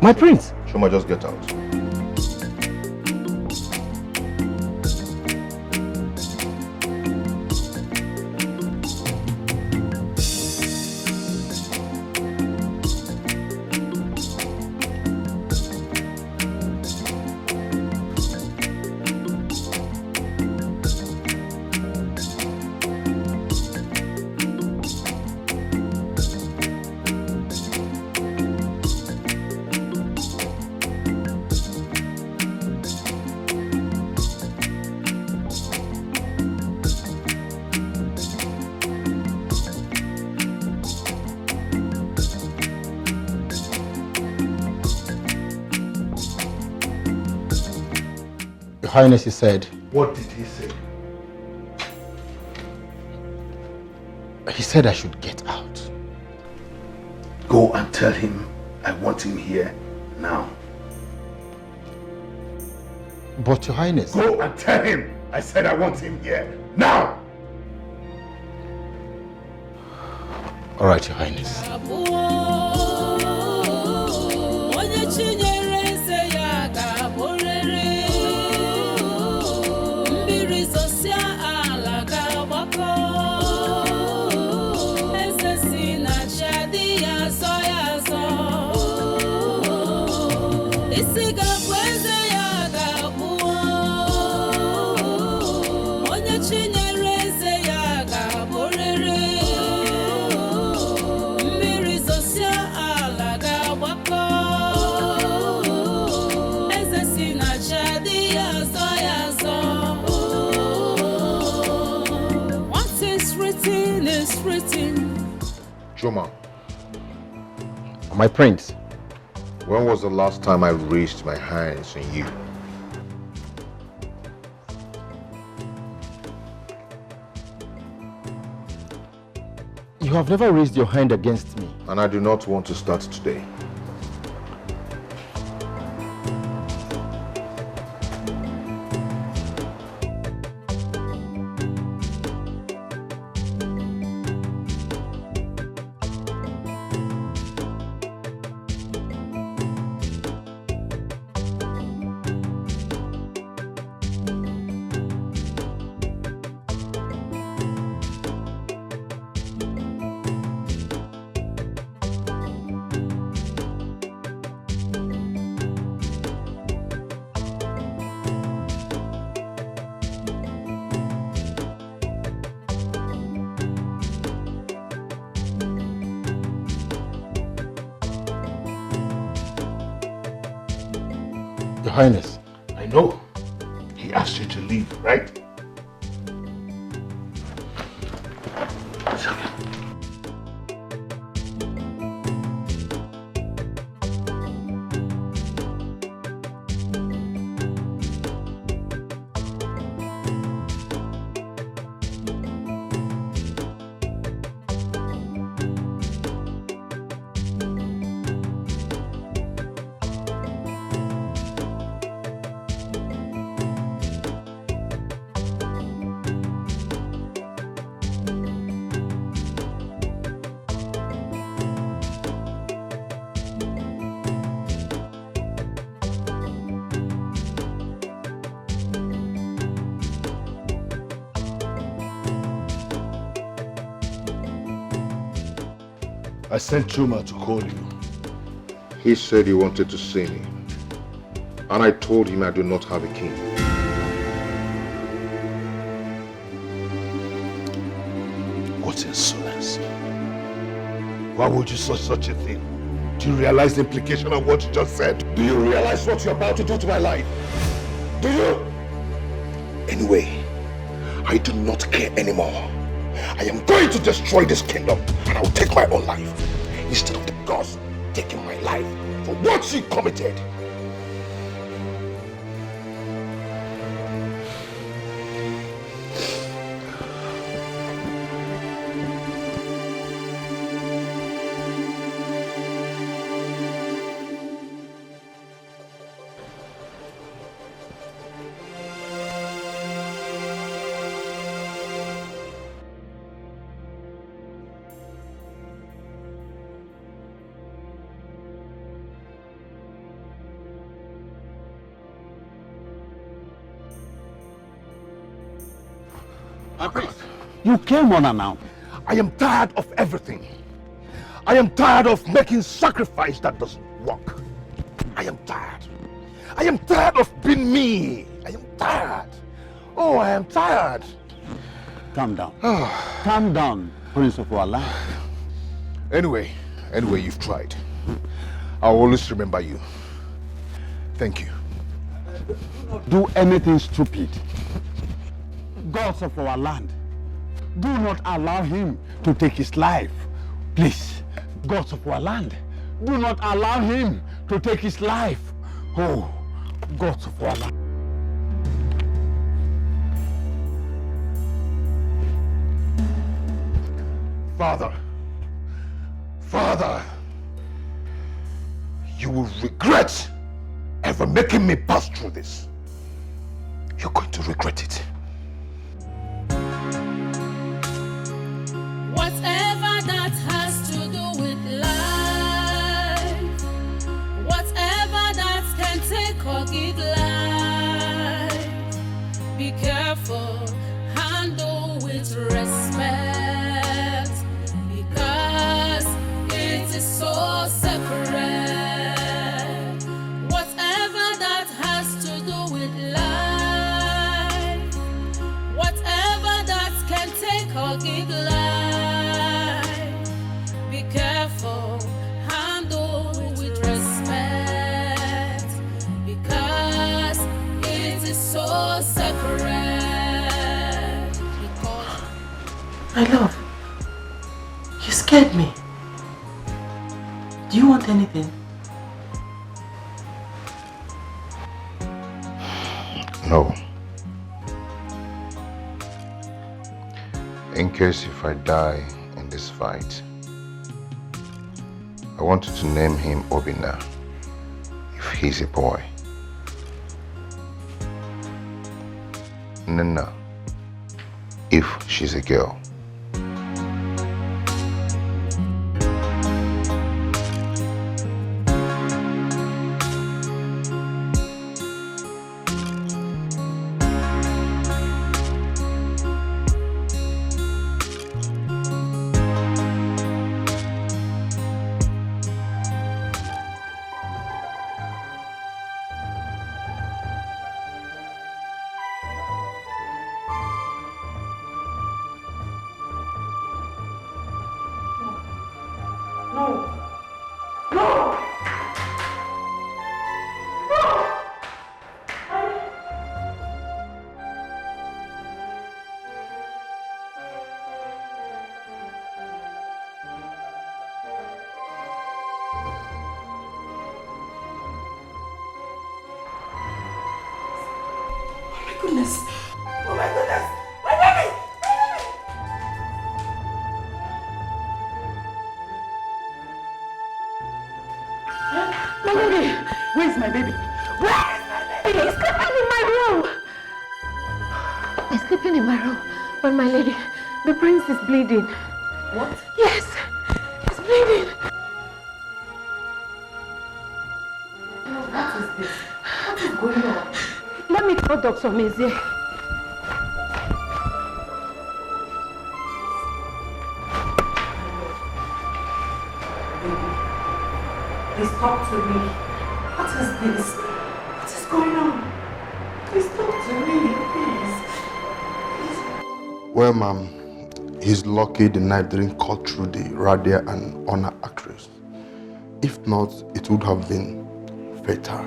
My prince. Shoma, just get out. Your Highness, he said. What did he say? He said I should get out. Go and tell him I want him here now. But Your Highness... Go and tell him I said I want him here now! All right, Your Highness. Joma. My prince. When was the last time I raised my hands on you? You have never raised your hand against me. And I do not want to start today. Your Highness. I know. He asked you to leave, right? I sent Chuma to call you. He said he wanted to see me. And I told him I do not have a king. What insolence. Why would you say such a thing? Do you realize the implication of what you just said? Do you realize what you're about to do to my life? Do you? Anyway, I do not care anymore. I am going to destroy this kingdom and I will take my own life instead of the gods taking my life for what she committed. You came unannounced. I am tired of everything. I am tired of making sacrifice that doesn't work. I am tired. I am tired of being me. I am tired. Oh, I am tired. Calm down. Calm down, Prince of our land. Anyway, you've tried. I'll always remember you. Thank you. Do anything stupid. Gods of our land, do not allow him to take his life. Please, gods of our land, do not allow him to take his life. Oh, gods of our land. Father, you will regret ever making me pass through this. You're going to regret it. Whatever that has to do with life, whatever that can take or give life, be careful, handle with respect, because it is so sacred. Whatever that has to do with life, whatever that can take or give life, careful, handle with respect, because it is so sacred. My love, you scared me. Do you want anything? No. In case if I die in this fight, I wanted to name him Obinna, if he's a boy. Nana, if she's a girl. Goodness. Oh my goodness. My baby! My baby! Where's my baby? Where is my baby? He's sleeping in my room. He's sleeping in my room. But my lady, the prince is bleeding. What? Yes, he's bleeding. What is this? What is going on? Let me call Dr. Mezie. Please talk to me. What is this? What is going on? Please talk to me, please. Well, ma'am, he's lucky the knife didn't cut through the radia and honor actress. If not, it would have been fatal.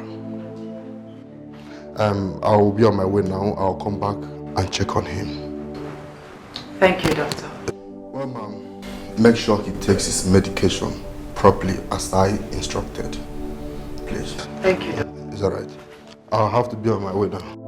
I'll be on my way now. I'll come back and check on him. Thank you, doctor. Well, ma'am, make sure he takes his medication properly as I instructed. Please. Thank you, doctor. Is that right? I'll have to be on my way now.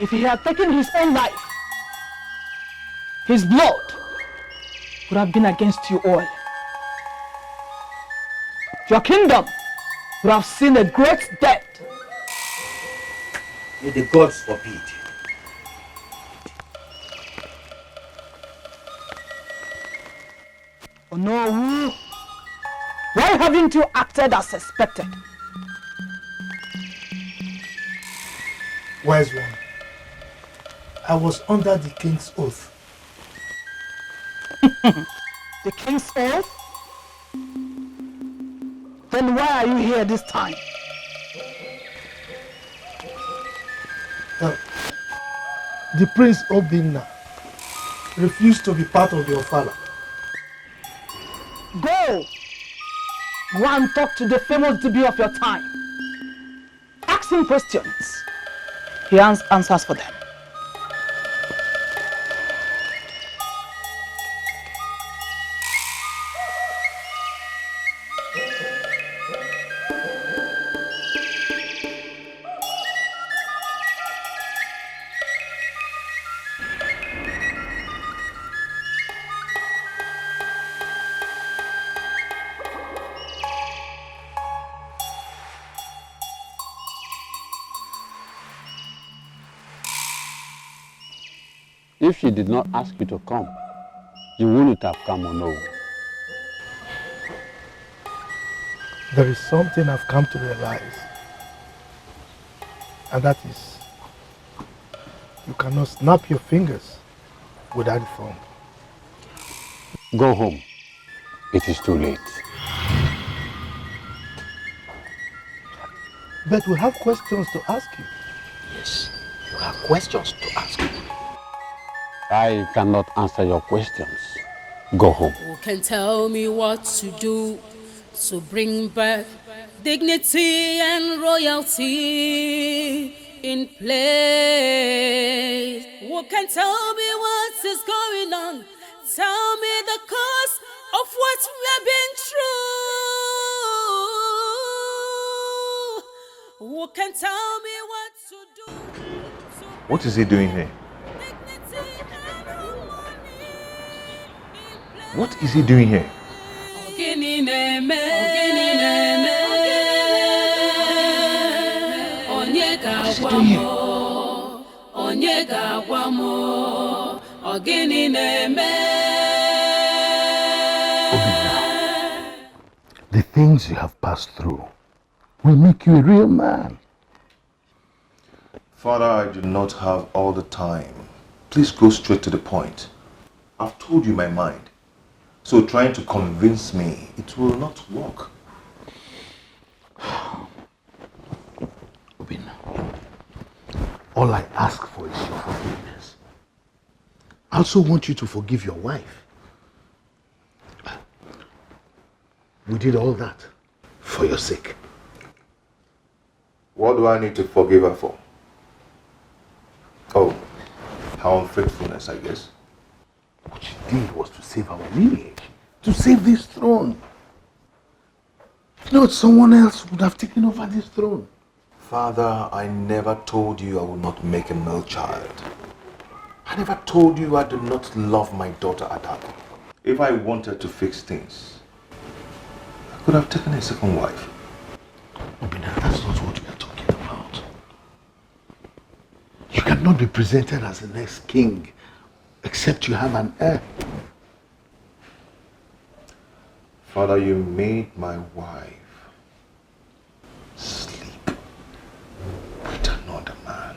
If he had taken his own life, his blood would have been against you all. Your kingdom would have seen a great death. May the gods forbid. Oh no, why haven't you acted as expected? Wise one, I was under the king's oath. The king's oath? Then why are you here this time? The prince Obinna refused to be part of your father. Go and talk to the famous DB of your time. Ask him questions. He has answers for them. If she did not ask you to come, you wouldn't have come or no. There is something I've come to realize, and that is, you cannot snap your fingers without a thumb. Go home. It is too late. But we have questions to ask you. Yes, you have questions to ask me. I cannot answer your questions. Go home. Who can tell me what to do to bring back dignity and royalty in place? Who can tell me what is going on? Tell me the cause of what we've been through. Who can tell me what to do? What is he doing here? What is he doing here? The things you have passed through will make you a real man. Father, I do not have all the time. Please go straight to the point. I've told you my mind. So trying to convince me, it will not work. Obinna, all I ask for is your forgiveness. I also want you to forgive your wife. We did all that for your sake. What do I need to forgive her for? Oh, her unfaithfulness, I guess. What she did was to save our lineage, to save this throne. You know, someone else would have taken over this throne. Father, I never told you I would not make a male child. I never told you I do not love my daughter Adako. If I wanted to fix things, I could have taken a second wife. Obinna, that's not what we are talking about. You cannot be presented as the next king except you have an heir. Father, you made my wife sleep with another man.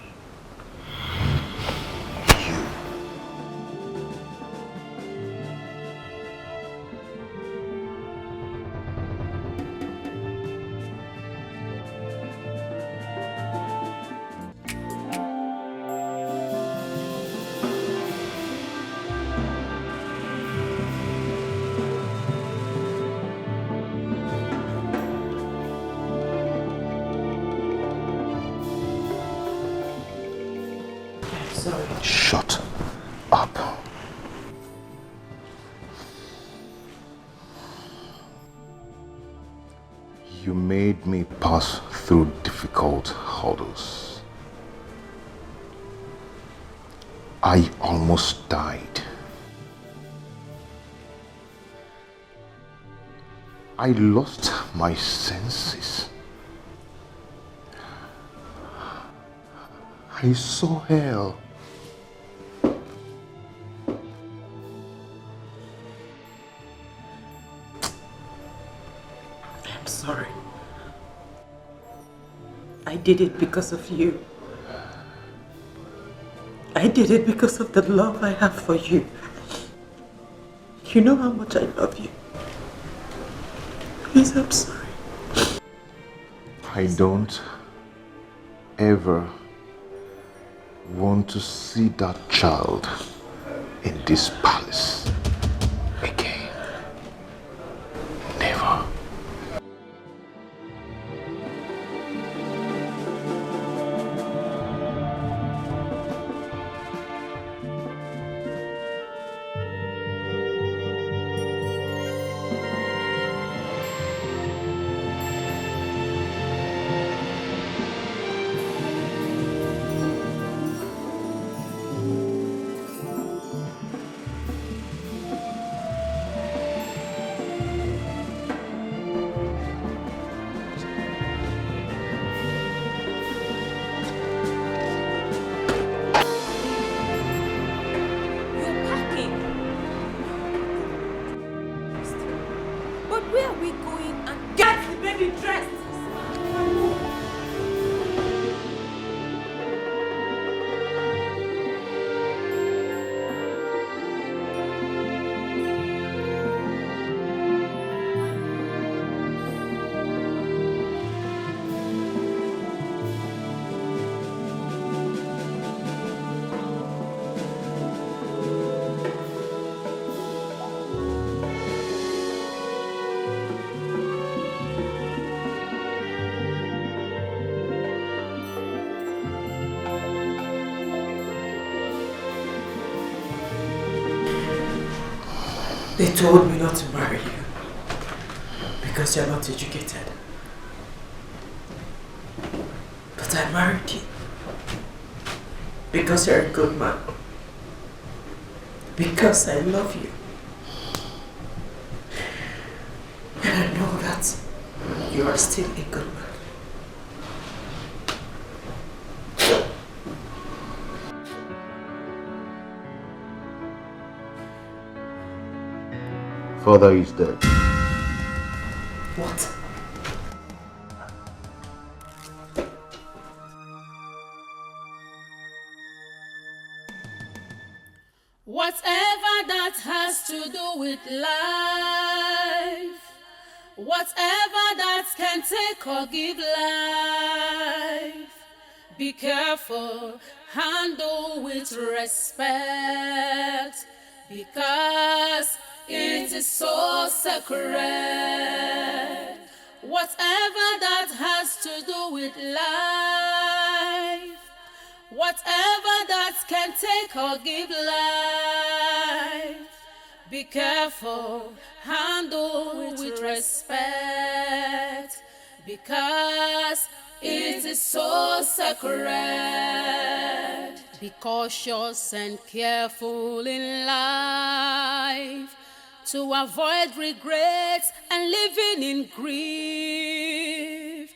Shut up. You made me pass through difficult hurdles. I almost died. I lost my senses. I saw hell. I'm sorry. I did it because of you. I did it because of the love I have for you. You know how much I love you. Please, I'm sorry. I don't ever want to see that child in this palace again. Never. They told me not to marry you because you're not educated. But I married you because you're a good man. Because I love you. And I know that you are still a good man. Father is dead. What? Whatever that has to do with life, whatever that can take or give life, be careful, handle with respect, because it is so sacred. Whatever that has to do with life, whatever that can take or give life, be careful, handle with respect, because it is so sacred. Be cautious and careful in life. to avoid regrets and living in grief.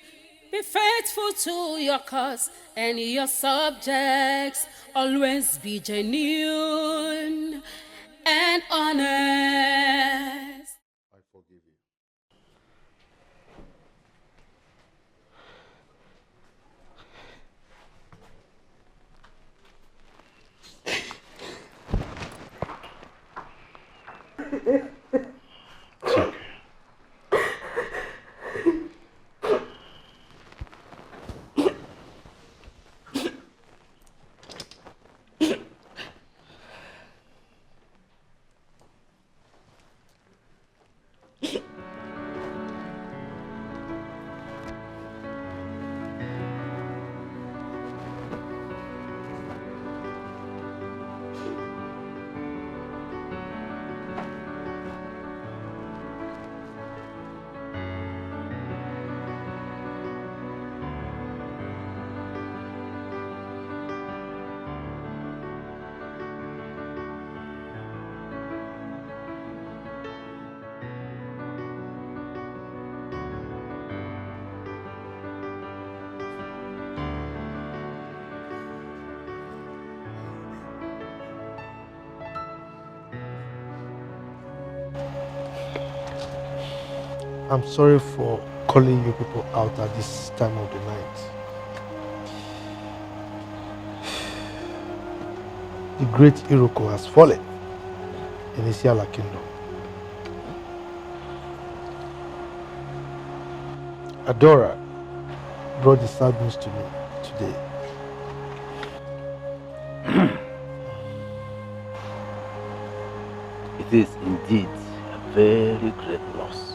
Be faithful to your cause and your subjects. Always be genuine and honest. I forgive you. I'm sorry for calling you people out at this time of the night. The great Iroko has fallen in Isiala Kingdom. Adora brought the sad news to me today. It is indeed a very great loss.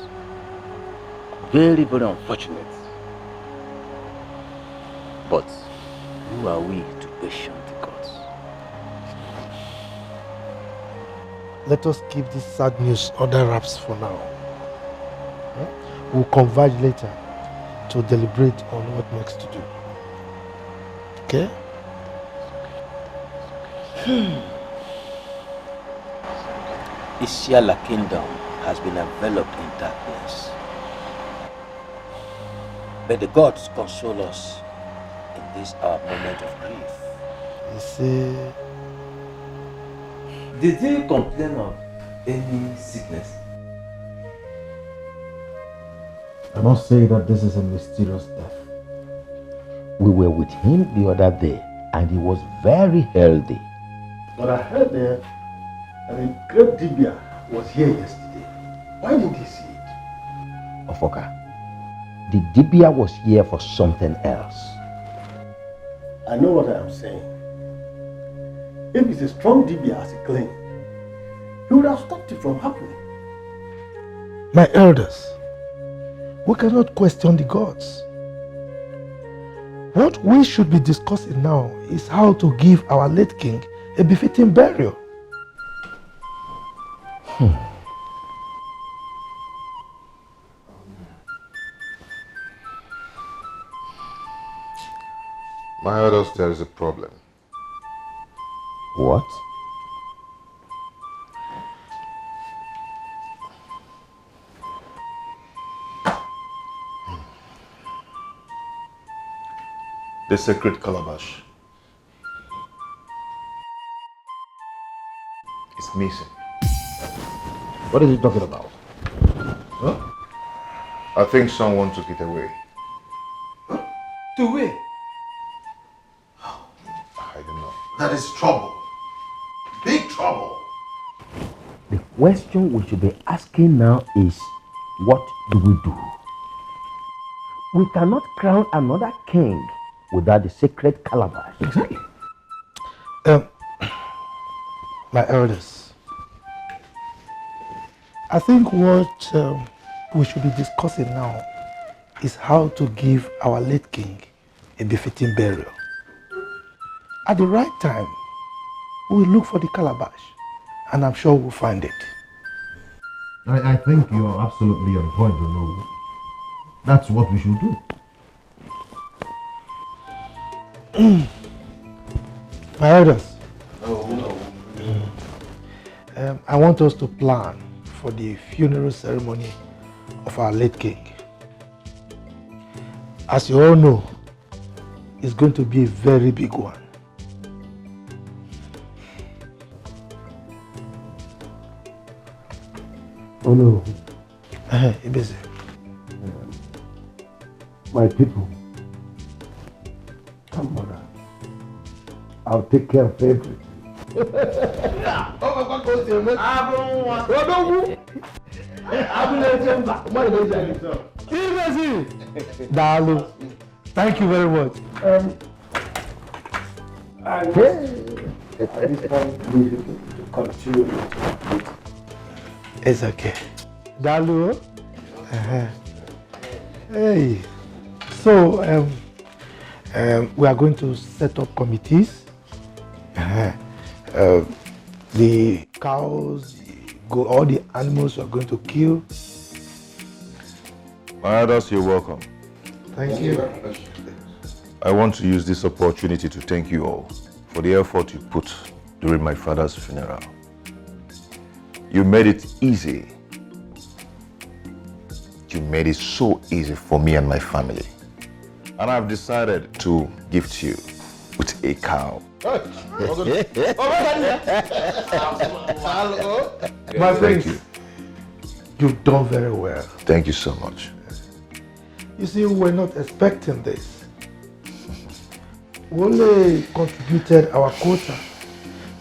Very, very unfortunate. But who are we to question the gods? Let us keep this sad news under wraps for now. We'll converge later to deliberate on what next to do. Okay? Isiala Kingdom has been enveloped in darkness. May the gods console us in this our moment of grief. You see... Did he complain of any sickness? I must say that this is a mysterious death. We were with him the other day and he was very healthy. But I heard that a great Dibia was here yesterday. Why didn't he see it? Ofoka, the Dibia was here for something else. I know what I am saying. If it's a strong Dibia as he claimed, he would have stopped it from happening. My elders, we cannot question the gods. What we should be discussing now is how to give our late king a befitting burial. My elders, there is a problem. What? The sacred calabash is missing. What is he talking about? Huh? I think someone took it away. To where? I don't know. That is trouble. Big trouble. The question we should be asking now is, what do we do? We cannot crown another king without the sacred calabash. Exactly. My elders, I think what we should be discussing now is how to give our late king a befitting burial. At the right time, we will look for the calabash, and I'm sure we'll find it. I think you are absolutely on point, you know. That's what we should do. My elders, No. I want us to plan for the funeral ceremony of our late king. As you all know, it's going to be a very big one. Oh no. Ibeze. My people. Come, mother. I'll take care of everything. Dalu, thank you very much. At this point, we should continue. It's okay. Dalu. Hey. So, we are going to set up committees. The cows, all the animals we are going to kill. My elders, you're welcome. Thank you. I want to use this opportunity to thank you all for the effort you put during my father's funeral. You made it easy. You made it so easy for me and my family. And I've decided to gift you with a cow. My friends, you've done very well. Thank you so much. You see, we were not expecting this. We only contributed our quota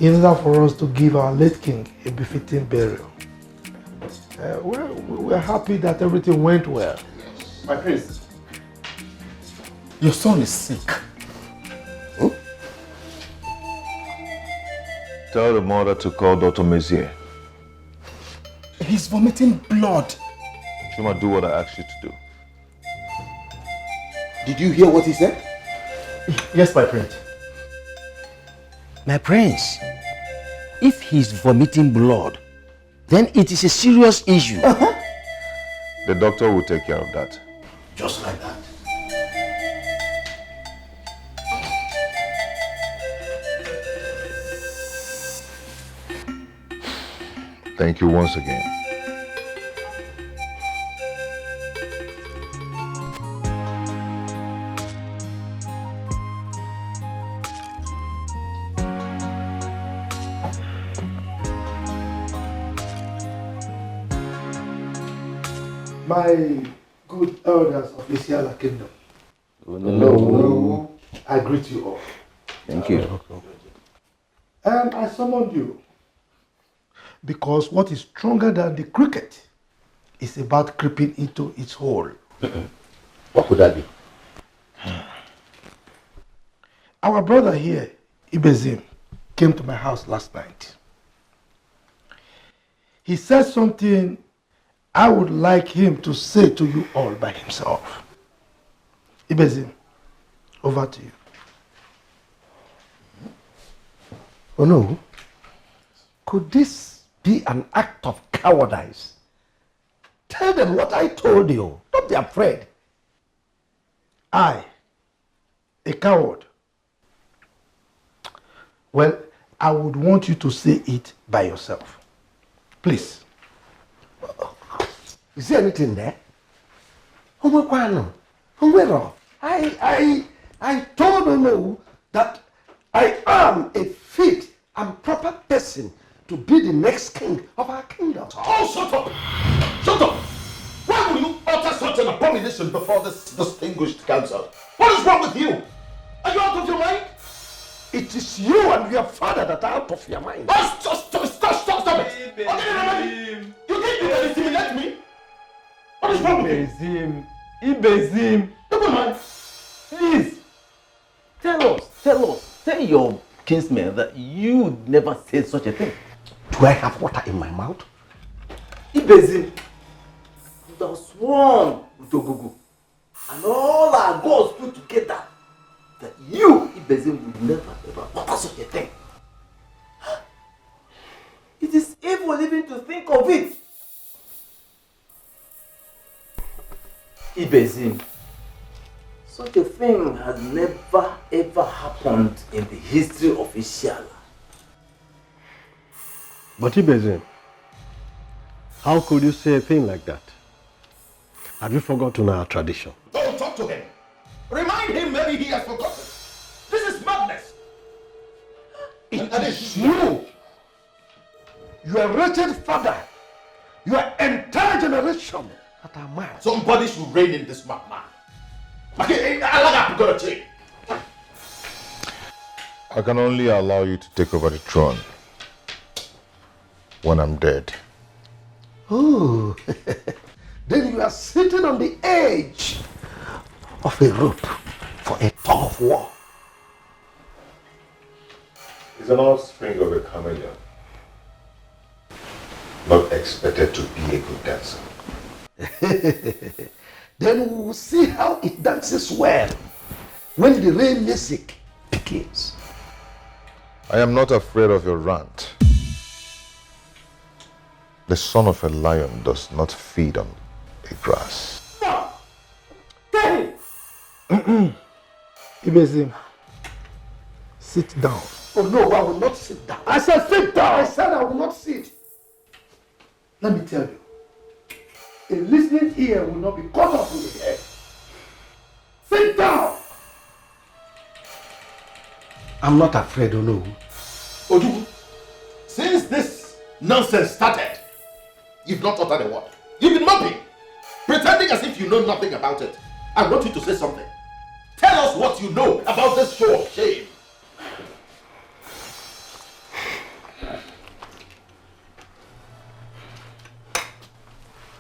in order for us to give our late king a befitting burial. We're happy that everything went well. My prince, your son is sick. Tell the mother to call Dr. Mezier. He's vomiting blood. Chuma, do what I asked you to do. Did you hear what he said? Yes, my prince. My prince, if he's vomiting blood, then it is a serious issue. The doctor will take care of that. Just like that. Thank you once again. My good elders of Isiala Kingdom. No. I greet you all. Thank you. And I summoned you because what is stronger than the cricket is about creeping into its hole. What could that be? Our brother here, Ibezim, came to my house last night. He said something I would like him to say to you all by himself. Ibezim, over to you. Oh no. Could this be an act of cowardice? Tell them what I told you. Don't be afraid. I, a coward. Well, I would want you to say it by yourself. Please. Is there anything there? I told you that I am a fit and proper person to be the next king of our kingdom. Oh, shut up! Shut up! Why would you utter such an abomination before this distinguished council? What is wrong with you? Are you out of your mind? It is you and your father that are out of your mind. Oh, stop it! Okay, you think you can intimidate me? What is wrong with you? Ibezim. Never mind. Please, tell your kinsmen that you never said such a thing. Do I have water in my mouth? Ibezim, you have sworn with Ogugu and all our gods put together that you, Ibezim, would never ever utter such a thing. It is evil even to think of it. Ibezim, such a thing has never ever happened in the history of Isiala. But Ibezim, How could you say a thing like that? Have you forgotten our tradition? Don't talk to him. Remind him maybe he has forgotten. This is madness. It is you. Your wretched father. Your entire generation that are mad. Somebody should rein in this madman. Okay, I'm gonna take. I can only allow you to take over the throne when I'm dead. Oh, then you are sitting on the edge of a rope for a tug of war. He's an offspring of a chameleon. Not expected to be a good dancer. Then we will see how it dances well when the rain music begins. I am not afraid of your rant. The son of a lion does not feed on the grass. No! Tell him! Ibezim, sit down. Oh no, I will not sit down. I said sit down! I said I will not sit. Let me tell you, a listening ear will not be cut off with the head. Sit down! I'm not afraid, oh no. Ojubu, since this nonsense started, you've not uttered a word. You've been moping, pretending as if you know nothing about it. I want you to say something. Tell us what you know about this show of shame.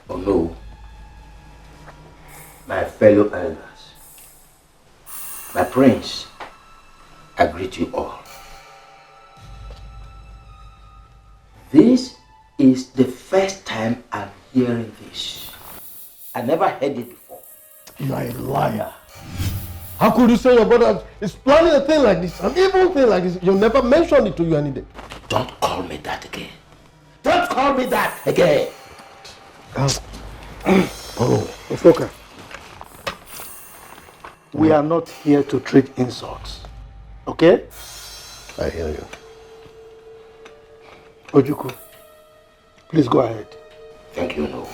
Oh no, my fellow elders, my prince, I greet you all. This is the first time I'm hearing this. I never heard it before. You are a liar. How could you say your brother is planning a thing like this, an evil thing like this? You never mentioned it to you any day. Don't call me that again. Don't call me that again. Oh, Ofoka. We are not here to treat insults. Okay? I hear you. Ojuku, please go ahead. Thank you, no.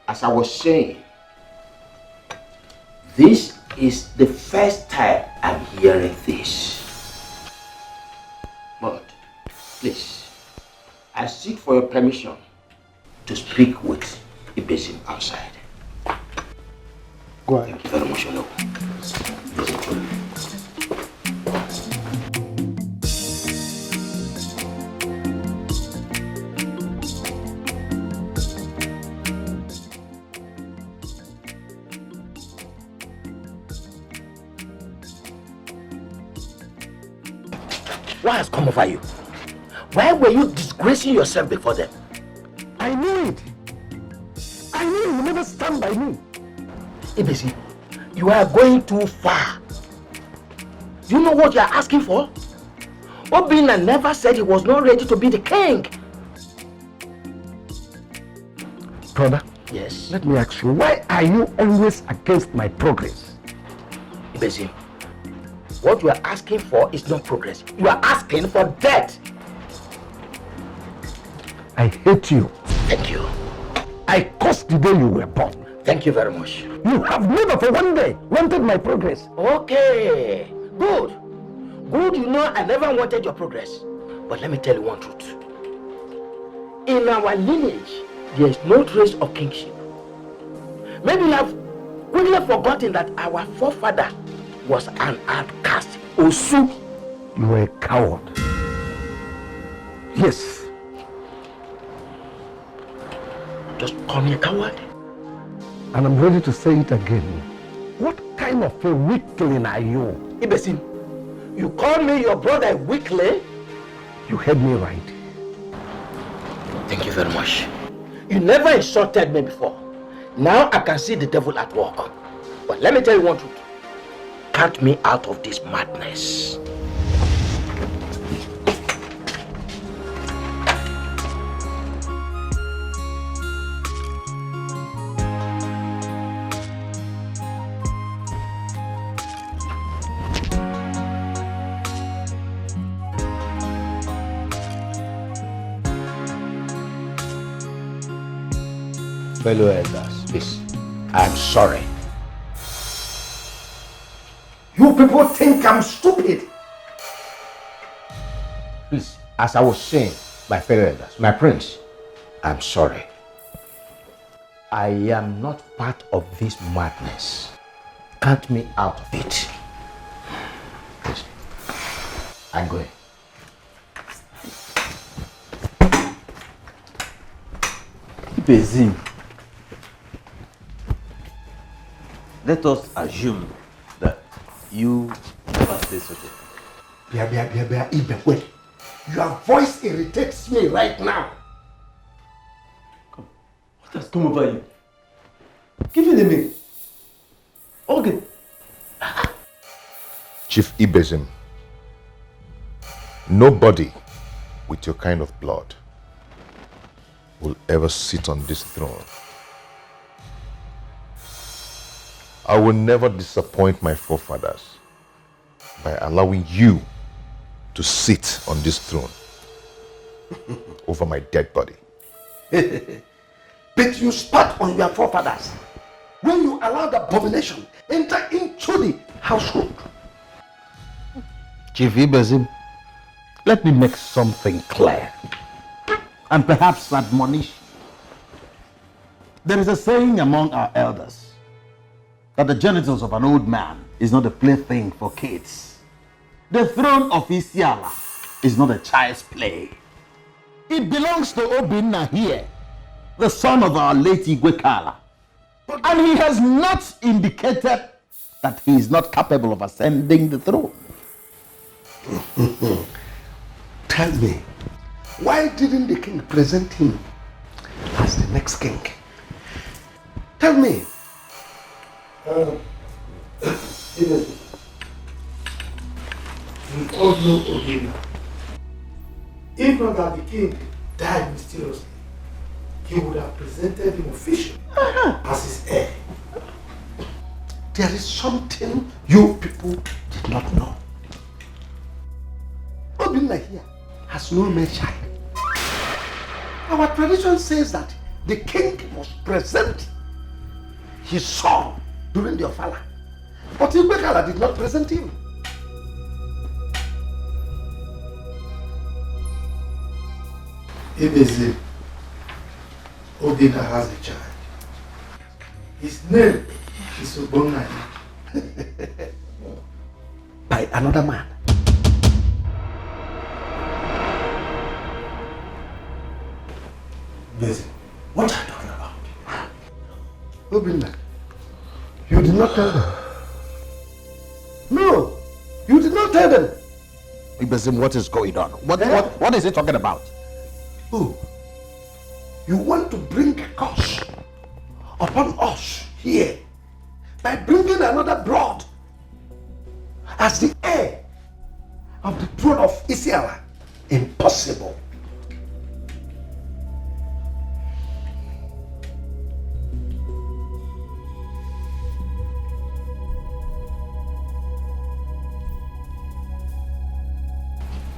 As I was saying, this is the first time I'm hearing this. But, please, I seek for your permission to speak with Ibezim outside. Go ahead. Thank you very much, Ono. What has come over you? Why were you disgracing yourself before them? I knew it. I knew you would never stand by me. Ibezim, you are going too far. Do you know what you are asking for? Obinna never said he was not ready to be the king. Brother, yes. Let me ask you, why are you always against my progress? Ibezim, what you are asking for is not progress. You are asking for death. I hate you. Thank you. I cursed the day you were born. Thank you very much. You have never for one day wanted my progress. Okay, good. Good, you know I never wanted your progress. But let me tell you one truth. In our lineage, there is no trace of kingship. Maybe you have quickly forgotten that our forefather was an outcast. Osu. You were a coward. Yes. Just call me a coward. And I'm ready to say it again. What kind of a weakling are you? Ibezim, you call me your brother a weakling? You heard me right. Thank you very much. You never insulted me before. Now I can see the devil at work. But let me tell you one truth. Cut me out of this madness. fellow elders, please, I'm sorry. You people think I'm stupid. Please, as I was saying, my fellow elders, my prince, I'm sorry. I am not part of this madness. Count me out of it. Please. I'm going. Ibezim, let us assume that you never say such a thing. Your voice irritates me right now. What has come over you? Give me the name. Okay. Chief Ibezim, nobody with your kind of blood will ever sit on this throne. I will never disappoint my forefathers by allowing you to sit on this throne over my dead body. But you spat on your forefathers when you allowed abomination enter into the household. Chief Ibezim, let me make something clear and perhaps admonish. There is a saying among our elders that the genitals of an old man is not a plaything for kids. The throne of Isiala is not a child's play. It belongs to Obinna here, the son of our late Igwekala. And he has not indicated that he is not capable of ascending the throne. Tell me, why didn't the king present him as the next king? Tell me. We all know Obinna. If not that the king died mysteriously, he would have presented him officially as his heir. There is something you people did not know. Obinna here has no male child. Our tradition says that the king must present his son during the Ofala. But Igwekala did not present him. Ibezim, Obinna has a child. His name is Obinna. By another man. Ibezim, what are you talking about? Obinna, you did not tell them. No, you did not tell them. Ibezim, what is going on? What is he talking about? Oh, you want to bring a curse upon us here by bringing another blood as the heir of the throne of Isiala? Impossible.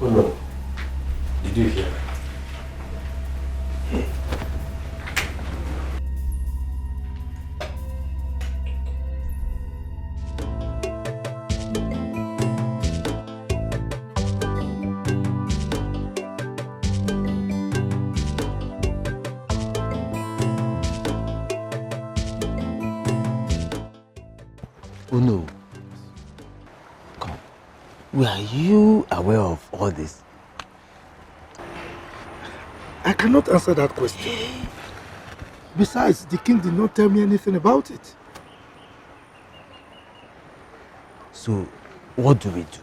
Oh no. Did you hear that? Oh no. Come. Were you aware of all this? I cannot answer that question. Besides, the king did not tell me anything about it. So, what do we do?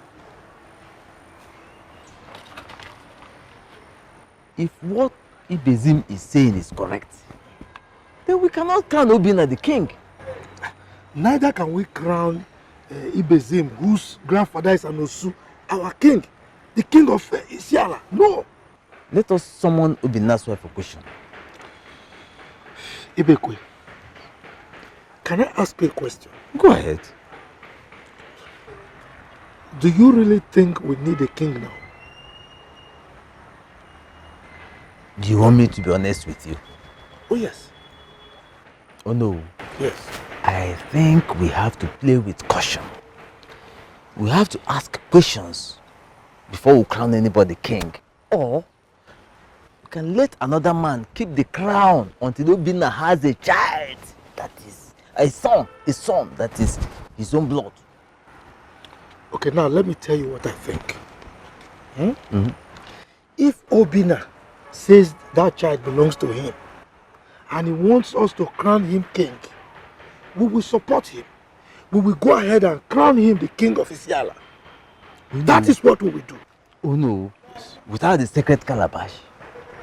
If what Ibezim is saying is correct, then we cannot crown Obinna the king. Neither can we crown Ibezim, whose grandfather is Anosu, our king, the king of Isiala. No. Let us summon Obinna's wife for question. Ibekwe, can I ask you a question? Go ahead. Do you really think we need a king now? Do you want me to be honest with you? Oh yes. Oh no. Yes. I think we have to play with caution. We have to ask questions before we crown anybody king. Or we can let another man keep the crown until Obinna has a child. That is a son that is his own blood. Okay, now let me tell you what I think. If Obinna says that child belongs to him and he wants us to crown him king, we will support him. We will go ahead and crown him the king of Isiala. That is what we will do. Oh no, without the sacred calabash.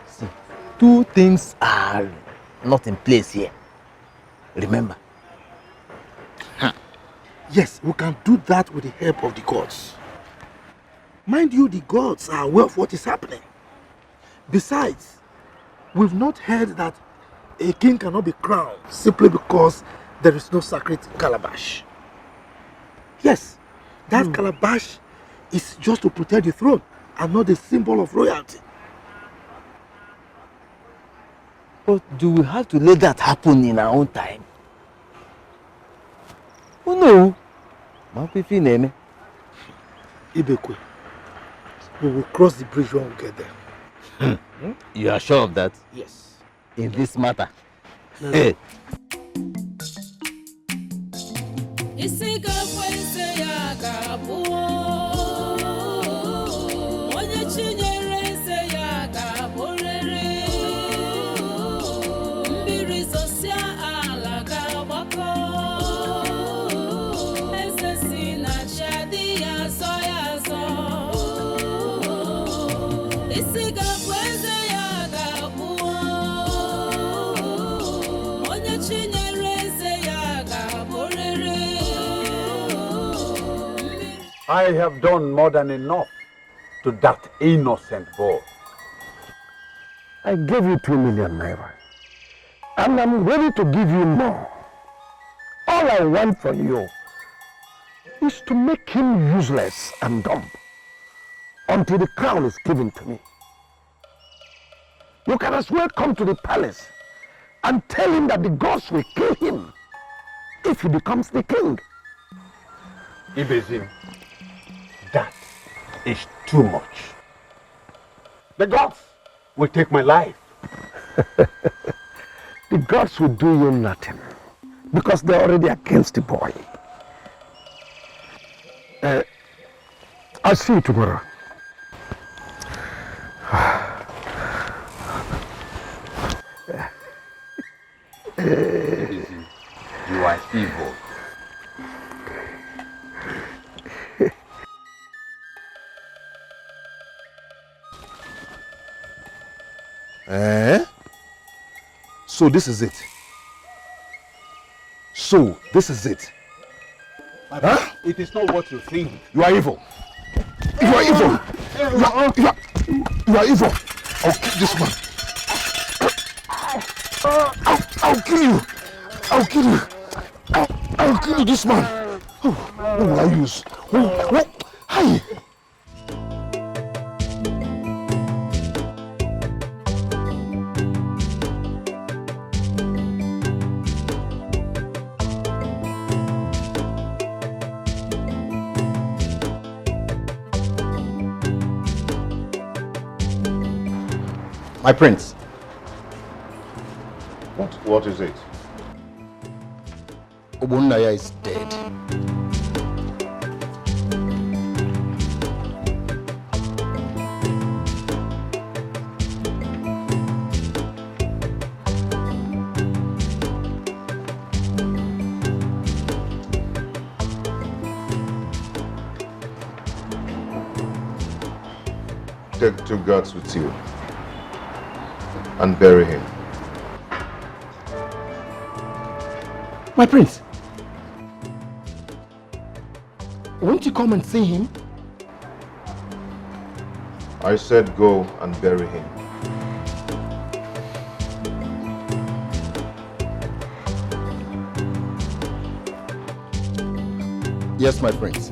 See, two things are not in place here. Remember. Yes, we can do that with the help of the gods. Mind you, the gods are aware of what is happening. Besides, we've not heard that a king cannot be crowned simply because there is no sacred calabash. Yes, that calabash is just to protect the throne and not a symbol of royalty. But do we have to let that happen in our own time? Oh no. Ibekwe, we will cross the bridge when we get there. You are sure of that? Yes. In this matter? No. Hey. I have done more than enough to that innocent boy. I gave you 2 million naira. And I'm ready to give you more. All I want from you is to make him useless and dumb until the crown is given to me. You can as well come to the palace and tell him that the gods will kill him if he becomes the king. Ibezim, that is too much. The gods will take my life. The gods will do you nothing because they're already against the boy. I'll see you tomorrow. You are evil. So this is it. So this is it. Huh? It is not what you think. You are evil. You are evil. You are evil. I'll kill this man. I'll kill you. I'll kill you. I'll kill you, this man. Oh, what will I use? What? Hi. My prince. What is it? Obinna is dead. Take 2 guards with you and bury him. My prince, won't you come and see him? I said go and bury him. Yes, my prince.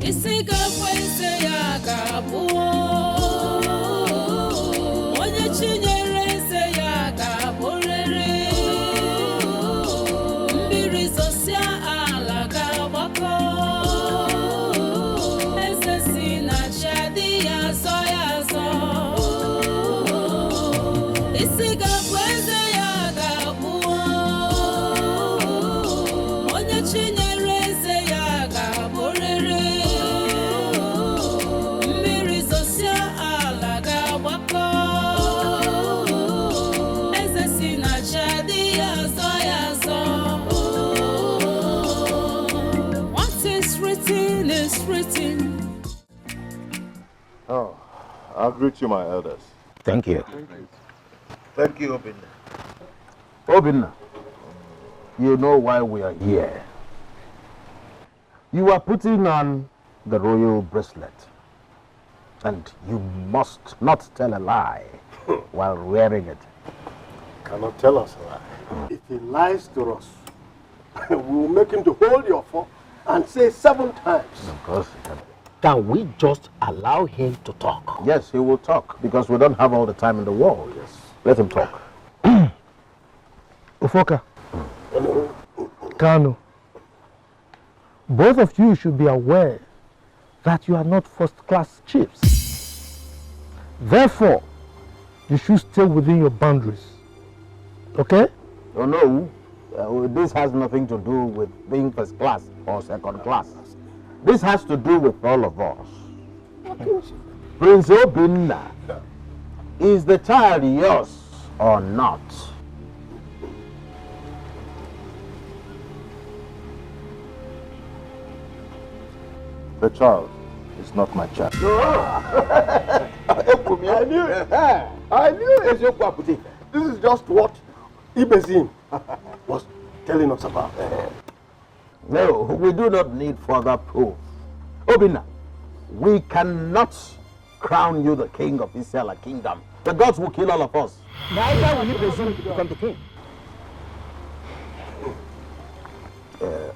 Oh, I'll greet you, my elders. Thank you. Thank you, Obinna. Obinna, you know why we are here. You are putting on the royal bracelet. And you must not tell a lie while wearing it. Cannot tell us a lie. If he lies to us, we will make him to hold your fork and say 7 times. Of course. Can we just allow him to talk? Yes, he will talk because we don't have all the time in the world. Yes. Let him talk. Ufoka, Kano, both of you should be aware that you are not first-class chiefs. Therefore, you should stay within your boundaries. Okay? Oh no, this has nothing to do with being first class or second class. This has to do with all of us. Prince Obinna, is the child yours or not? The child is not my child. I knew it. I knew it. This is just what Ibezim was telling us about. No, we do not need further proof. Obinna, we cannot crown you the king of Isiala kingdom. The gods will kill all of us. Neither will you presume to become the king.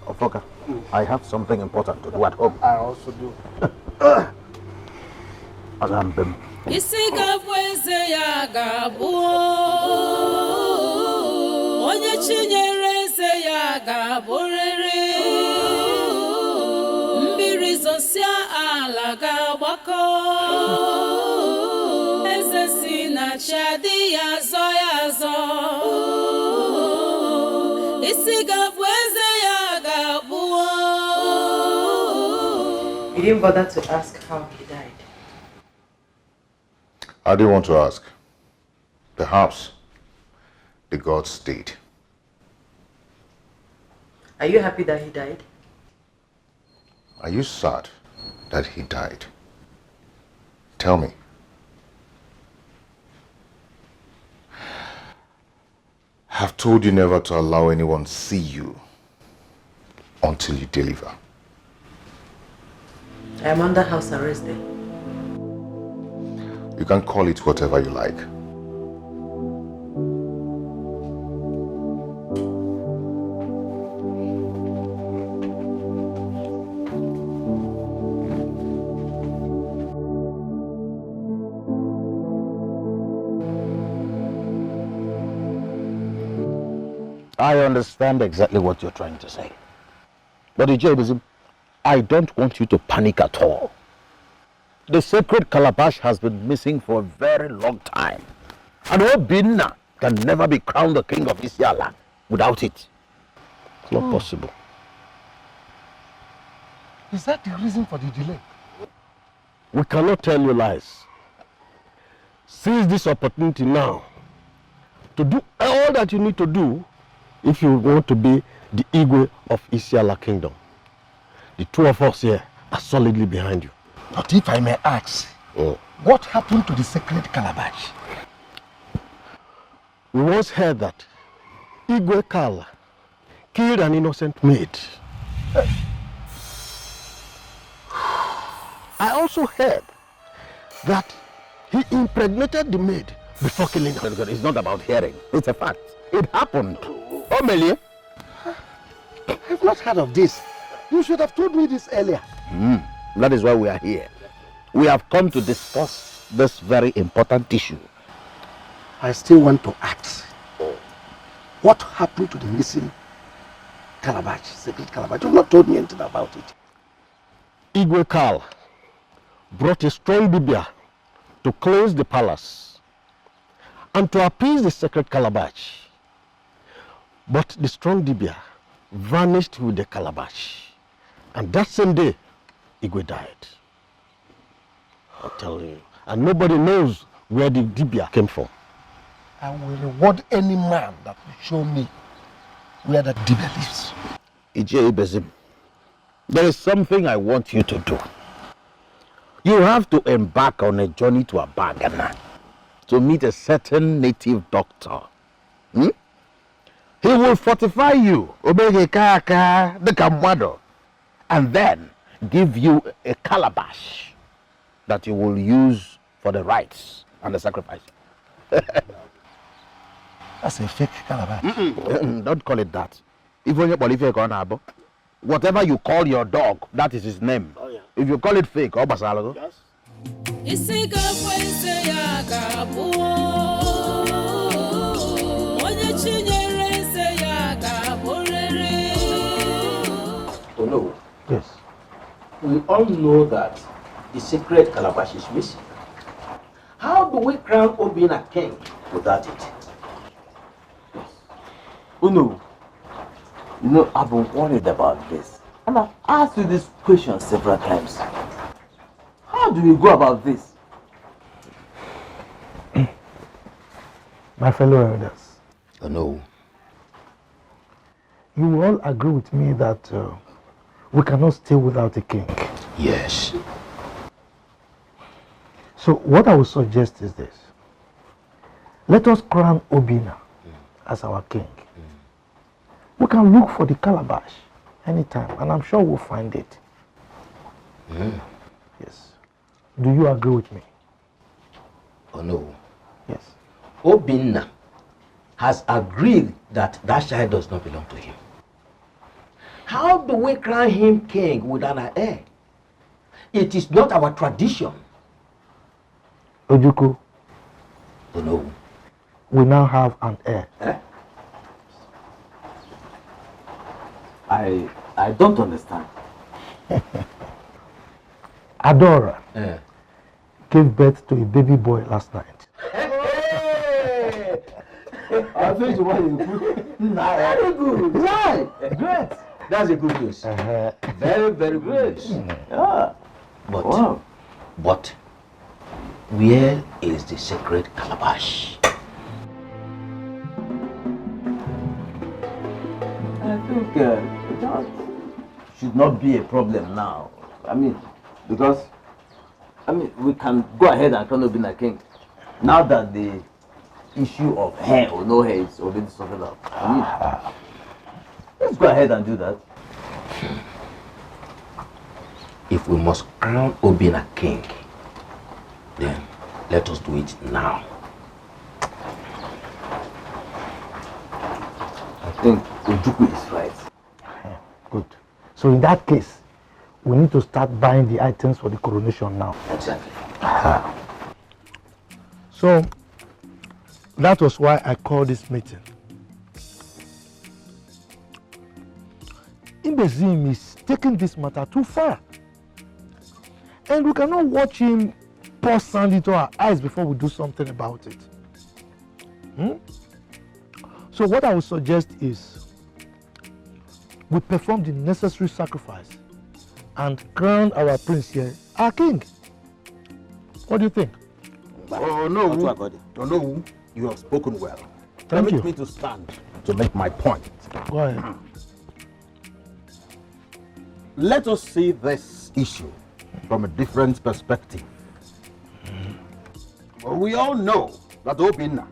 Ofoka, I have something important to do at home. I also do. Alambem. Isiga kweze ya gabuo onye chinyere eze ya gaborere mbiri zosia ala gagbako eze si na chadi ya zo isiga kweze ya gabuo. You didn't bother to ask how he died. I didn't want to ask. Perhaps the gods did. Are you happy that he died? Are you sad that he died? Tell me. I've told you never to allow anyone see you until you deliver. I am under house arrest then. You can call it whatever you like. I understand exactly what you're trying to say. But Ijebizim, I don't want you to panic at all. The sacred calabash has been missing for a very long time. And Obinna can never be crowned the king of Isiala without it. It's not possible. Is that the reason for the delay? We cannot tell you lies. Seize this opportunity now to do all that you need to do if you want to be the Igwe of Isiala kingdom. The two of us here are solidly behind you. But if I may ask, what happened to the sacred calabash? We once heard that Igwe Kala killed an innocent maid. I also heard that he impregnated the maid before killing her. It's not about hearing. It's a fact. It happened. Oh, Melie. I've not heard of this. You should have told me this earlier. That is why we are here. We have come to discuss this very important issue. I still want to ask, what happened to the missing calabash, sacred calabash? You've not told me anything about it. Igwe Kal brought a strong Bibia to cleanse the palace. and to appease the sacred calabash. But the strong Dibia vanished with the calabash. And that same day, Igwe died. I'll tell you. And nobody knows where the Dibia came from. I will reward any man that will show me where that Dibia lives. Ije Ibezim, there is something I want you to do. You have to embark on a journey to Abagana to meet a certain native doctor. He will fortify you, and then give you a calabash that you will use for the rites and the sacrifice. That's a fake calabash. Don't call it that. Whatever you call your dog, that is his name. Oh, yeah. If you call it fake, yes. Oh no. Yes. We all know that the sacred calabash is missing. How do we crown Obinna king without it? Yes. Oh no. You know, I've been worried about this. And I've asked you this question several times. How do we go about this? My fellow elders. Oh no. You will all agree with me that we cannot stay without a king. Yes. So what I would suggest is this. Let us crown Obinna as our king. We can look for the calabash anytime, and I'm sure we'll find it. Yes. Do you agree with me? Oh no. Yes. Obinna has agreed that that child does not belong to him. How do we crown him king without an heir? It is not our tradition. Ojuku. Oh no. We now have an heir. I don't understand. Adora gave birth to a baby boy last night. Hey! I think you want to put. Very good. Right. Great. That's a good news. Very, very good news. Yeah. But where is the sacred calabash? I think that should not be a problem now. I mean, because we can go ahead and crown Obinna king now that the issue of hair or no hair is already sorted out. I mean, let's go ahead and do that. If we must crown Obinna king, then let us do it now. I think Ojuku is right. Good. So in that case, we need to start buying the items for the coronation now. Exactly. So that was why I called this meeting. Ibezim is taking this matter too far. And we cannot watch him pour sand into our eyes before we do something about it. So what I would suggest is we perform the necessary sacrifice and crown our prince here, our king. What do you think? Oh no. No, you have spoken well. Thank you. Permit me to stand to make my point. Go ahead. Let us see this issue from a different perspective. Well, we all know that Obinna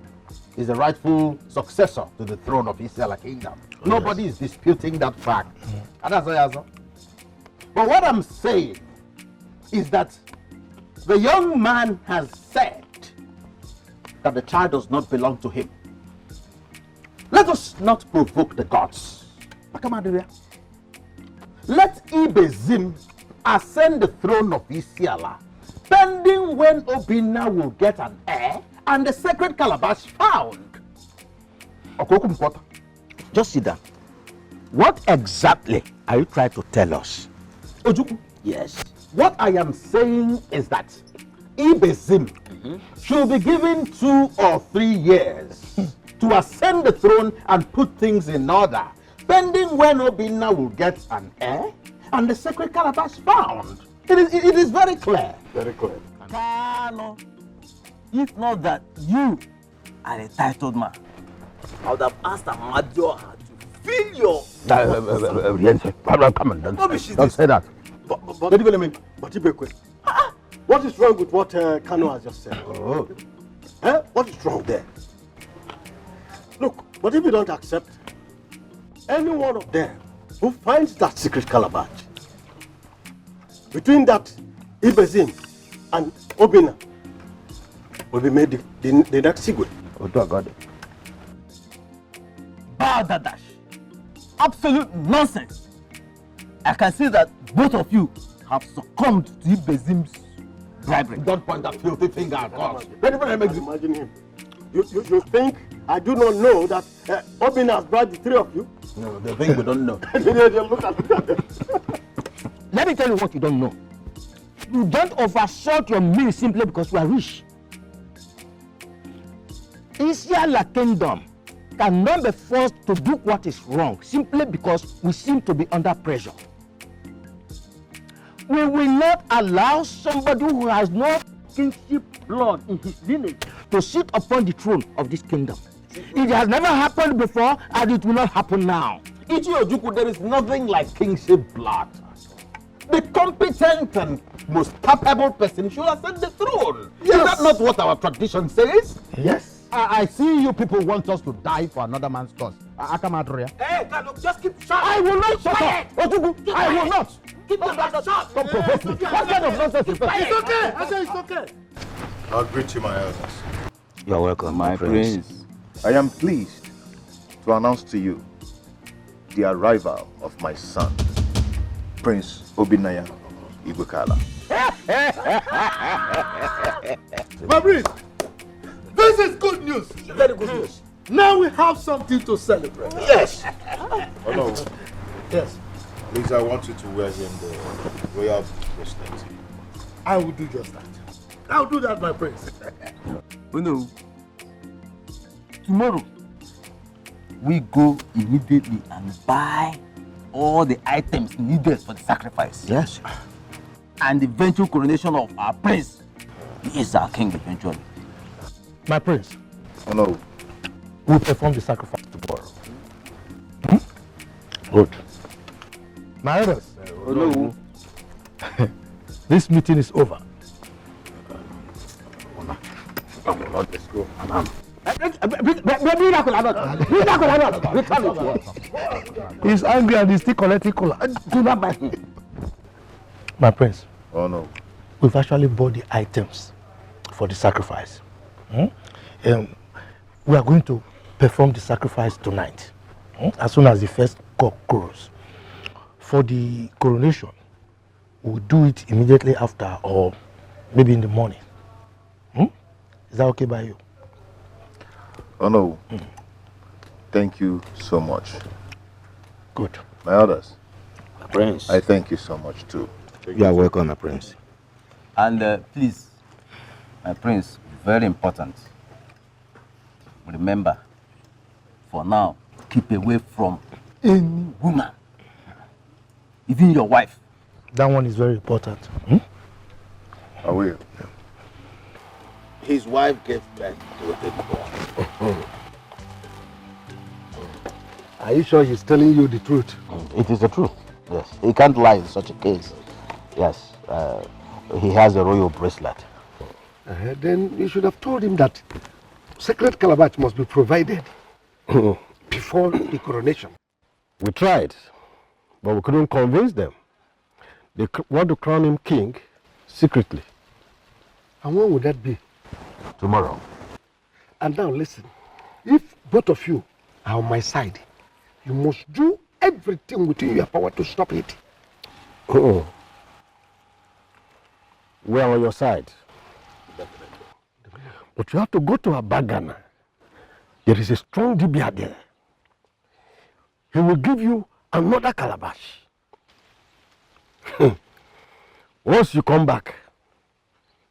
is the rightful successor to the throne of Isiala Kingdom. Nobody is disputing that fact. And that's why. But what I'm saying is that the young man has said that the child does not belong to him. Let us not provoke the gods. Let Ibezim ascend the throne of Isiala, pending when Obinna will get an heir and the sacred calabash found. Just sit down. What exactly are you trying to tell us? Ojuku. Yes. What I am saying is that Ibezim should be given 2 or 3 years to ascend the throne and put things in order, pending when Obinna will get an heir and the sacred calabash found. It is very clear. Very clear. Kano, if not that you are a titled man, I would have asked Amadio to fill your... Come on, don't say that. But what is wrong with what Kano has just said? What is wrong there? Look, but if you don't accept, any one of them who finds that secret calabash, between that Ibezim and Obinna, will be made the next Sigwe. Badadash. Absolute nonsense. I can see that both of you have succumbed to Ibezim's bribery. Don't point that filthy finger at us. Imagine him. You think I do not know that Obinna has bribed the 3 of you? No, the thing we don't know. Look at Let me tell you what you don't know. You don't overshot your meal simply because you are rich. Isiala Kingdom cannot be forced to do what is wrong simply because we seem to be under pressure. We will not allow somebody who has no kinship blood in his lineage to sit upon the throne of this kingdom. It has never happened before and it will not happen now. Ichi Ojuku, there is nothing like kingship blood. The competent and most capable person should ascend the throne. Yes. Is that not what our tradition says? Yes. I see you people want us to die for another man's cause. Akamadria. Hey, look, just keep shut. I will not shut up. Ojuku, I will not. Keep your mouth shut. Don't provoke me. What kind of nonsense is that? It's okay. I say it's okay. I'll greet you, my elders. You're welcome, my prince. I am pleased to announce to you the arrival of my son, Prince Obinna Igwekala. My prince, this is good news. Very good news. Now we have something to celebrate. Yes. Oh no. Yes. Please, I want you to wear him the royal bracelet. I will do just that. I'll do that, my prince. Oh no. Tomorrow, we go immediately and buy all the items needed for the sacrifice. Yes. And the eventual coronation of our prince. He is our king eventually. My prince. Oh no. We'll perform the sacrifice tomorrow. Good. My elders. Oh no. This meeting is over. Let's go. He's angry and he's still collecting cola. Do not buy him. My prince. Oh no. We've actually bought the items for the sacrifice. We are going to perform the sacrifice tonight. As soon as the first cock crows. For the coronation, we'll do it immediately after or maybe in the morning. Is that okay by you? Oh no. Thank you so much. Good. My elders. Prince. I thank you so much too. You are welcome, my prince. And please, my prince, very important. Remember, for now, keep away from any woman, even your wife. That one is very important. I will. His wife gave birth to a baby boy. Are you sure he's telling you the truth? It is the truth. Yes. He can't lie in such a case. Yes. He has a royal bracelet. Then you should have told him that sacred calabash must be provided before the coronation. We tried, but we couldn't convince them. They want to crown him king secretly. And when would that be? Tomorrow. And now listen, if both of you are on my side, you must do everything within your power to stop it. We're on your side. But you have to go to Abagana. There is a strong Dibia there. He will give you another calabash. Once you come back,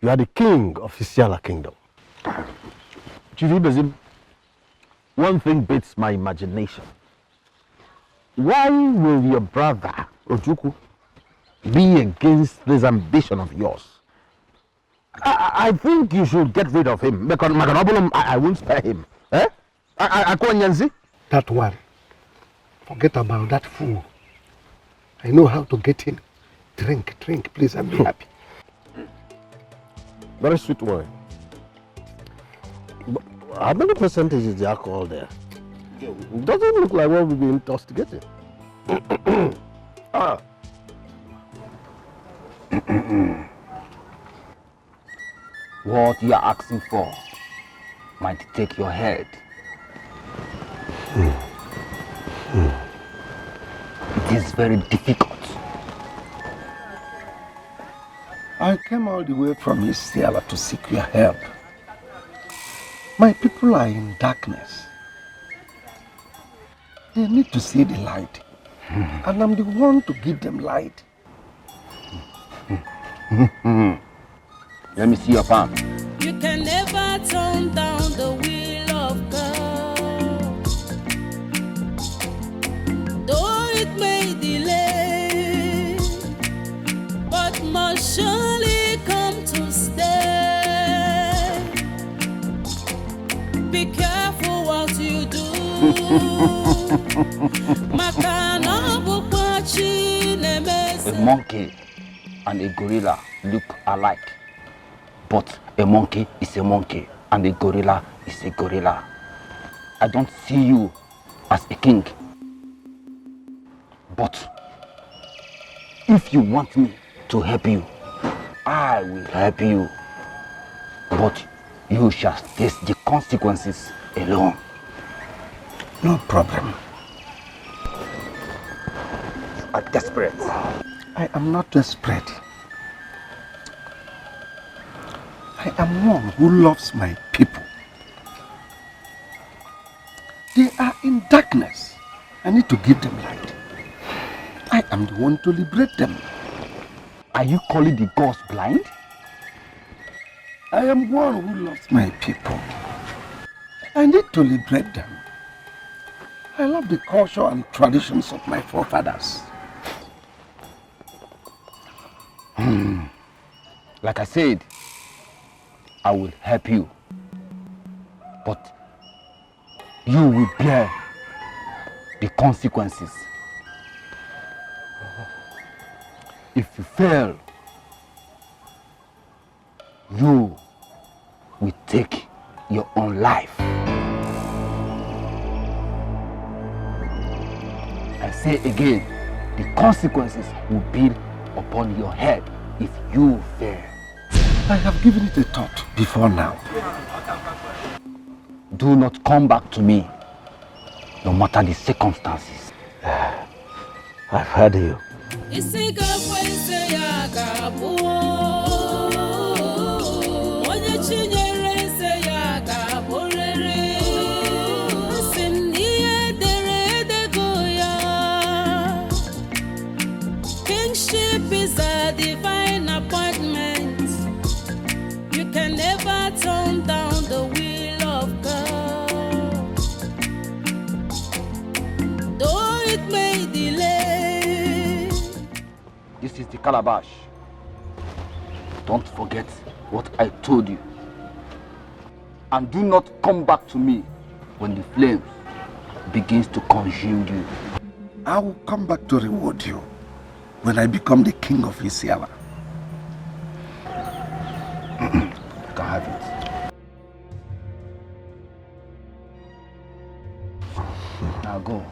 You are the king of Isiala Kingdom. Chief Ibezim, one thing beats my imagination. Why will your brother, Ojuku, be against this ambition of yours? I think you should get rid of him because I won't spare him. Eh? That one. Forget about that fool. I know how to get him. Drink, please, and be happy. Very sweet wine. How many percentage is the alcohol there? It doesn't look like what we've been intoxicated. Ah. What you are asking for might take your head. It is very difficult. I came all the way from Isiala to seek your help. My people are in darkness. They need to see the light. And I'm the one to give them light. Let me see your palm. You can never turn down the will of God. Though it may delay, but must surely come to stay. Be careful what you do. A monkey and a gorilla look alike, but a monkey is a monkey and a gorilla is a gorilla. I don't see you as a king, but if you want me to help you, I will help you, but you shall face the consequences alone. No problem. You are desperate. I am not desperate. I am one who loves my people. They are in darkness. I need to give them light. I am the one to liberate them. Are you calling the gods blind? I am one who loves my people. I need to liberate them. I love the culture and traditions of my forefathers. Like I said, I will help you, but you will bear the consequences. If you fail, you will take your own life. I say again, the consequences will be upon your head if you fail. I have given it a thought before now. Do not come back to me, no matter the circumstances. I've heard you. Kingship is a divine appointment. You can never turn down the will of God. Though it may delay. This is the calabash. Don't forget what I told you. And do not come back to me when the flames begins to consume you. I will come back to reward you when I become the king of Isiala. You can have it. Now go.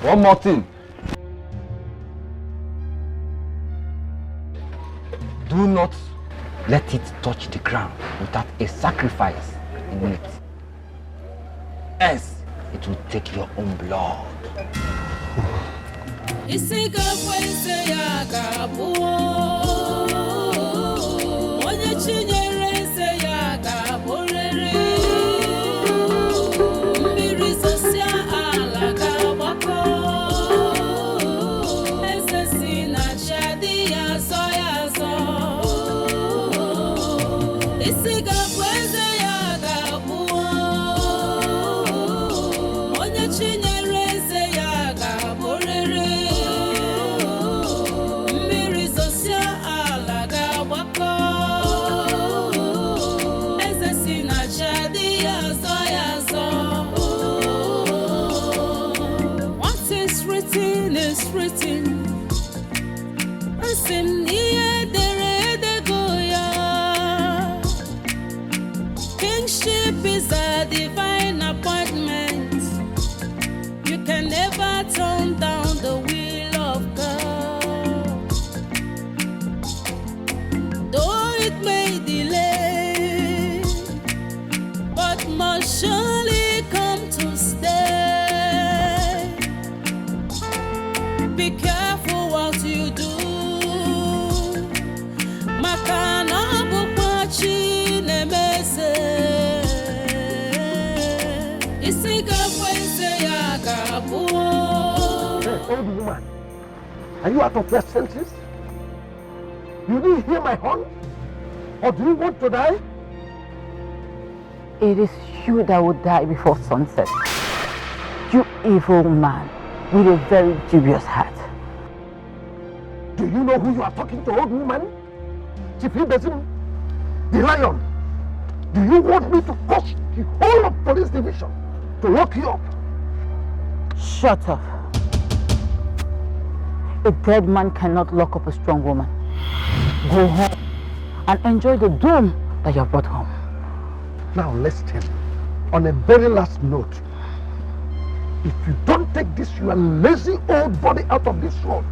One more thing. Do not let it touch the ground without a sacrifice in it. Else, it will take your own blood. Alaga wako Kingship is a divine appointment. You can never turn down the will of God. Though it may delay, but must surely come to stay. Be careful what you do. Makana bupachi nemese. Hey, old woman, are you out of your senses? You didn't hear my horn? Or do you want to die? It is you that will die before sunset. You evil man with a very dubious heart. Do you know who you are talking to, old woman? Chief Ibesim, the lion. Do you want me to cost the whole of police division to lock you up? Shut up. A dead man cannot lock up a strong woman. Go home and enjoy the doom that you have brought home. Now listen, on a very last note, if you don't take this your lazy old body out of this road,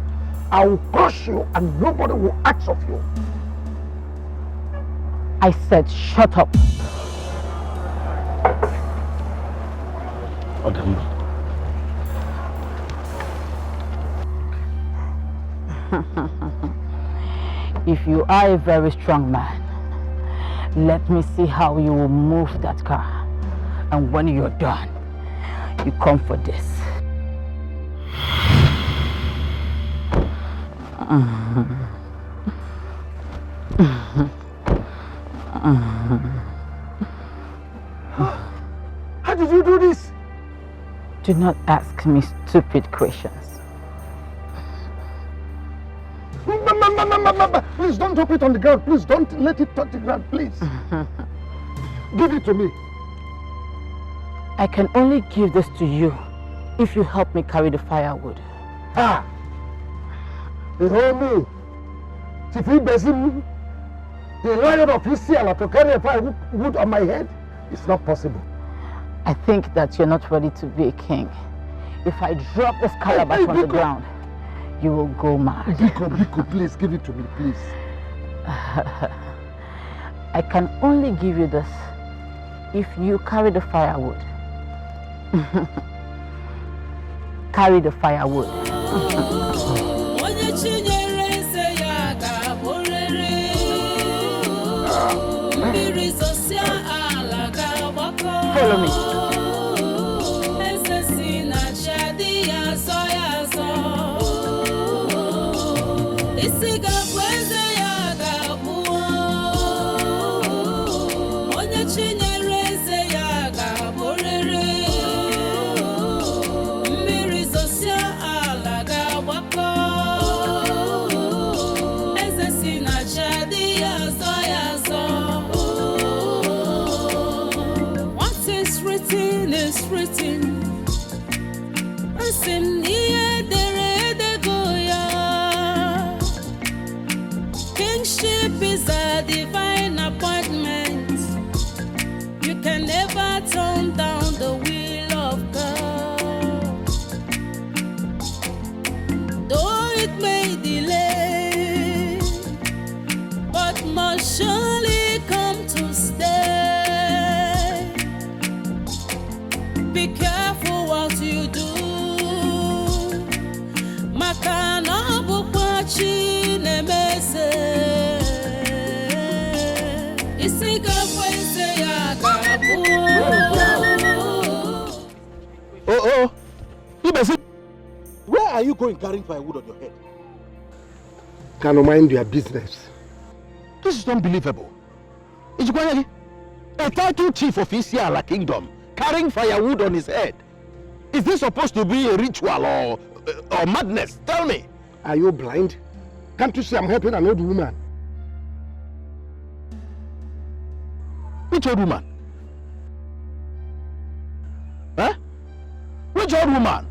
I will crush you and nobody will ask of you. I said shut up. If you are a very strong man, let me see how you will move that car. And when you're done, you come for this. How did you do this? Do not ask me stupid questions. Please don't drop it on the ground. Please don't let it touch the ground, please. Give it to me. I can only give this to you if you help me carry the firewood. Ah! You know me. If he besim the lion of Isiala to carry a firewood on my head, it's not possible. I think that you're not ready to be a king. If I drop this calabash on the ground, you will go mad. Biko, please give it to me, please. I can only give you this if you carry the firewood. Carry the firewood. Follow me. Kingship is a divine appointment. You can never turn down the will of God. Though it may delay, but must surely come to stay. Be careful what you do. Makana bupachi nemese. Oh, Ibesi, where are you going carrying firewood on your head? Can you mind your business? This is unbelievable. Ijukwanyagi, a title chief of Isiala Kingdom carrying firewood on his head. Is this supposed to be a ritual or madness? Tell me. Are you blind? Can't you see I'm helping an old woman? Which old woman? Huh? Which old woman?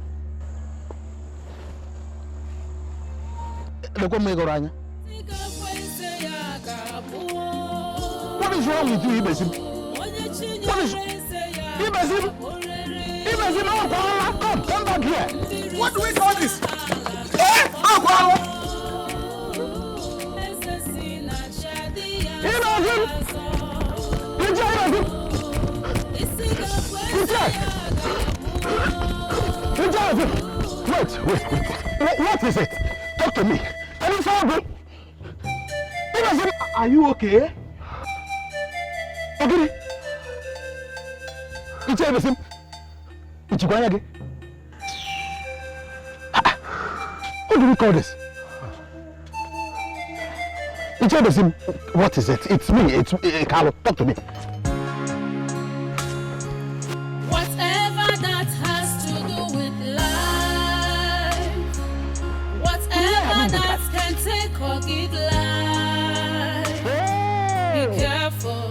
What is wrong with you, Ibezim? What is... Ibezim! Ibezim, come back here! What do we call this? Ibezim! Wait. What is it? Talk to me. Are you sorry? Are you okay? Okay. It's everything. It's going again. What do we call this? It's everything. What is it? It's me. It's Carlo. Talk to me. Whatever that has to do with life, whatever that can take or give life, be careful,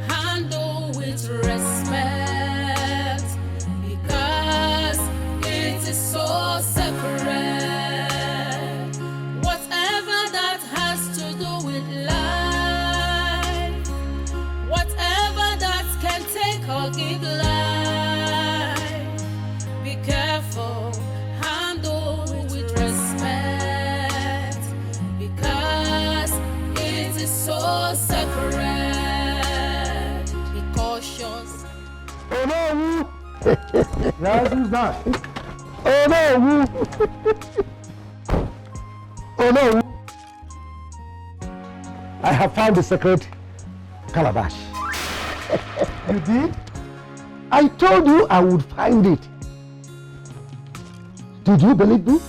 handle with respect, because it is so sacred. Whatever that has to do with life, whatever that can take or give life, be careful, handle with respect, because it is so sacred. Be cautious. Oh no! Yes, who's that? Oh no! Oh no! I have found the secret calabash. You did? I told you I would find it. Did you believe me?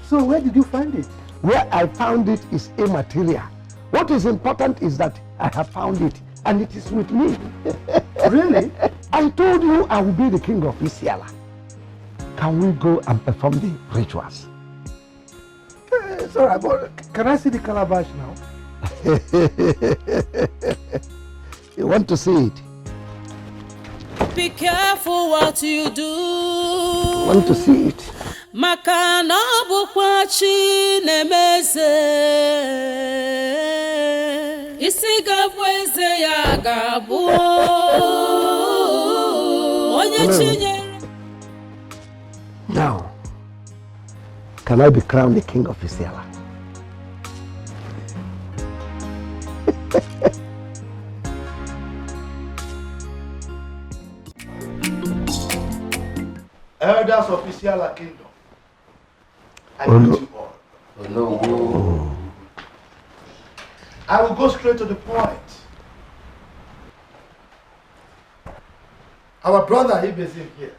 So where did you find it? Where I found it is immaterial. What is important is that I have found it and it is with me. Really? I told you I will be the king of Isiala. Can we go and perform the rituals? It's all right, but can I see the calabash now? You want to see it? Be careful what you do. I want to see it. Maka na bukwa Chinemeze. Isi gabweze ya gabu. Onye Chinye. Now, can I be crowned the king of Isiala? Elders of Isiala Kingdom, I Oh, greet no. you all. Oh, no. I will go straight to the point. Our brother Ibezim here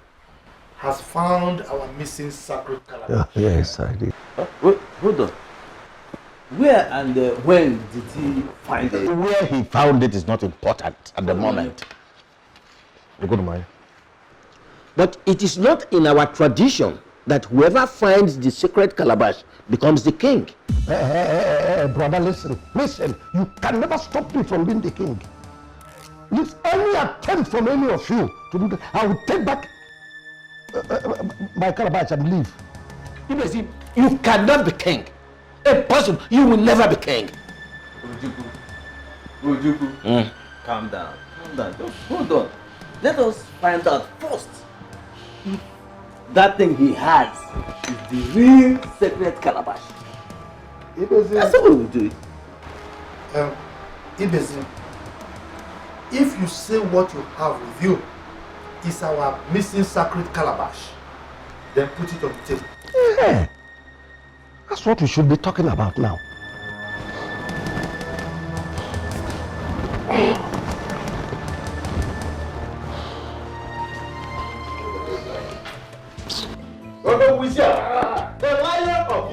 has found our missing sacred calabash. Yes, I did. Wait, hold on. Where and when did he find it? Where he found it is not important at the moment. You go to mine. But it is not in our tradition that whoever finds the sacred calabash becomes the king. Brother, listen. You can never stop me from being the king. If any attempt from any of you to do that, I will take back my calabash and leave. You cannot be king. Impossible. You will never be king. Ujuku, calm down. Just hold on. Let us find out first if that thing he has is the real sacred calabash. That's how we will do it. Ibezim, if you say what you have with you is our missing sacred calabash, then put it on the table. Yeah. That's what we should be talking about now. The lion of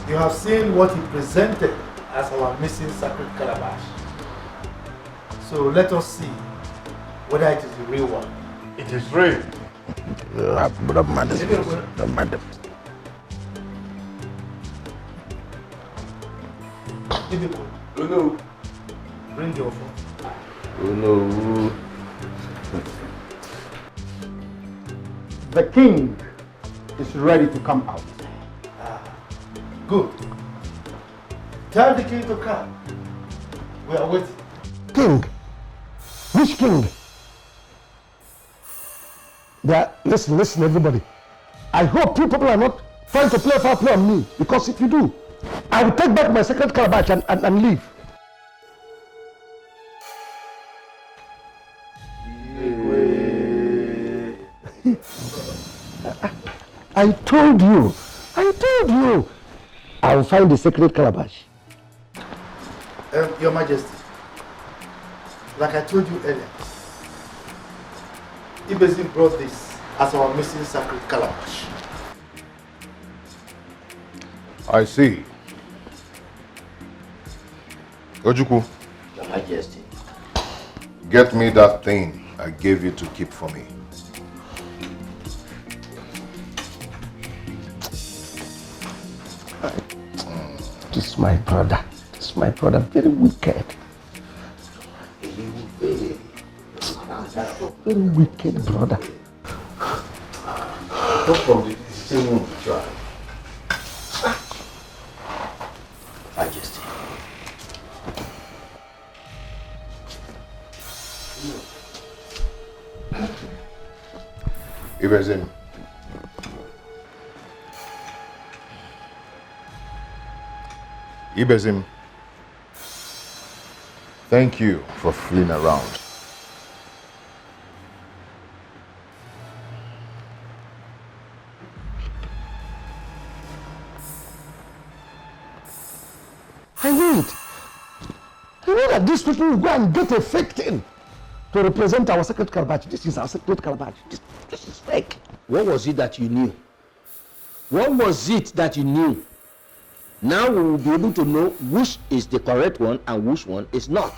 you have seen what he presented as our missing sacred calabash. So let us see whether it is the real one. It is real. Bring your phone. Oh no. The king is ready to come out. Good. Tell the king to come. We are waiting. King? Which king? Listen, everybody. I hope you people are not trying to play foul play on me, because if you do, I will take back my second calabash and leave. I told you, I will find the sacred calabash. Your Majesty, like I told you earlier, Ibezim brought this as our missing sacred calabash. I see. Ojukwu. Your Majesty. Get me that thing I gave you to keep for me. This is my brother. Very wicked. Very wicked brother. Come from the same room to try. Majesty. Ibezim. Ibezim. Thank you for fooling around. I knew it. I knew that these people will go and get a fake thing to represent our sacred calabash. This is our sacred calabash. This is fake. What was it that you knew? What was it that you knew? Now we will be able to know which is the correct one and which one is not.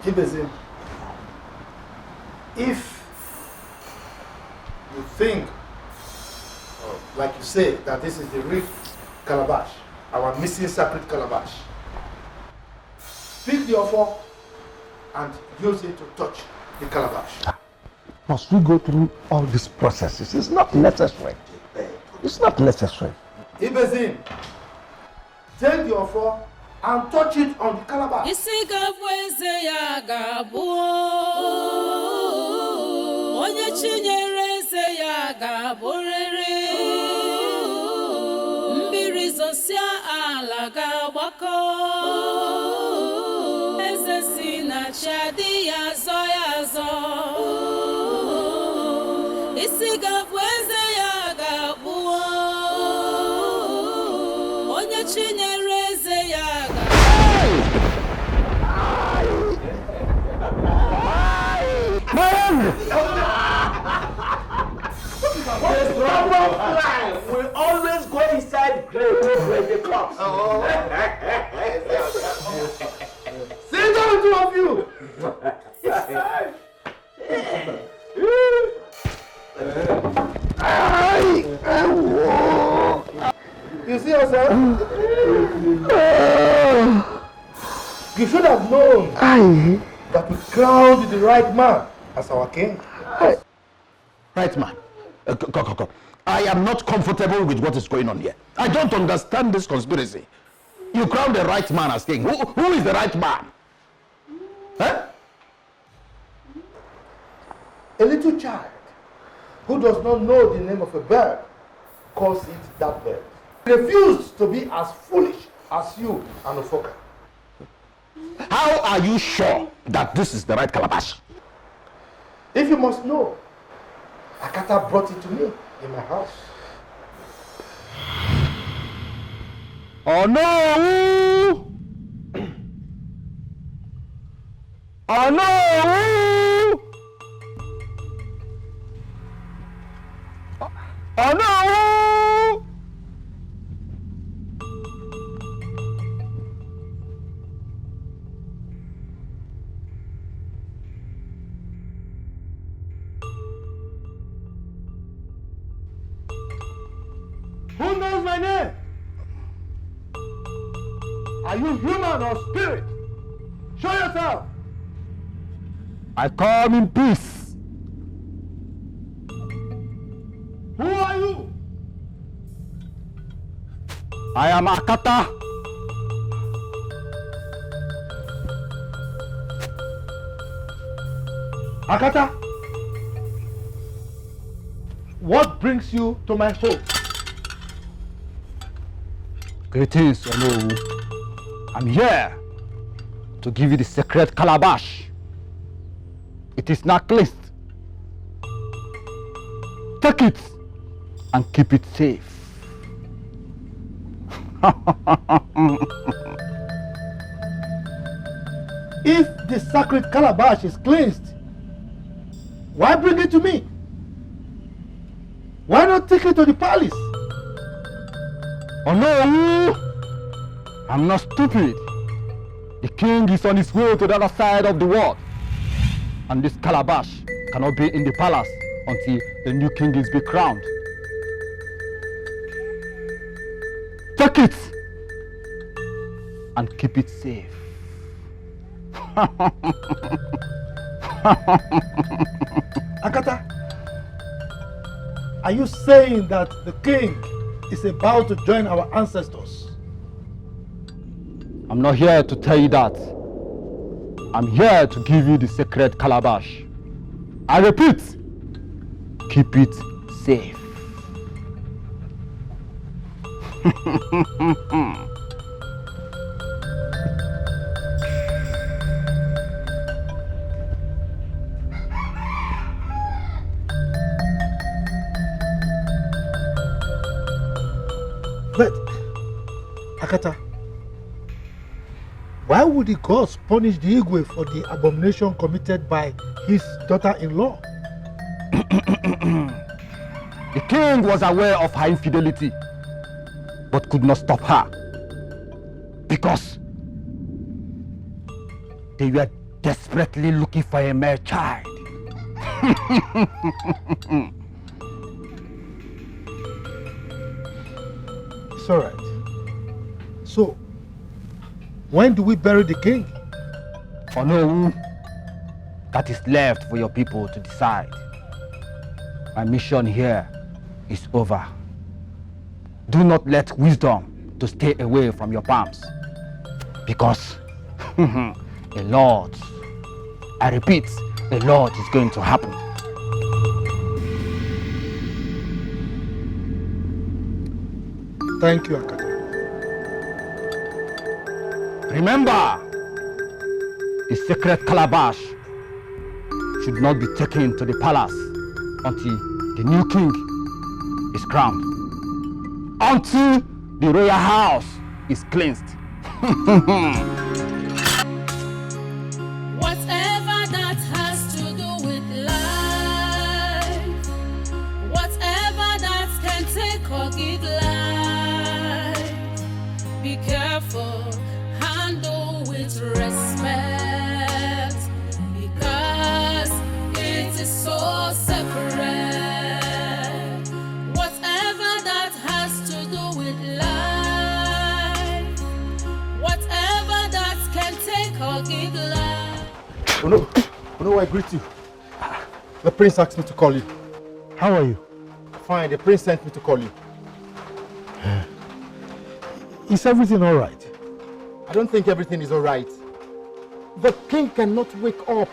Ibezim, if you think, like you say, that this is the real calabash, our missing sacred calabash, pick the offer and use it to touch the calabash. Must we go through all these processes? It's not necessary. It's not necessary. Ibezim, take the offer and touch it on the calabash. Onye chinyere eze ya ga-abụrịrị, mmiri zosia ala ga-agbakọ, eze si na chi adị ya azọ, isi ga-abụ eze ya ga-abụ, onye chinyere eze ya The strong fly will always go inside grave when they come. Sit down, two of you. You see yourself? You should have known that we crowned the right man as our king. Right man. Go. I am not comfortable with what is going on here. I don't understand this conspiracy. You crown the right man as king. Who is the right man? Huh? A little child who does not know the name of a bird calls it that bird. Refuse to be as foolish as you and Ofoka. How are you sure that this is the right calabash? If you must know, Akata brought it to me in my house. Oh no! Oh no! Oh no! Who knows my name? Are you human or spirit? Show yourself! I come in peace. Who are you? I am Akata. Akata, what brings you to my home? Greetings, Onowu. I'm here to give you the sacred calabash. It is not cleansed. Take it and keep it safe. If the sacred calabash is cleansed, why bring it to me? Why not take it to the palace? Oh no! I'm not stupid. The king is on his way to the other side of the world. And this calabash cannot be in the palace until the new king is be crowned. Take it and keep it safe. Akata, are you saying that the king is about to join our ancestors? I'm not here to tell you that. I'm here to give you the sacred calabash. I repeat, keep it safe. But, Akata, why would the gods punish the Igwe for the abomination committed by his daughter-in-law? The king was aware of her infidelity, but could not stop her, because they were desperately looking for a male child. It's all right. So, when do we bury the king? Oh no, that is left for your people to decide. My mission here is over. Do not let wisdom to stay away from your palms, because a lot, I repeat, a lot is going to happen. Thank you, Akata. Remember, the sacred calabash should not be taken to the palace until the new king is crowned, until the royal house is cleansed. Whatever that has to do with life, whatever that can take or give life, be careful, handle with respect, because it is so separate. Whatever that has to do with life, whatever that can take or give life. Oh no, I greet you. The prince asked me to call you. How are you? Fine, the prince sent me to call you. Is everything all right? I don't think everything is all right. The king cannot wake up.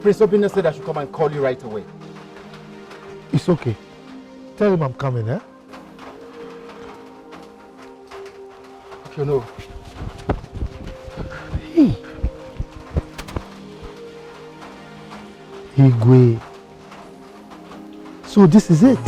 Prince Obinna said I should come and call you right away. It's okay. Tell him I'm coming, eh? Okay, no. Hey. Igwe. So this is it.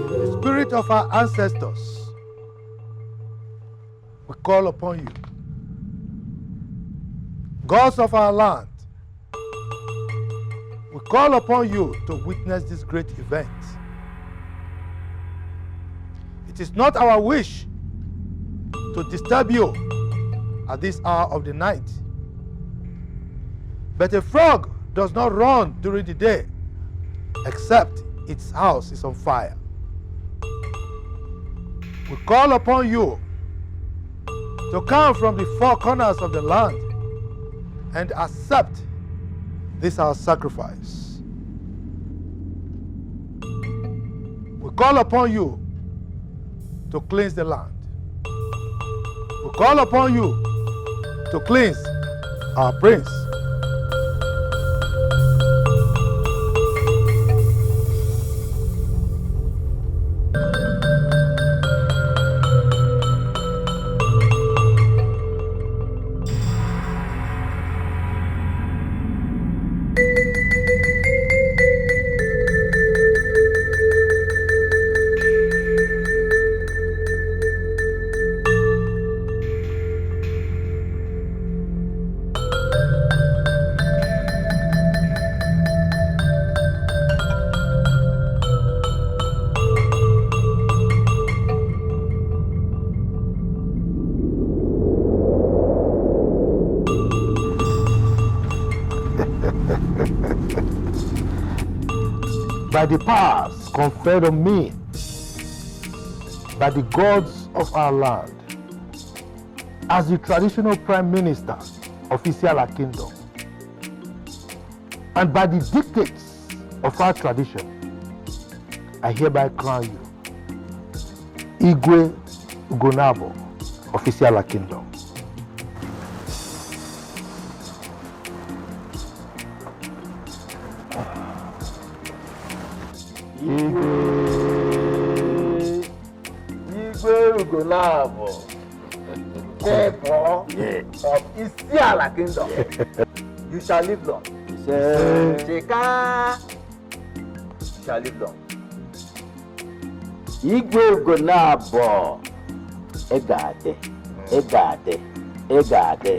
The spirit of our ancestors, we call upon you. Gods of our land, we call upon you to witness this great event. It is not our wish to disturb you at this hour of the night. But a frog does not run during the day, except its house is on fire. We call upon you to come from the four corners of the land and accept this our sacrifice. We call upon you to cleanse the land. We call upon you to cleanse our prince. By the powers conferred on me by the gods of our land, as the traditional Prime Minister of Isiala Kingdom, and by the dictates of our tradition, I hereby crown you Igwe Ugonabo of Isiala Kingdom. Igwe Ugonabo, therefore, of Isiala Kingdom, you shall live long. Sheka, you shall live long. Igwe Ugonabo, Egade, Egade, Egade.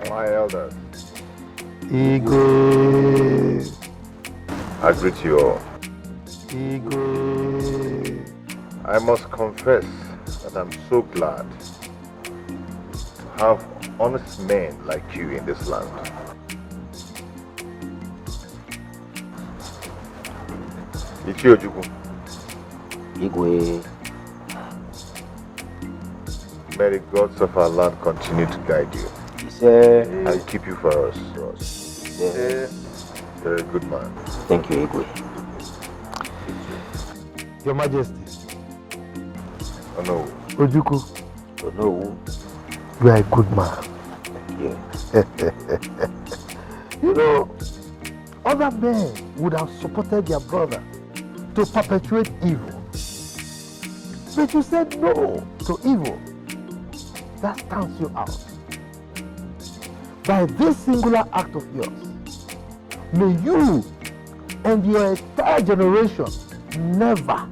My elders, Igwe, I greet you all. Igwe, I must confess that I'm so glad to have honest men like you in this land. Ichiojuku. Igwe. May the gods of our land continue to guide you. And keep you for us. You're a good man. Thank you, Igwe. Your Majesty. Oh no. Ojuku. Oh no. You are a good man. Thank you. You know, other men would have supported their brother to perpetuate evil. But you said no to evil. That stands you out. By this singular act of yours, may you and your entire generation never,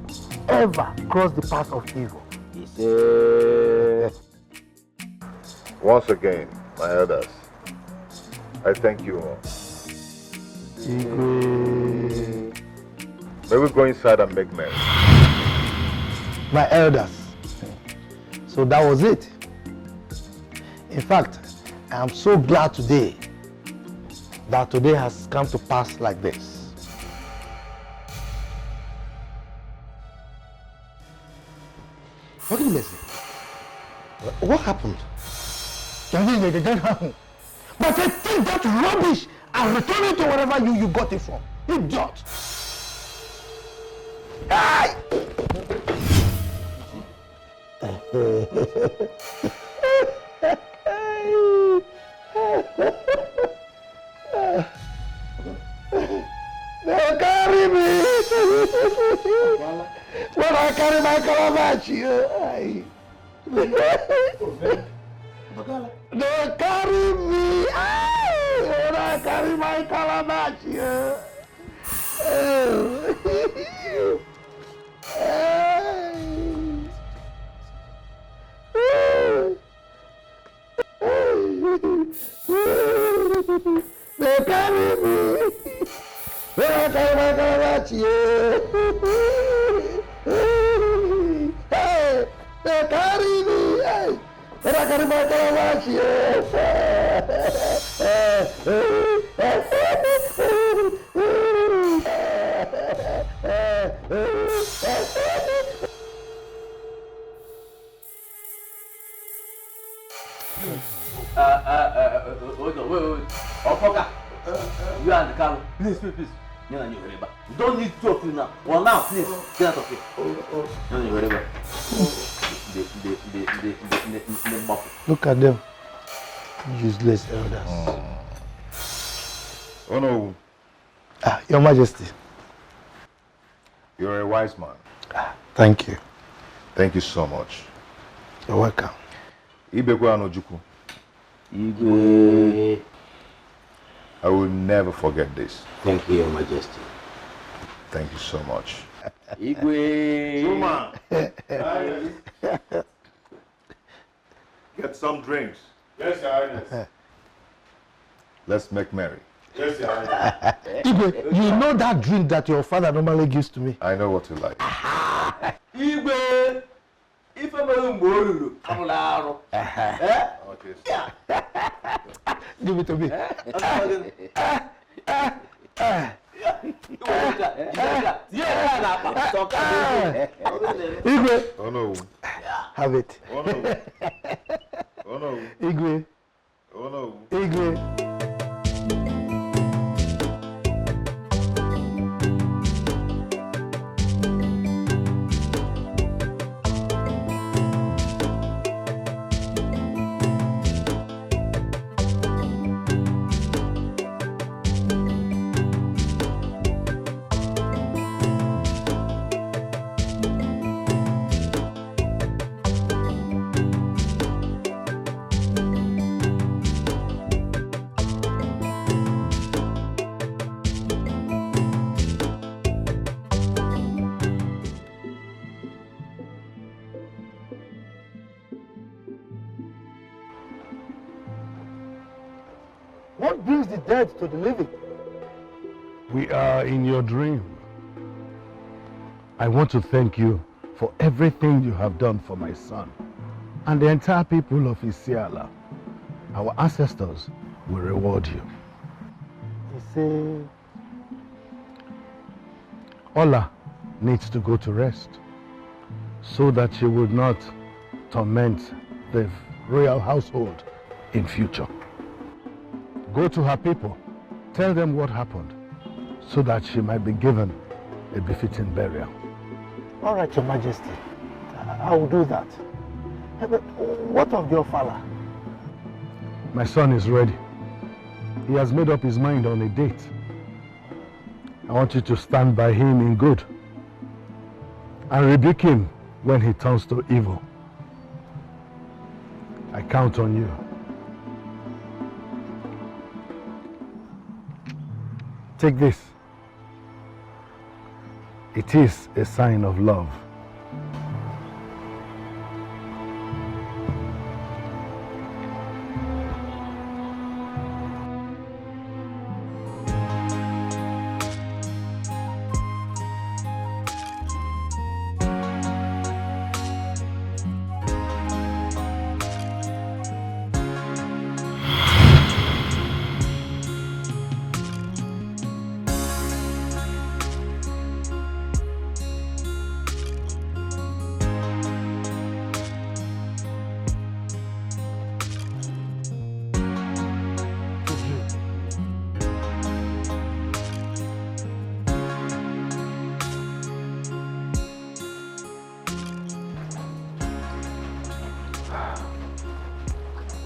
ever cross the path of evil. Once again, my elders, I thank you all. May we go inside and make merry. My elders. So that was it. In fact, I am so glad today that today has come to pass like this. What did you say? What happened? It didn't happen. But I take that rubbish and return it to wherever you got it from. Idiot! Hey! They'll carry me! When I carry my calabash, they'll carry me! When I carry my calabash, they carry me. When I carry my calabash, hey, they carry me. Hey, carry my calabash, yes. Wait. Opoka, you and the Carlo, please. You don't need to talk to you now. Well, now, please, get out of here. Look at them, useless elders. Oh no. Your Majesty. You're a wise man. Thank you. Thank you so much. You're welcome. Ibekwe Anojuku. Igwe. I will never forget this. Thank you, Your Majesty. Thank you so much. Igwe. Zuma. Get some drinks. Yes, Your Highness. Let's make merry. Yes, Your Highness. Igwe, you know that drink that your father normally gives to me? I know what you like. Igwe. If I'm a molu, I'm allowed. Okay. Give it to me. Igwe. Oh no. Have it. Oh no. Oh no. Igwe. Oh no. Igwe. What brings the dead to the living? We are in your dream. I want to thank you for everything you have done for my son and the entire people of Isiala. Our ancestors will reward you. He said, Ola needs to go to rest so that she would not torment the royal household in future. Go to her people, tell them what happened so that she might be given a befitting burial. all right, Your Majesty. I will do that. But what of your father? My son is ready. He has made up his mind on a date. I want you to stand by him in good and rebuke him when he turns to evil. I count on you. Take this. It is a sign of love.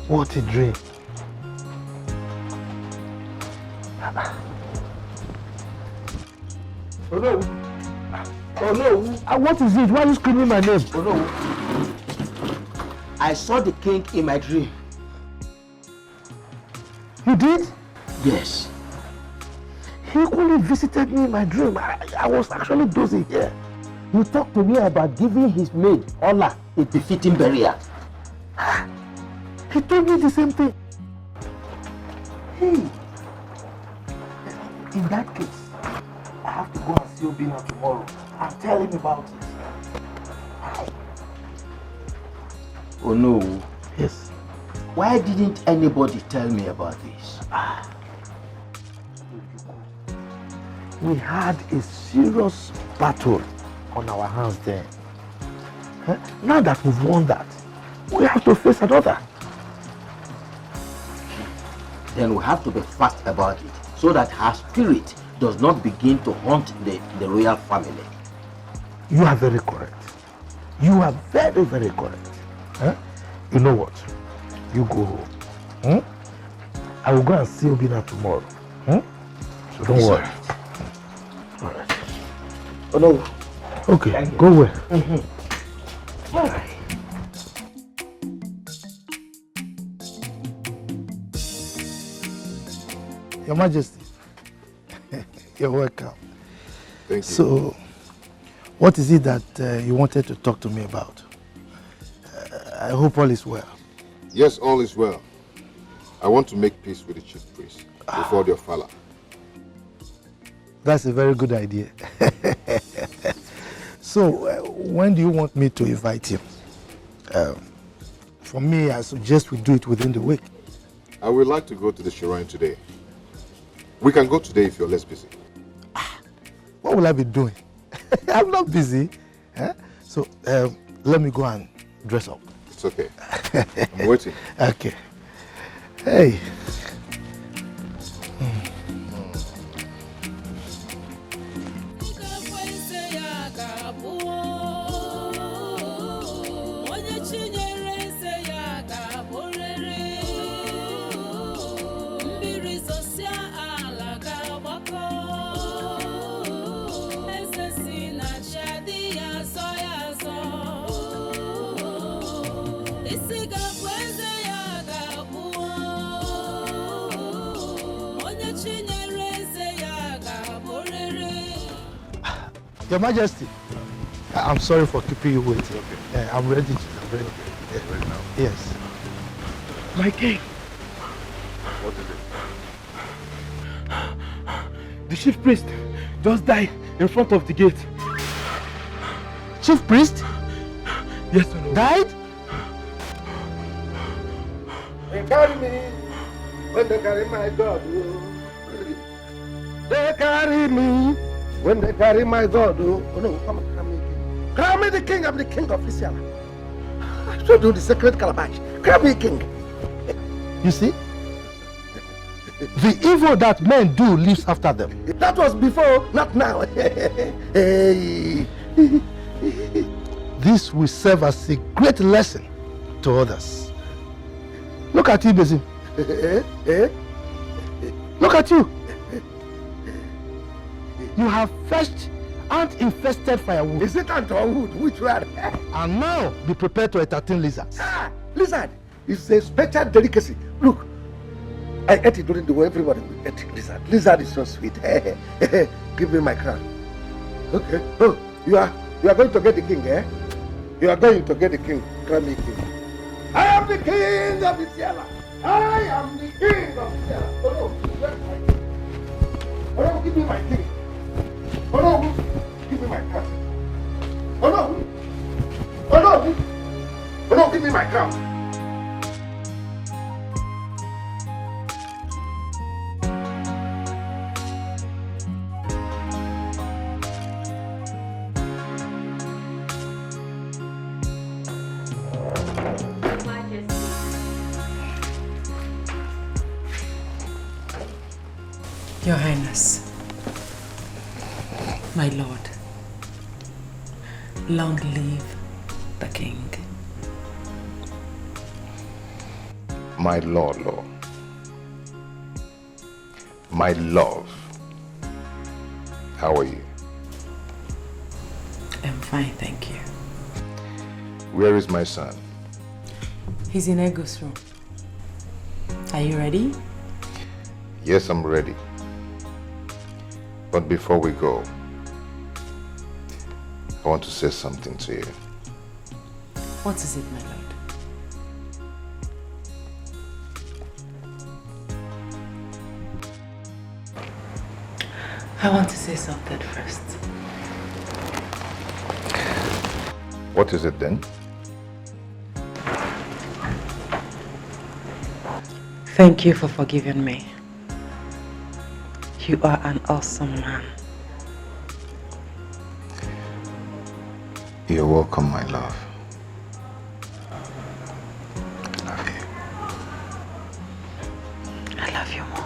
What a dream. Oh no. Oh no. What is it? Why are you screaming my name? Oh no. I saw the king in my dream. You did? Yes. He equally visited me in my dream. I was actually dozing here. He talked to me about giving his maid, Ola, a befitting burial. He told me the same thing. Hey, in that case, I have to go and see Obinna tomorrow and tell him about it. Oh no, Yes. Why didn't anybody tell me about this? We had a serious battle on our hands then. Now that we've won that, we have to face another. Then we have to be fast about it so that her spirit does not begin to haunt the royal family. You are very correct. You are very, very correct. You know what? You go home. I will go and see Obinna tomorrow. So don't worry. All right. Oh no. Okay, go well. All right. Your Majesty, you're welcome. Thank you. So, what is it that you wanted to talk to me about? I hope all is well. Yes, all is well. I want to make peace with the chief priest before the Ofala. That's a very good idea. So, when do you want me to invite him? For me, I suggest we do it within the week. I would like to go to the shrine today. We can go today if you're less busy. What will I be doing? I'm not busy. So, let me go and dress up. It's okay. I'm waiting. Okay. Hey. Your Majesty, I'm sorry for keeping you waiting. Okay. I'm ready. I'm ready. Ready now? Yes. My king. What is it? The chief priest just died in front of the gate. Chief priest? Yes or no? Died? They carry me when they carry my God. They carry me when they carry my God. Oh no, come on, crown me king. Crown me the king. I'm the king of Israel. I should do the sacred calabash. Crown me king. You see? The evil that men do lives after them. That was before, not now. Hey. This will serve as a great lesson to others. Look at you, Bezim. Look at you. You have fetched ant-infested firewood. Is it ant or wood? Which one? And now be prepared to entertain lizards. Lizard is a special delicacy. Look, I ate it during the war. Everybody will eat lizard. Lizard is so sweet. Give me my crown. Okay. Oh, you are going to get the king, eh? You are going to get the king. Crown me king. I am the king of Israel. I am the king of Israel. Oh no, where's my king? Oh no, give me my king. Oh no, give me my crown. Oh no. Oh no. Oh no, give me my crown. Your Highness, my lord, long live the king. My lord, my love, how are you? I'm fine, thank you. Where is my son? He's in Ego's room. Are you ready? Yes, I'm ready. But before we go, I want to say something to you. What is it, my lord? I want to say something first. What is it then? Thank you for forgiving me. You are an awesome man. You're welcome, my love. I love you more.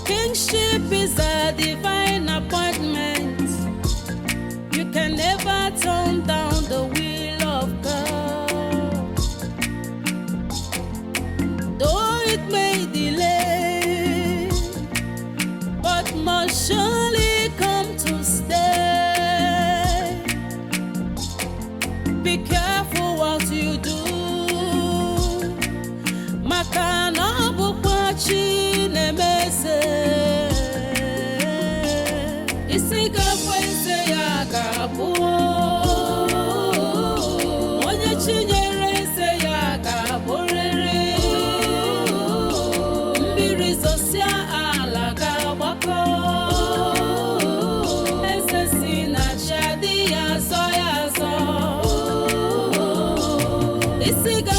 Kingship is a divine appointment. You can never turn down the will of God. Though it may delay, but must surely come to stay. Be careful what you do. Makana bukwachi nemese. Isiga kwese ya gabu. Onye chinyere se ya gaborere. Mbiri zosia ala gabako. Esesi na chadi ya so ya so. Isiga